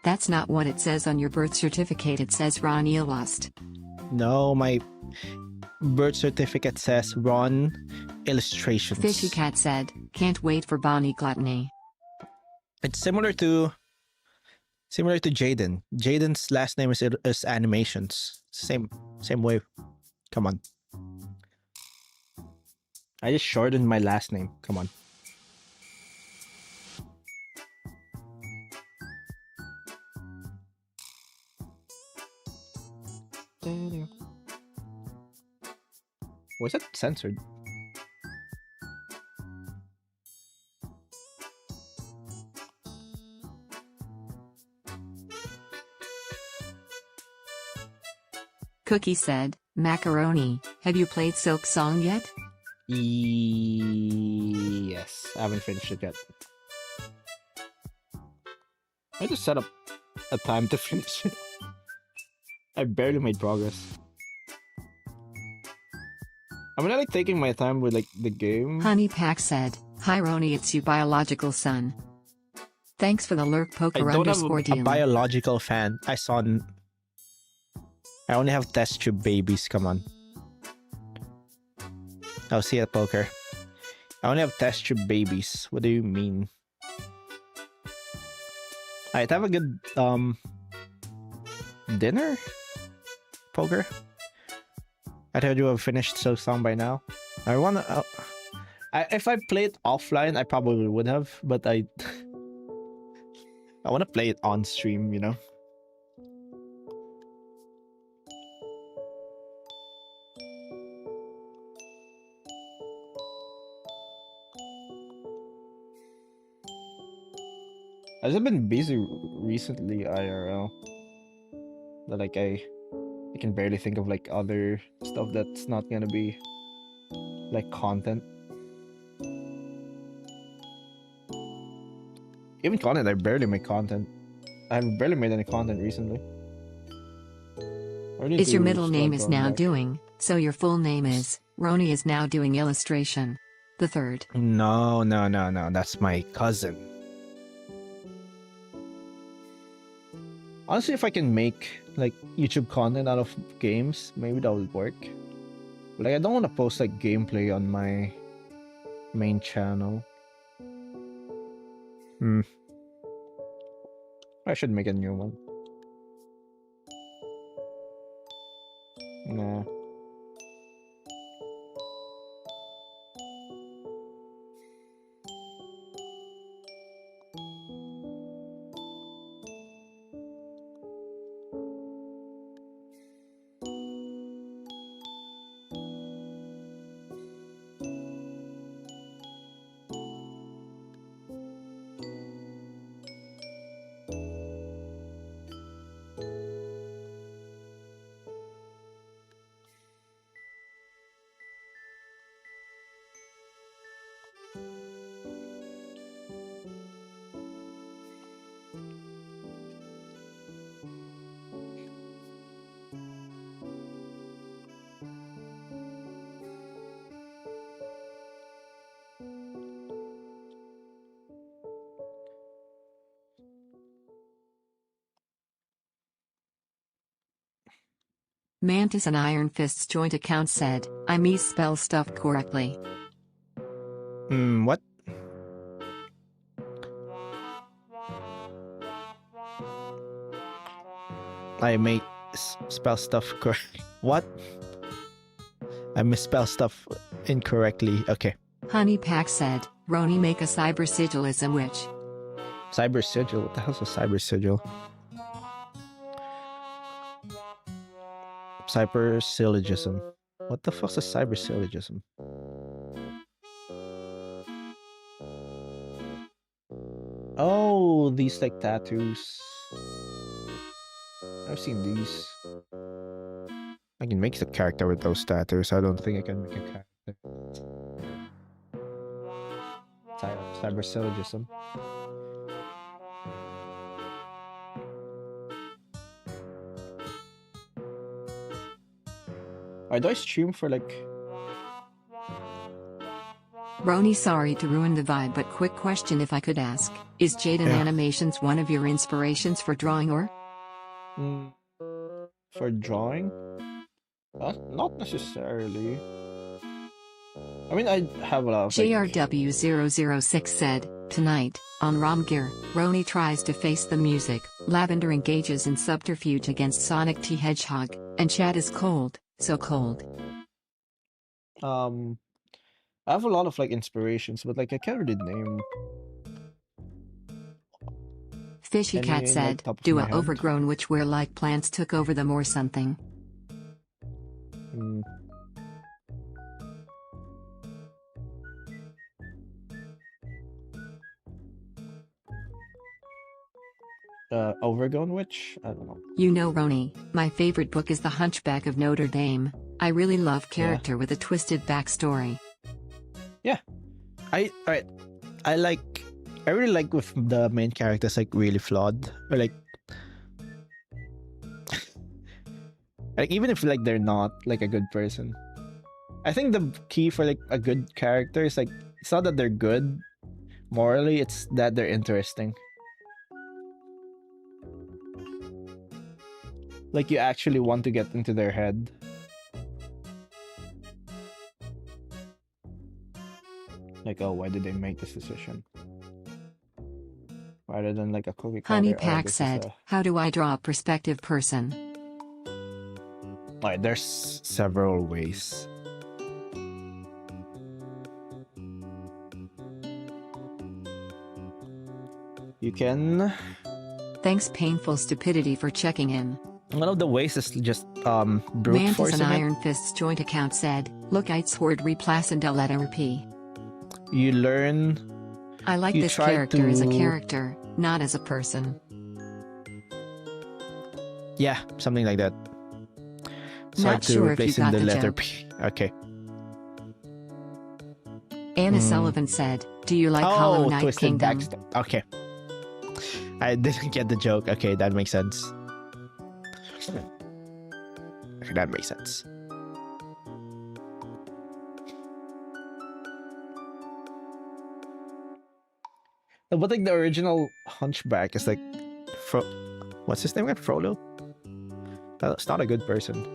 Speaker 1: That's not what it says on your birth certificate. It says ronillust.
Speaker 2: No, my birth certificate says Ron Illustrations.
Speaker 1: Fishy Cat said, can't wait for Bonnie Gluttony.
Speaker 2: It's similar to Jaden. Jaden's last name is Animations. Same way. Come on. I just shortened my last name. Come on. Was that censored?
Speaker 1: Cookie said, macaroni, have you played Silk Song yet?
Speaker 2: Yes, I haven't finished it yet. I just set up a time to finish it. I barely made progress. I'm not like taking my time with like the game.
Speaker 1: Honey Pack said, hi Roni, it's you biological son. Thanks for the lurk poker
Speaker 2: I don't have
Speaker 1: underscore
Speaker 2: a
Speaker 1: dealer.
Speaker 2: biological fan. I only have test tube babies. Come on. Oh, see at poker. I only have test tube babies. What do you mean? Alright, have a good dinner? Poker? I thought you have finished so song by now. I wanna if I played offline I probably would have, but I wanna play it on stream, you know? I've just been busy recently IRL. That like I can barely think of like other stuff that's not gonna be like content. Even content, I barely make content. I have barely made any content recently.
Speaker 1: Is your middle name is now doing, so your full name is, Roni is now doing illustration. The third.
Speaker 2: No, that's my cousin. Honestly, if I can make like YouTube content out of games, maybe that would work. But, like, I don't want to post like gameplay on my main channel. I should make a new one. Nah.
Speaker 1: Mantis and Iron Fist's joint account said, I misspell stuff correctly.
Speaker 2: What? I may spell stuff correct. What? I misspell stuff incorrectly. Okay.
Speaker 1: Honey Pack said, Roni make a cyber sigil is a witch.
Speaker 2: Cyber sigil? What the hell's a cyber sigil? Cyber syllogism. What the fuck's a cyber syllogism? Oh, these like tattoos. I've seen these. I can make the character with those tattoos. I don't think I can make a character. Cyber syllogism. do I stream for like...
Speaker 1: Roni, sorry to ruin the vibe, but quick question if I could ask. Is Jaden
Speaker 2: Yeah.
Speaker 1: Animations one of your inspirations for drawing or?
Speaker 2: For drawing? Not necessarily. I mean, I have a lot of like...
Speaker 1: JRW006 said, tonight, on Ramgir, Roni tries to face the music, Lavender engages in subterfuge against Sonic the Hedgehog, and Chad is cold, so cold.
Speaker 2: I have a lot of like inspirations, but like I can't really name.
Speaker 1: Fishy
Speaker 2: Any,
Speaker 1: Cat
Speaker 2: like,
Speaker 1: said,
Speaker 2: top of
Speaker 1: do
Speaker 2: my
Speaker 1: a
Speaker 2: head?
Speaker 1: overgrown which where like plants took over them or something.
Speaker 2: Overgrown witch? I don't know.
Speaker 1: You know, Roni, my favorite book is The Hunchback of Notre Dame. I really love character with a twisted backstory.
Speaker 2: Yeah. I really like with the main characters like really flawed, or like even if like they're not like a good person. I think the key for like a good character is like it's not that they're good morally, it's that they're interesting. Like you actually want to get into their head. Like, oh, why did they make this decision? Rather than like a cookie cutter.
Speaker 1: Honey Pack said, how do I draw a perspective person?
Speaker 2: Alright, there's several ways. You can...
Speaker 1: Thanks Painful Stupidity for checking in.
Speaker 2: One of the ways is just brute
Speaker 1: Mantis
Speaker 2: forcing
Speaker 1: and
Speaker 2: it.
Speaker 1: Iron Fist's joint account said, look Ites horde replacent letter P.
Speaker 2: You learn...
Speaker 1: I like
Speaker 2: you
Speaker 1: this
Speaker 2: try
Speaker 1: character as a
Speaker 2: to-
Speaker 1: character, not as a person.
Speaker 2: Yeah, something like that. So
Speaker 1: Not
Speaker 2: to
Speaker 1: sure if you
Speaker 2: replace in
Speaker 1: got
Speaker 2: the
Speaker 1: the
Speaker 2: letter
Speaker 1: joke.
Speaker 2: P. Okay.
Speaker 1: Anna Sullivan said, do you like
Speaker 2: Oh,
Speaker 1: Hollow Knight
Speaker 2: twisted
Speaker 1: Kingdom?
Speaker 2: backstab. Okay. I didn't get the joke. Okay, that makes sense. Okay, that makes sense. No, but like the original Hunchback is like, what's his name again? Frollo? That's not a good person.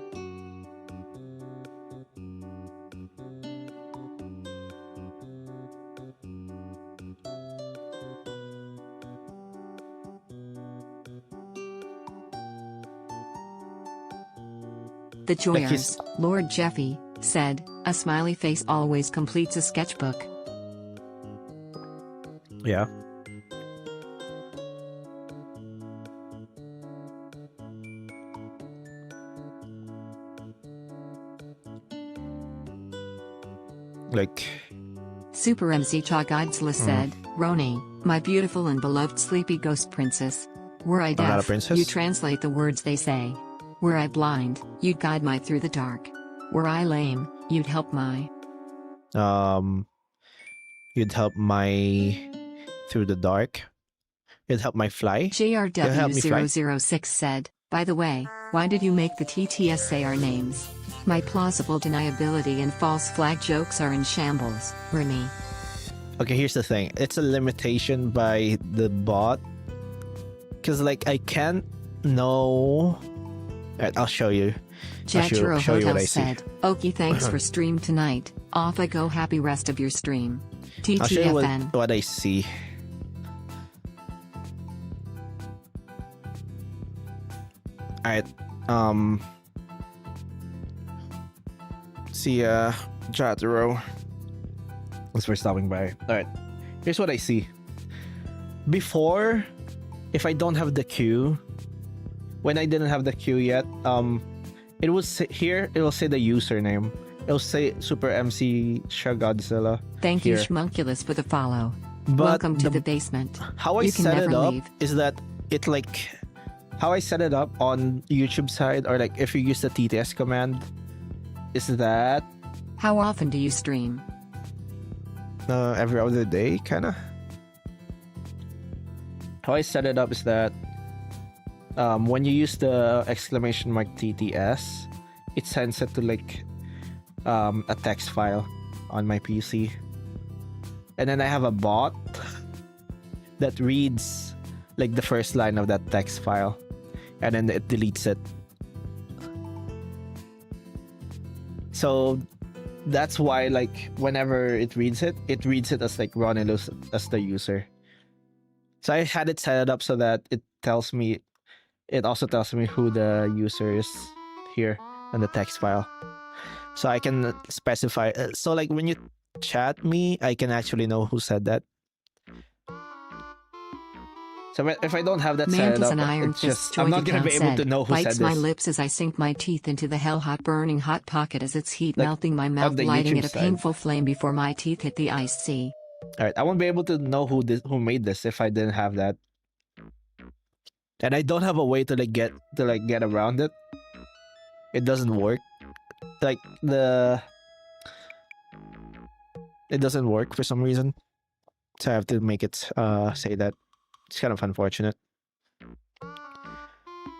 Speaker 1: The
Speaker 2: Like he's-
Speaker 1: Joyers, Lord Jeffy, said, a smiley face always completes a sketchbook.
Speaker 2: Yeah. Like,
Speaker 1: Super MC Cha Godzilla said, Roni, my beautiful and beloved sleepy ghost princess. Were I
Speaker 2: I'm not a
Speaker 1: deaf,
Speaker 2: princess?
Speaker 1: you translate the words they say. Were I blind, you'd guide my through the dark. Were I lame, you'd help my...
Speaker 2: you'd help my through the dark. You'd help my fly. help me fly?
Speaker 1: JRW006 said, by the way, why did you make the TTS say our names? My plausible deniability and false flag jokes are in shambles, Remy.
Speaker 2: Okay, here's the thing. It's a limitation by the bot. Because, like, I can't know... Alright, I'll show you.
Speaker 1: Jatro
Speaker 2: show you what
Speaker 1: Hotel
Speaker 2: I see.
Speaker 1: said, Okie thanks for stream tonight. Off I go, happy rest of your stream.
Speaker 2: I'll show you
Speaker 1: TTFN.
Speaker 2: what I see. Alright, see ya, Jatro. Thanks for stopping by. Alright, here's what I see. Before, if I don't have the queue, when I didn't have the queue yet, it will say here, it will say the username. It'll say Super MC Godzilla.
Speaker 1: Thank you
Speaker 2: here.
Speaker 1: Schmunculus for the follow.
Speaker 2: But
Speaker 1: Welcome to the basement.
Speaker 2: how I
Speaker 1: You can
Speaker 2: set it
Speaker 1: never
Speaker 2: up
Speaker 1: leave.
Speaker 2: is that it like how I set it up on YouTube side, or like if you use the TTS command, is that
Speaker 1: How often do you stream?
Speaker 2: every other day, kinda. How I set it up is that when you use the exclamation mark TTS, it sends it to like a text file on my PC, and then I have a bot that reads like the first line of that text file, and then it deletes it. So that's why, like, whenever it reads it as like ronillust as the user. So I had it set up so that it also tells me who the user is here on the text file. So I can specify. So like when you chat me, I can actually know who said that. So if I don't have that set
Speaker 1: Mantis
Speaker 2: up,
Speaker 1: and Iron
Speaker 2: it's
Speaker 1: Fist's
Speaker 2: just I'm not
Speaker 1: joint
Speaker 2: gonna be
Speaker 1: account
Speaker 2: able to
Speaker 1: said,
Speaker 2: know who said
Speaker 1: bites my
Speaker 2: this.
Speaker 1: lips as I sink my teeth into the hell-hot burning hot pocket as its heat
Speaker 2: Like,
Speaker 1: melting my
Speaker 2: on
Speaker 1: mouth,
Speaker 2: the
Speaker 1: lighting
Speaker 2: YouTube
Speaker 1: it a
Speaker 2: side.
Speaker 1: painful flame before my teeth hit the iced sea.
Speaker 2: All right, I won't be able to know who made this if I didn't have that, and I don't have a way to get around it. It doesn't work. Like it doesn't work for some reason, so I have to make it say that. It's kind of unfortunate. All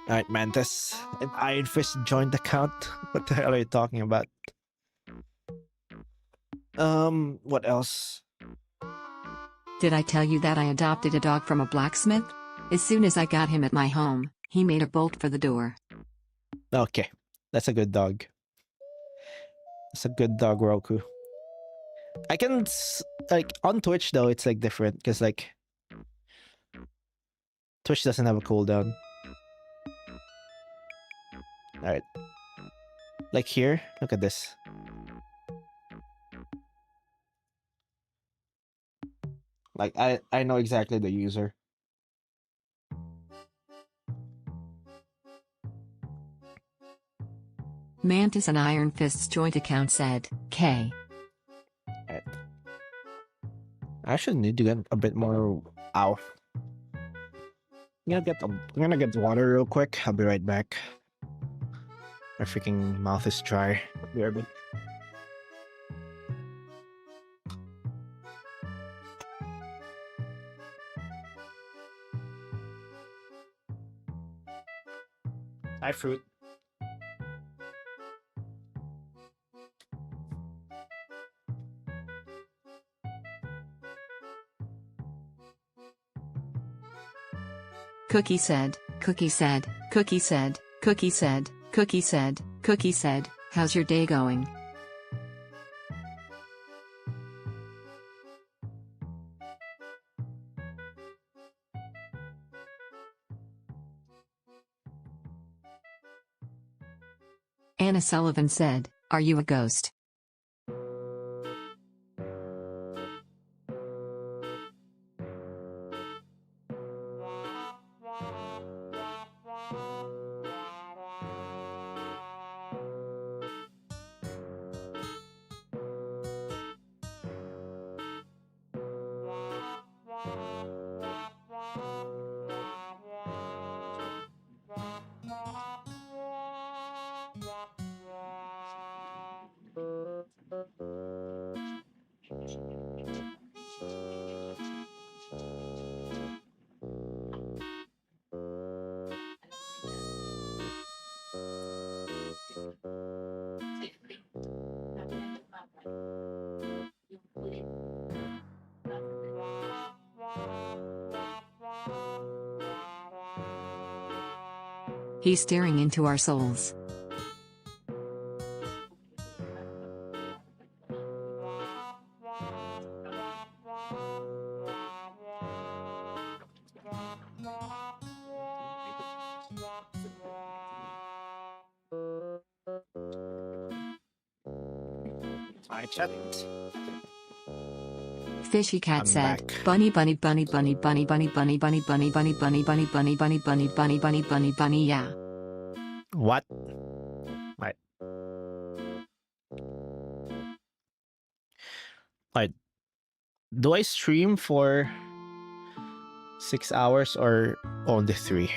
Speaker 2: right, Mantis, an Iron Fist joint account. What the hell are you talking about? What else?
Speaker 1: Did I tell you that I adopted a dog from a blacksmith? As soon as I got him at my home, he made a bolt for the door.
Speaker 2: Okay, that's a good dog. It's a good dog, Roku. I can like on Twitch though, it's like different because like Twitch doesn't have a cooldown. All right, like here, look at this. Like I know exactly the user.
Speaker 1: Mantis and Iron Fist's joint account said, K.
Speaker 2: Right. I should need to get a bit more. Ow. I'm gonna get water real quick. I'll be right back. My freaking mouth is dry. Be right back. Hi, fruit.
Speaker 1: Cookie said, Cookie said, Cookie said, Cookie said, Cookie said, Cookie said, how's your day going? Anna Sullivan said, are you a ghost? He's staring into our souls.
Speaker 2: I chat.
Speaker 1: Fishy Cat
Speaker 2: I'm
Speaker 1: said,
Speaker 2: back.
Speaker 1: bunny bunny bunny bunny bunny bunny bunny bunny bunny bunny bunny bunny bunny bunny bunny bunny bunny bunny bunny yeah.
Speaker 2: What? Right. Right. Do I stream for 6 hours or only 3?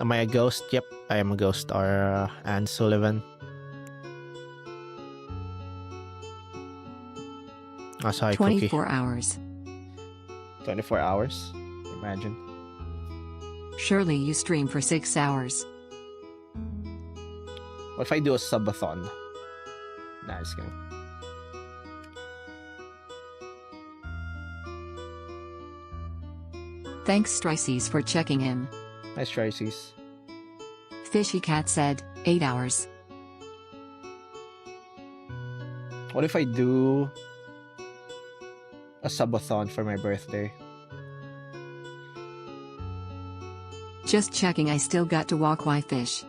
Speaker 2: Am I a ghost? Yep, I am a ghost. Or Anne Sullivan. Oh, sorry,
Speaker 1: 24
Speaker 2: Cookie.
Speaker 1: hours.
Speaker 2: 24 hours. Imagine.
Speaker 1: Surely you stream for 6 hours.
Speaker 2: What if I do a subathon? Nah, just kidding.
Speaker 1: Thanks Strices for checking in.
Speaker 2: Nice Trices.
Speaker 1: Fishy Cat said, 8 hours.
Speaker 2: What if I do a subathon for my birthday?
Speaker 1: Just checking, I still got to walk. Why fish?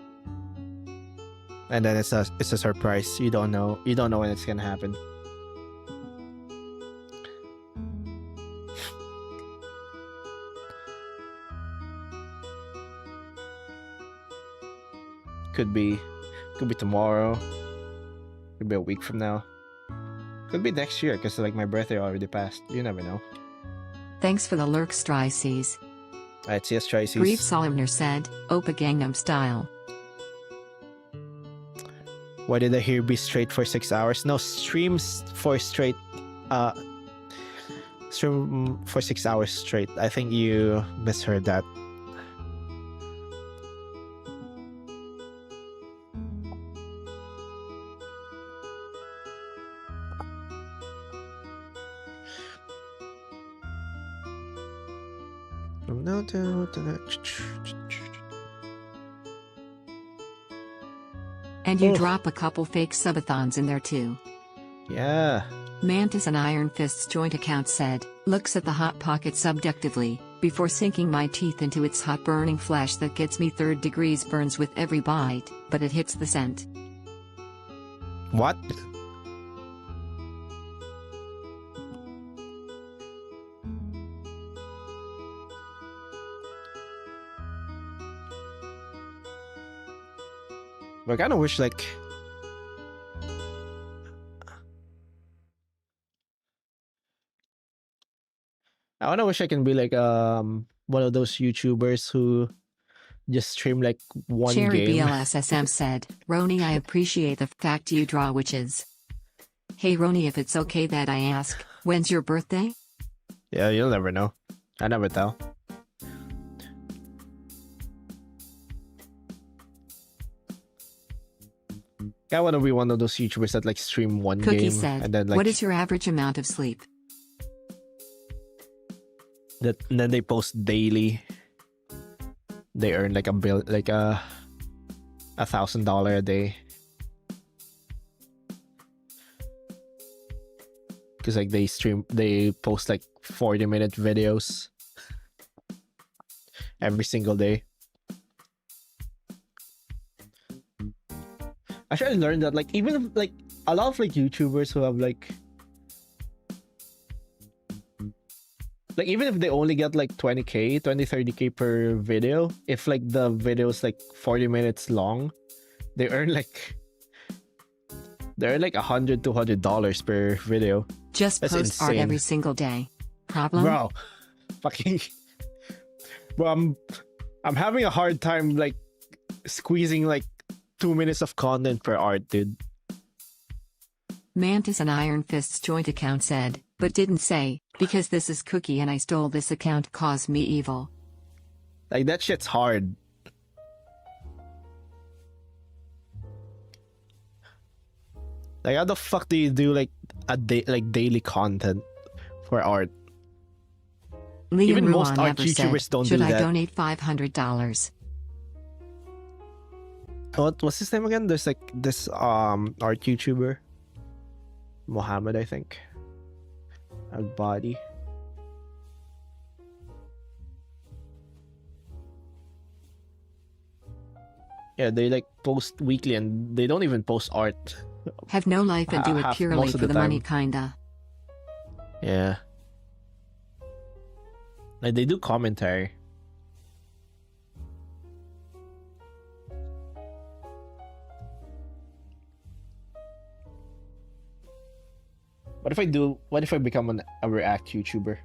Speaker 2: And then it's a surprise. You don't know when it's gonna happen. Could be tomorrow. Could be a week from now. Could be next year, because like my birthday already passed. You never know.
Speaker 1: Thanks for the lurk Strices.
Speaker 2: Alright, see us Trices.
Speaker 1: Brief Solemner said, Opa Gangnam Style.
Speaker 2: Why did I hear be straight for 6 hours? No, streams for straight stream for 6 hours straight. I think you misheard that.
Speaker 1: And you drop a couple fake subathons in there too.
Speaker 2: Yeah.
Speaker 1: Mantis and Iron Fist's joint account said, looks at the Hot Pocket subjectively, before sinking my teeth into its hot burning flesh that gets me 3rd degrees burns with every bite, but it hits the scent.
Speaker 2: What? I kind of wish like I wanna wish I can be like one of those YouTubers who just stream like one
Speaker 1: Cherry
Speaker 2: game.
Speaker 1: BLSSM said, Roni, I appreciate the fact you draw witches. Hey Roni, if it's okay that I ask, when's your birthday?
Speaker 2: Yeah, you'll never know. I never tell. I want to be one of those YouTubers that like stream one
Speaker 1: Cookie
Speaker 2: game
Speaker 1: said,
Speaker 2: and then like
Speaker 1: what is your average amount of sleep?
Speaker 2: and then they post daily. They earn like $1,000 a day. Because like they post like 40-minute videos every single day. Actually, I learned that like even if, like a lot of like YouTubers who have like even if they only get like 20k 30k per video, if like the video is like 40 minutes long, they earn like $100-$200 per video.
Speaker 1: Just
Speaker 2: That's
Speaker 1: post art
Speaker 2: insane.
Speaker 1: every single day. Problem?
Speaker 2: Bro, fucking bro, I'm having a hard time like squeezing like 2 minutes of content per art, dude.
Speaker 1: Mantis and Iron Fist's joint account said, but didn't say, because this is Cookie and I stole this account, cause me evil.
Speaker 2: Like that shit's hard. Like how the fuck do you do like a day like daily content for art?
Speaker 1: Liam
Speaker 2: Even
Speaker 1: Ruan
Speaker 2: most art
Speaker 1: never
Speaker 2: YouTubers
Speaker 1: said,
Speaker 2: don't
Speaker 1: should
Speaker 2: do
Speaker 1: I
Speaker 2: that.
Speaker 1: donate $500?
Speaker 2: What's his name again? There's like this art YouTuber, Mohammed, I think. Al-Badi. Yeah, they like post weekly and they don't even post art.
Speaker 1: Have no life and do it
Speaker 2: Half-
Speaker 1: purely
Speaker 2: most of
Speaker 1: for
Speaker 2: the
Speaker 1: the money,
Speaker 2: time.
Speaker 1: kinda.
Speaker 2: Yeah. Like they do commentary. What if I become a react YouTuber?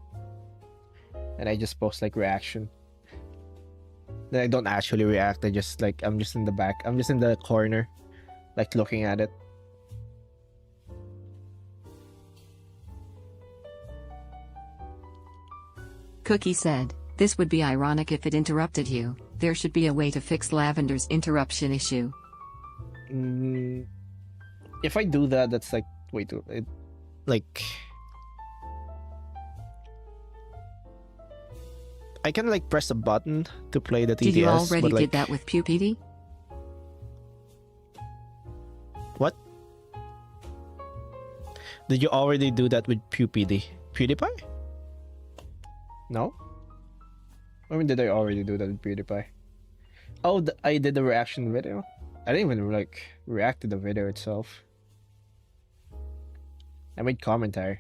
Speaker 2: And I just post like reaction. Then I don't actually react, I'm just in the back. I'm just in the corner, like looking at it.
Speaker 1: Cookie said, This would be ironic if it interrupted you. There should be a way to fix Lavender's interruption issue.
Speaker 2: If I do that, that's like way too like I can like press a button to play the TTS.
Speaker 1: Did you already
Speaker 2: but, like,
Speaker 1: did that with PewPD?
Speaker 2: What? Did you already do that with PewPD? PewDiePie? No? I mean, did I already do that with PewDiePie? Oh, I did the reaction video? I didn't even like react to the video itself. I made commentary.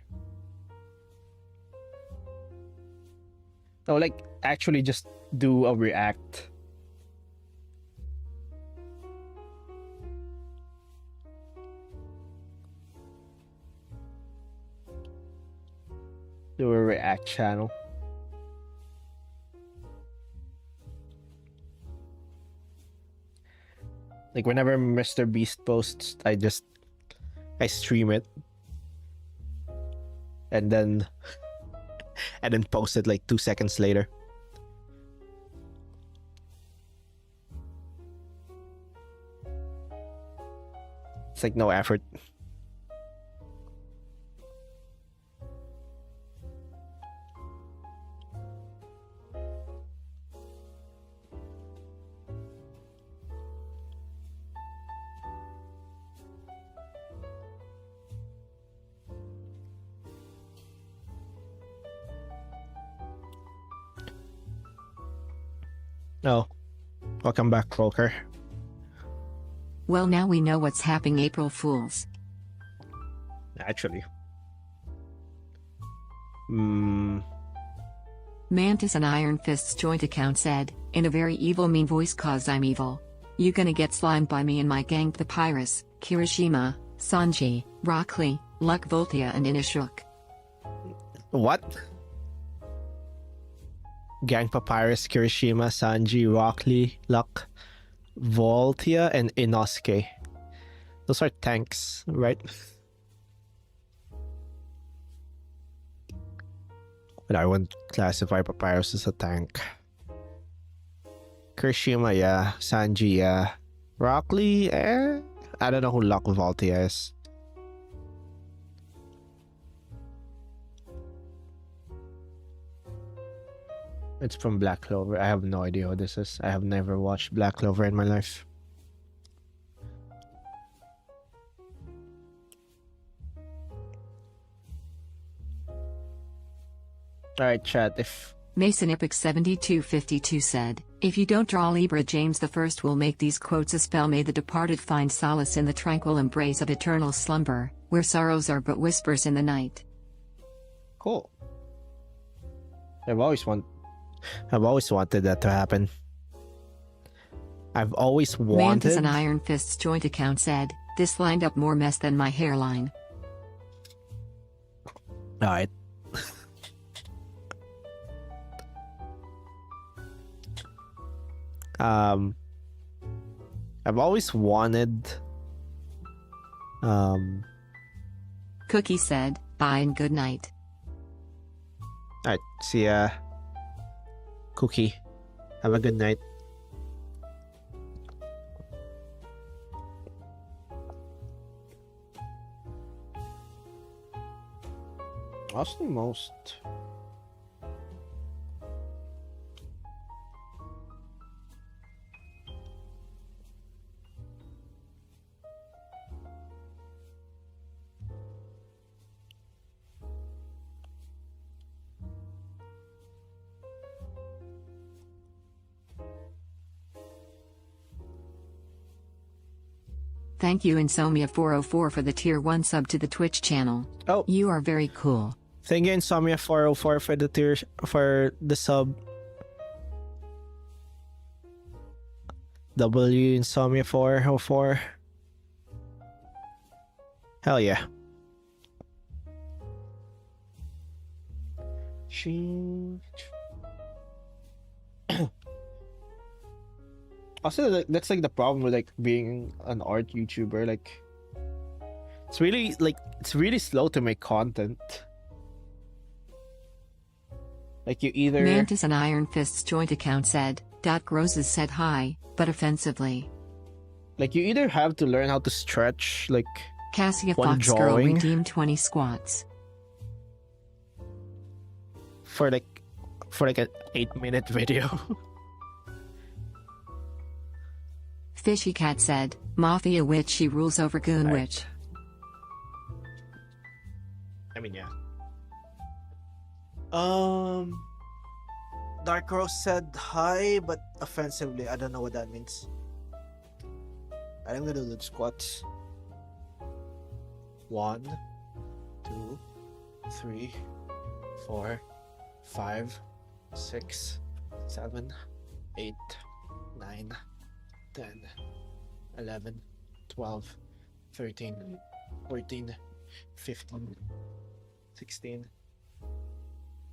Speaker 2: No, like actually just do a react. Do a react channel. Like whenever Mr. Beast posts, I stream it. And then post it like 2 seconds later. It's like no effort. Oh, welcome back, Croker.
Speaker 1: Well, now we know what's happening, April Fools.
Speaker 2: Actually.
Speaker 1: Mantis and Iron Fist's joint account said, in a very evil mean voice, cause I'm evil. You gonna get slimed by me and my gang Papyrus, Kirishima, Sanji, Rockly, Luck Voltia and Inishuk.
Speaker 2: What? Gang Papyrus, Kirishima, Sanji, Rockley, Luck, Voltia, and Inosuke. Those are tanks, right? But I wouldn't classify Papyrus as a tank. Kirishima, yeah. Sanji, yeah. Rockley, I don't know who Luck Voltia is. It's from Black Clover. I have no idea what this is. I have never watched Black Clover in my life. Alright, chat, if...
Speaker 1: Mason Epic 7252 said, if you don't draw Libra, James I will make these quotes a spell. May the departed find solace in the tranquil embrace of eternal slumber, where sorrows are but whispers in the night.
Speaker 2: Cool. I've always wanted that to happen. I've always wanted...
Speaker 1: Mantis and Iron Fist's joint account said, this lined up more mess than my hairline.
Speaker 2: Alright. I've always wanted...
Speaker 1: Cookie said, bye and good night.
Speaker 2: Alright, see ya. Cookie. Have a good night. What's the most...
Speaker 1: Thank you Insomnia404 for the tier 1 sub to the Twitch channel.
Speaker 2: Oh.
Speaker 1: You are very cool.
Speaker 2: Thank you Insomnia404 for the tier... for the sub. W Insomnia404. Hell yeah. Also, that's like the problem with like being an art YouTuber. Like, it's really slow to make content. Like you either
Speaker 1: Mantis and Iron Fist's joint account said, Roses said hi, but offensively.
Speaker 2: like you either have to learn how to stretch like
Speaker 1: Cassia
Speaker 2: one
Speaker 1: Fox Girl
Speaker 2: drawing
Speaker 1: redeemed 20 squats.
Speaker 2: for like an 8-minute video.
Speaker 1: Fishy Cat said, Mafia Witch she rules over Goon
Speaker 2: Right.
Speaker 1: Witch.
Speaker 2: I mean, yeah. Dark Rose said hi, but offensively. I don't know what that means. I'm gonna do the squats. 1, 2, 3, 4, 5, 6, 7, 8, 9, 10, 11, 12, 13, 14, 15, 16,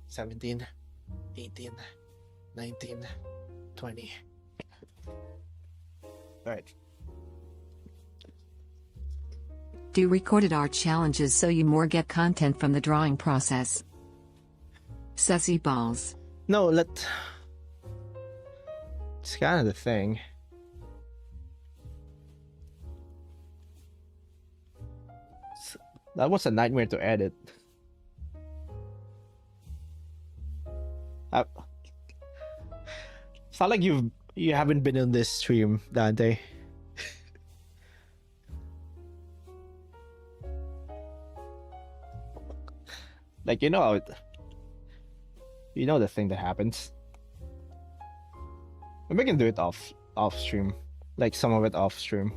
Speaker 2: 17, 18, 19, 20. Alright.
Speaker 1: Do recorded art challenges so you more get content from the drawing process. Sussy balls.
Speaker 2: No, it's kind of the thing. That was a nightmare to edit. It's not like you haven't been in this stream, Dante. Like you know the thing that happens. Maybe we can do it off stream, like some of it off stream.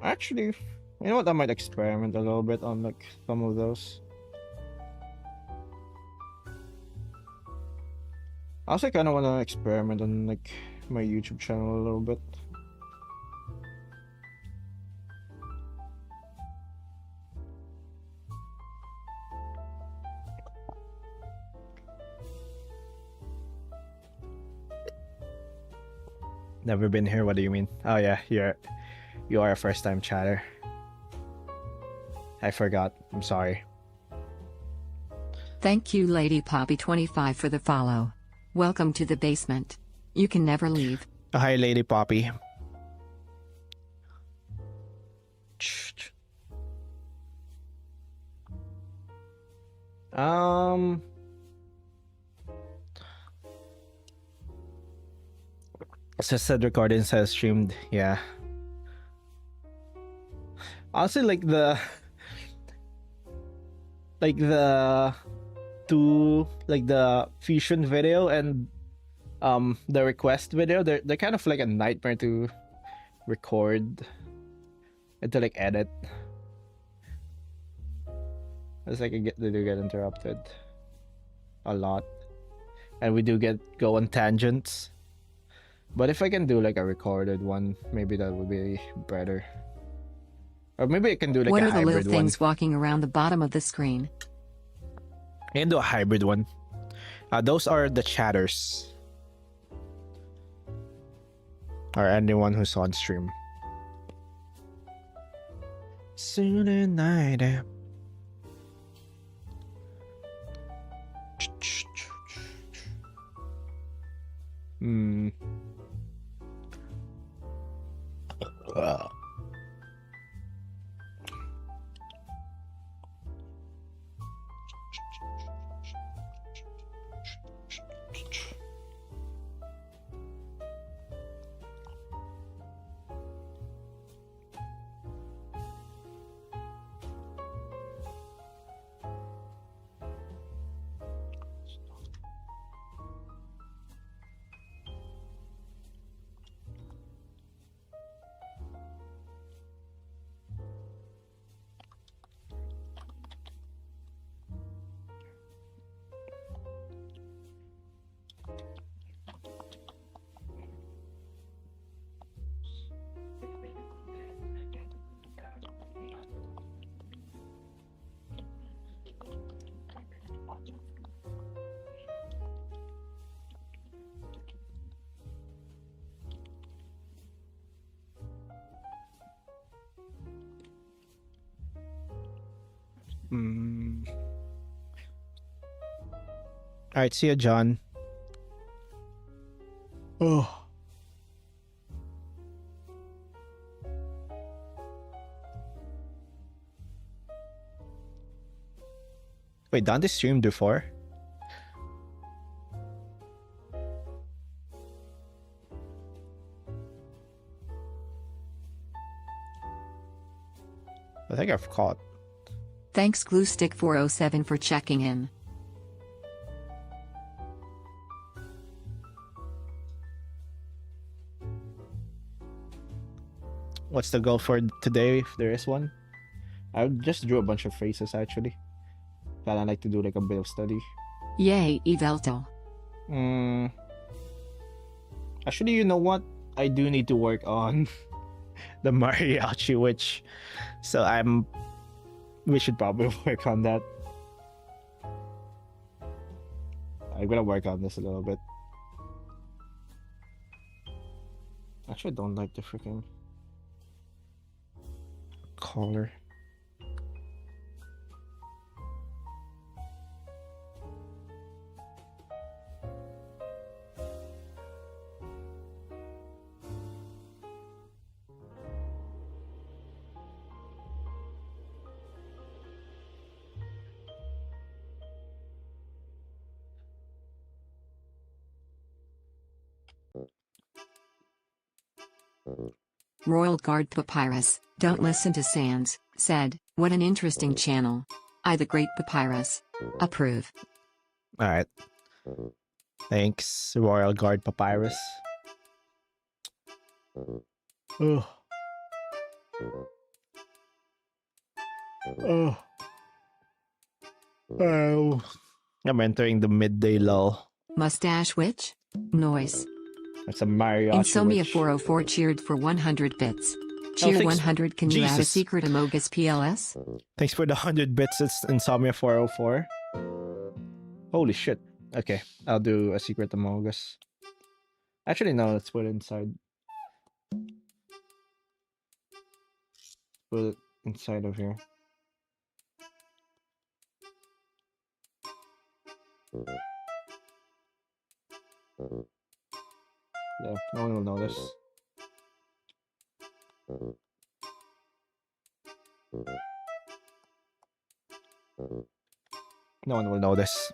Speaker 2: Actually, you know what? I might experiment a little bit on like some of those. I also kind of want to experiment on like my YouTube channel a little bit. Never been here. What do you mean? Oh yeah, you are a first-time chatter. I forgot. I'm sorry.
Speaker 1: Thank you Lady Poppy 25 for the follow. Welcome to the basement. You can never leave.
Speaker 2: Hi, Lady Poppy. Said recording says streamed. Yeah. Honestly, like the fusion video and the request video, they're kind of like a nightmare to record and to like edit. It's like they do get interrupted a lot, and we do go on tangents. But if I can do like a recorded one, maybe that would be better. Or maybe I can do like
Speaker 1: What
Speaker 2: a
Speaker 1: are the
Speaker 2: hybrid
Speaker 1: little
Speaker 2: one.
Speaker 1: things walking around the bottom of the screen?
Speaker 2: I can do a hybrid one. Those are the chatters. Or anyone who's on stream. Soon at night. Hmm. Alright, see ya, John. Oh. Wait, Dante streamed before? I think I've caught.
Speaker 1: Thanks Gluestick407 for checking in.
Speaker 2: What's the goal for today, if there is one? I just drew a bunch of faces, actually. Kinda like to do like a bit of study.
Speaker 1: Yay, Evelto.
Speaker 2: Actually, you know what? I do need to work on the mariachi witch. So we should probably work on that. I'm gonna work on this a little bit. Actually, I don't like the freaking color.
Speaker 1: Royal Guard Papyrus, don't listen to Sans, said, what an interesting channel. I the Great Papyrus. Approve.
Speaker 2: Alright. Thanks, Royal Guard Papyrus. Oh. Oh. Oh. I'm entering the midday lull.
Speaker 1: Mustache Witch? Noise.
Speaker 2: It's a mariachi
Speaker 1: Insomnia
Speaker 2: witch.
Speaker 1: 404 cheered for 100 bits. Cheer
Speaker 2: thanks.
Speaker 1: 100. Can you add a
Speaker 2: Jesus.
Speaker 1: secret Amogus PLS?
Speaker 2: Thanks for the 100 bits. It's Insomnia 404. Holy shit. Okay, I'll do a secret Amogus. Actually, no, let's put it inside. Put it inside of here. Yeah, no one will notice. No one will notice.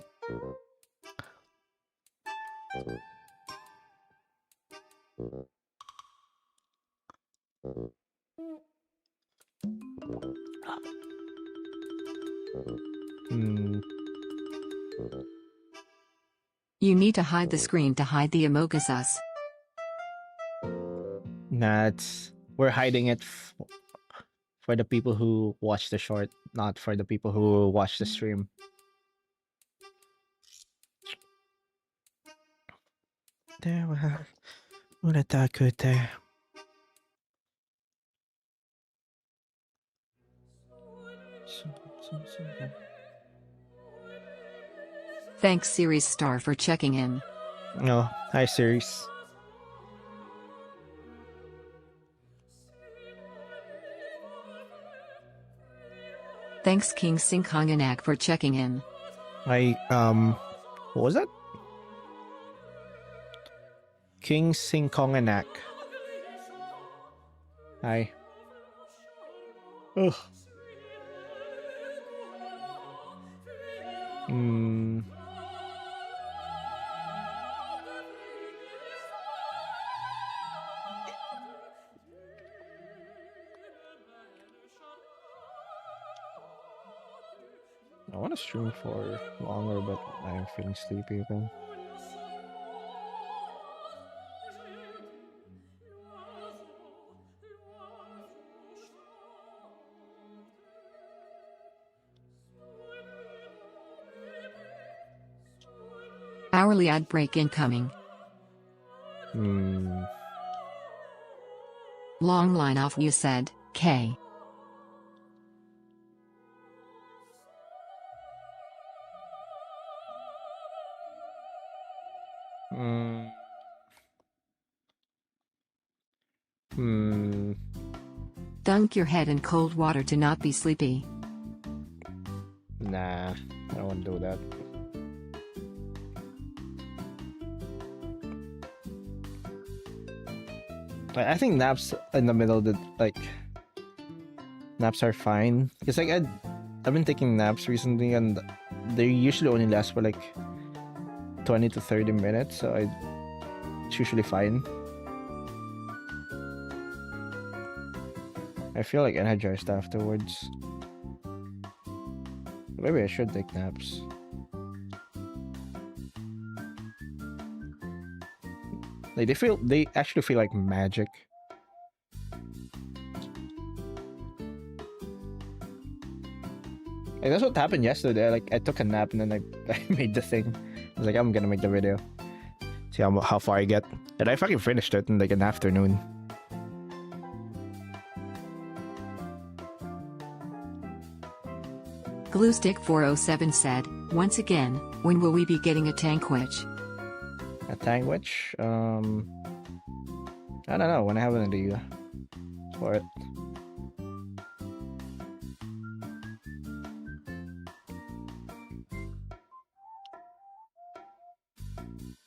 Speaker 1: You need to hide the screen to hide the Amogus us.
Speaker 2: Nah, we're hiding it for the people who watch the short, not for the people who watch the stream. There, what a that good there.
Speaker 1: Thanks Series Star for checking in.
Speaker 2: Oh, hi series.
Speaker 1: Thanks King Sinkonganak for checking in.
Speaker 2: What was that? King Sinkonganak. Hi. Ugh. I want to stream for longer, but I'm feeling sleepy again.
Speaker 1: Hourly ad break incoming. Long line off you said, K. Dunk your head in cold water to not be sleepy.
Speaker 2: I don't want to do that. I think naps in the middle that like naps are fine because like I've been taking naps recently and they usually only last for like 20 to 30 minutes, so it's usually fine. I feel like energized afterwards. Maybe I should take naps. Like they actually feel like magic. Like that's what happened yesterday. Like I took a nap and then I made the thing. I was like, I'm gonna make the video. See how far I get. And I fucking finished it in like an afternoon.
Speaker 1: Gluestick407 said, once again, when will we be getting a tankwitch?
Speaker 2: A tankwitch? I don't know. When I have an idea for it.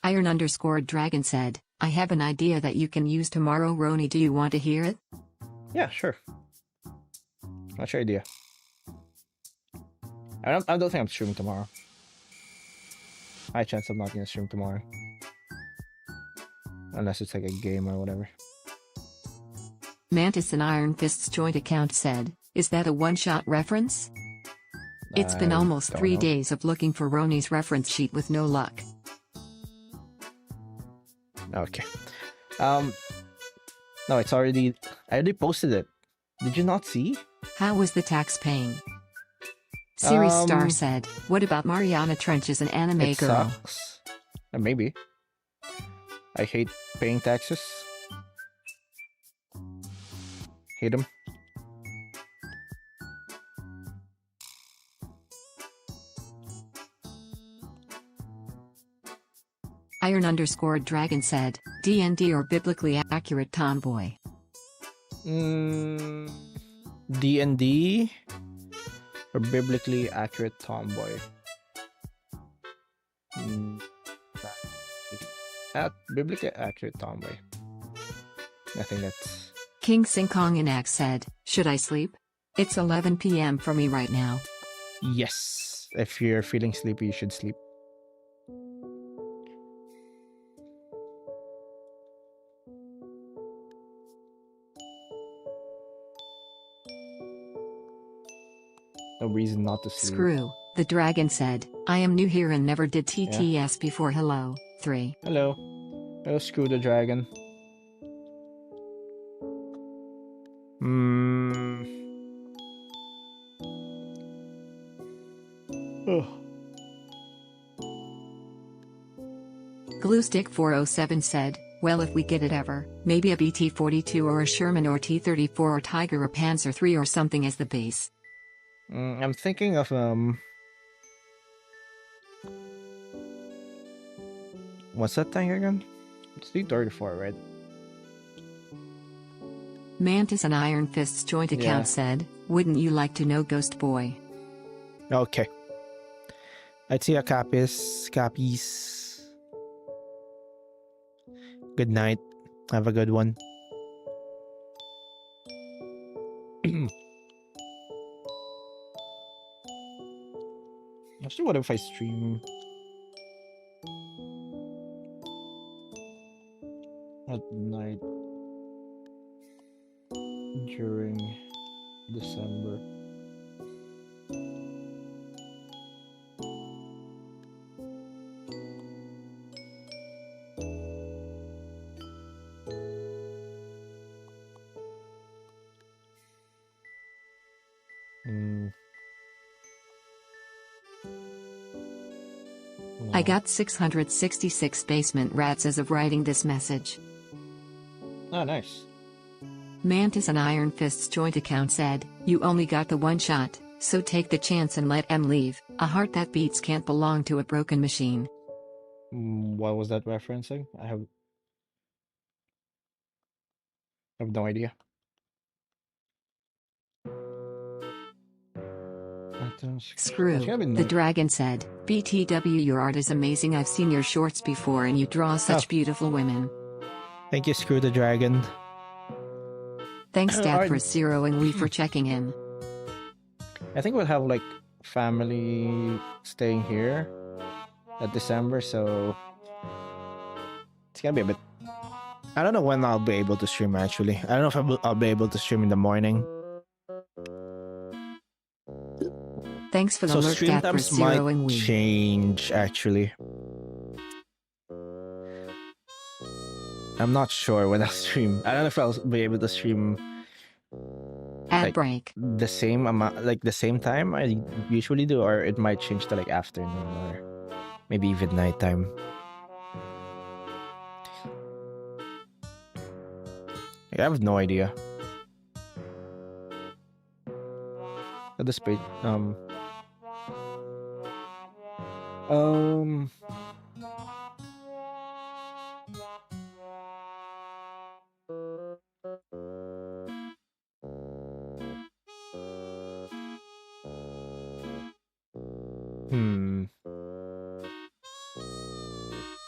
Speaker 1: Iron_Dragon said, I have an idea that you can use tomorrow, Roni. Do you want to hear it?
Speaker 2: Yeah, sure. What's your idea? I don't think I'm streaming tomorrow. High chance I'm not gonna stream tomorrow. Unless it's like a game or whatever.
Speaker 1: Mantis and Iron Fist's joint account said, is that a one-shot reference? It's been almost 3 days of looking for Roni's reference sheet with no luck.
Speaker 2: Okay. No, it's already... I already posted it. Did you not see?
Speaker 1: How was the tax paying? Series Star said, what about Mariana Trench as an anime
Speaker 2: it
Speaker 1: girl?
Speaker 2: Sucks. Maybe. I hate paying taxes. Hate them.
Speaker 1: Iron_Dragon said, D&D or biblically accurate tomboy?
Speaker 2: D&D or biblically accurate tomboy? Biblically accurate tomboy. I think that's...
Speaker 1: King Sing Kong Inax said, should I sleep? It's 11 p.m. for me right now.
Speaker 2: Yes. If you're feeling sleepy, you should sleep. No reason not to sleep.
Speaker 1: Screw, the dragon said, I am new here and never did TTS before. Hello, 3.
Speaker 2: Hello. Hello, Screw the dragon.
Speaker 1: Gluestick407 said, well, if we get it ever, maybe a BT-42 or a Sherman or T-34 or Tiger or Panzer III or something as the base.
Speaker 2: I'm thinking of what's that thing again? It's T-34, right?
Speaker 1: Mantis and Iron Fist's joint account said, wouldn't you like to know Ghost Boy?
Speaker 2: Okay. I'd see a copies. Good night. Have a good one. Actually, what if I stream at night during December?
Speaker 1: I got 666 basement rats as of writing this message.
Speaker 2: Oh, nice.
Speaker 1: Mantis and Iron Fist's joint account said, you only got the one shot, so take the chance and let M leave. A heart that beats can't belong to a broken machine.
Speaker 2: What was that referencing? I have no idea. It's
Speaker 1: Screw.
Speaker 2: gonna be
Speaker 1: The
Speaker 2: nice.
Speaker 1: dragon said, BTW, your art is amazing. I've seen your shorts before and you draw such beautiful women.
Speaker 2: Thank you, Screw the Dragon.
Speaker 1: Thanks, Dad,
Speaker 2: Alright.
Speaker 1: for zeroing we for checking in.
Speaker 2: I think we'll have like family staying here at December, so it's gonna be a bit. I don't know when I'll be able to stream actually. I don't know if I'll be able to stream in the morning.
Speaker 1: Thanks for the
Speaker 2: So
Speaker 1: lurk,
Speaker 2: stream
Speaker 1: Dad, for
Speaker 2: times might
Speaker 1: zeroing we.
Speaker 2: change actually. I'm not sure when I'll stream. I don't know if I'll be able to stream
Speaker 1: Ad
Speaker 2: like
Speaker 1: break.
Speaker 2: the same amount, like the same time I usually do, or it might change to like afternoon or maybe even nighttime. I have no idea. At this page,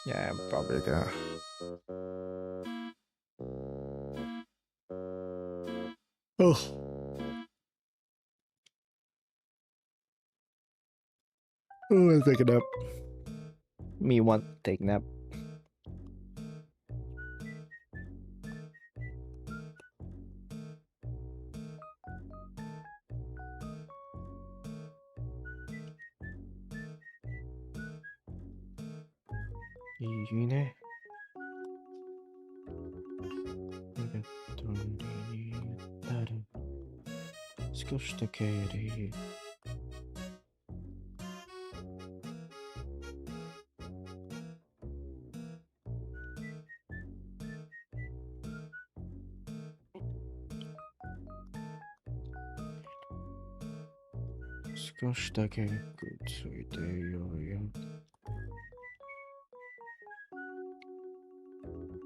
Speaker 2: yeah, I'm probably gonna. Oh. Oh, I'll take a nap. Me want to take nap. Yine.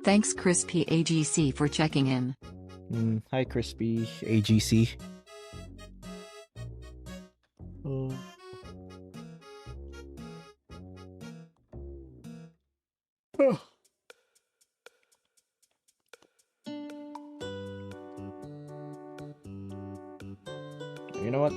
Speaker 1: Thanks, Crispy AGC, for checking in.
Speaker 2: Hi, Crispy AGC. Oh. Oh. You know what?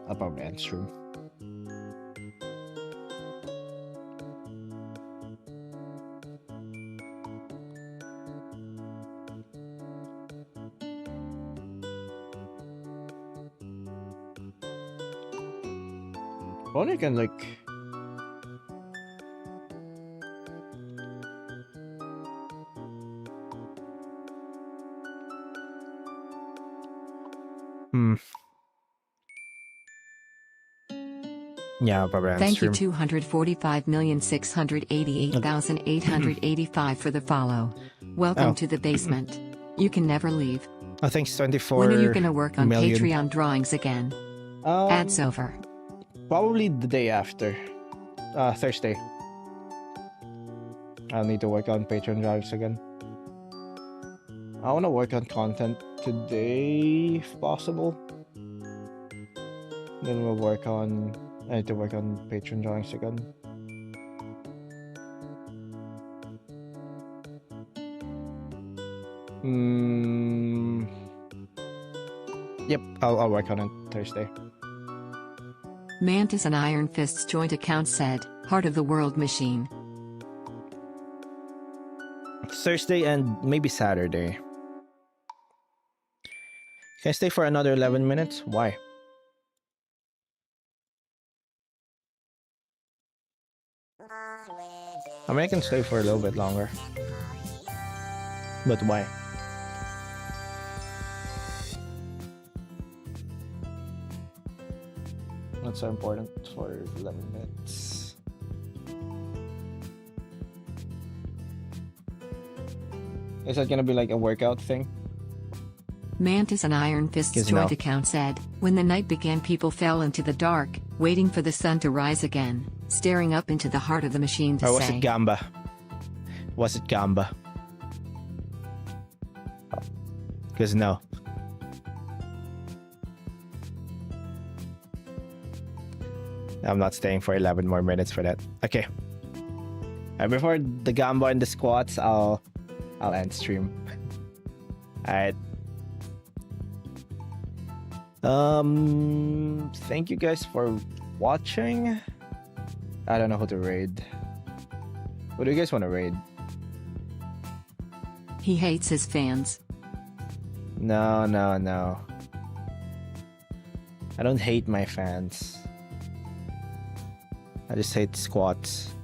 Speaker 2: I'll probably end stream. Only can like. Yeah, probably end
Speaker 1: Thank you,
Speaker 2: stream.
Speaker 1: 245,688,885 for the follow. Welcome to the basement. You can never leave.
Speaker 2: Oh, thanks, 24
Speaker 1: When are you gonna work on
Speaker 2: million.
Speaker 1: Patreon drawings again? Ads over.
Speaker 2: Probably the day after. Thursday. I'll need to work on Patreon drawings again. I want to work on content today, if possible. Then we'll work on. I need to work on Patreon drawings again. Yep, I'll work on it Thursday.
Speaker 1: Mantis and Iron Fist's joint account said, Heart of the World Machine.
Speaker 2: Thursday and maybe Saturday. Can I stay for another 11 minutes? Why? I mean, I can stay for a little bit longer. But why? Not so important for 11 minutes. Is that gonna be like a workout thing?
Speaker 1: Mantis and Iron Fist's
Speaker 2: Because
Speaker 1: joint
Speaker 2: no.
Speaker 1: account said, when the night began, people fell into the dark, waiting for the sun to rise again, staring up into the heart of the machine to
Speaker 2: Or was
Speaker 1: say,
Speaker 2: it Gamba? Was it Gamba? Because no. I'm not staying for 11 more minutes for that. Okay. Before the Gamba and the squats, I'll end stream. Alright. Thank you guys for watching. I don't know who to raid. What do you guys want to raid?
Speaker 1: he hates his fans.
Speaker 2: No. I don't hate my fans. I just hate squats.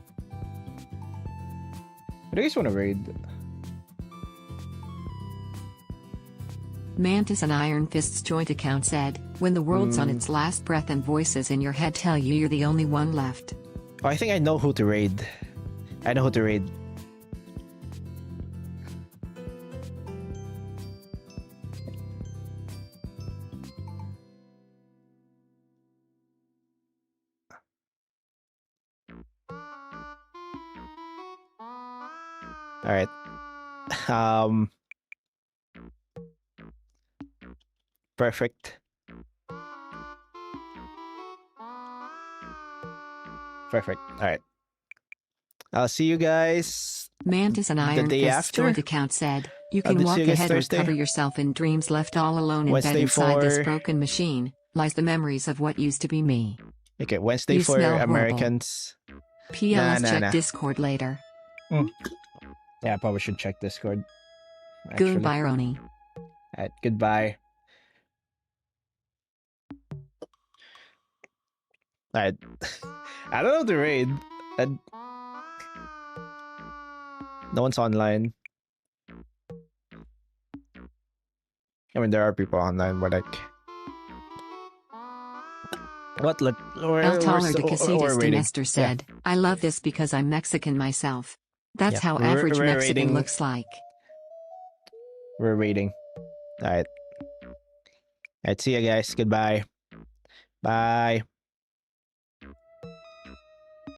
Speaker 2: What do you guys want to raid?
Speaker 1: Mantis and Iron Fist's joint account said, when the world's on its last breath and voices in your head tell you you're the only one left.
Speaker 2: Oh, I think I know who to raid. I know who to raid. All right. Perfect. Perfect. All right. I'll see you guys.
Speaker 1: Mantis and Iron
Speaker 2: day
Speaker 1: Fist's
Speaker 2: after?
Speaker 1: joint account said, you
Speaker 2: I'll
Speaker 1: can
Speaker 2: see
Speaker 1: walk
Speaker 2: you guys
Speaker 1: ahead or
Speaker 2: Thursday.
Speaker 1: cover yourself in dreams, left all alone in bed
Speaker 2: Wednesday
Speaker 1: inside this
Speaker 2: for-
Speaker 1: broken machine, lies the memories of what used to be me.
Speaker 2: Okay, Wednesday
Speaker 1: You
Speaker 2: for
Speaker 1: smell horrible.
Speaker 2: Americans.
Speaker 1: PLS
Speaker 2: Nah.
Speaker 1: check Discord later.
Speaker 2: Yeah, I probably should check Discord. Actually.
Speaker 1: Goodbye, Roni.
Speaker 2: Alright, goodbye. Alright. I don't know the raid. No one's online. I mean, there are people online, but like... What? Look,
Speaker 1: El Taller de
Speaker 2: we're
Speaker 1: Casitas de
Speaker 2: raiding.
Speaker 1: Nestor said, I love this because I'm Mexican myself. That's
Speaker 2: Yeah,
Speaker 1: how
Speaker 2: we're
Speaker 1: average Mexican
Speaker 2: raiding.
Speaker 1: looks like.
Speaker 2: We're waiting. Alright. Alright, see ya guys. Goodbye. Bye.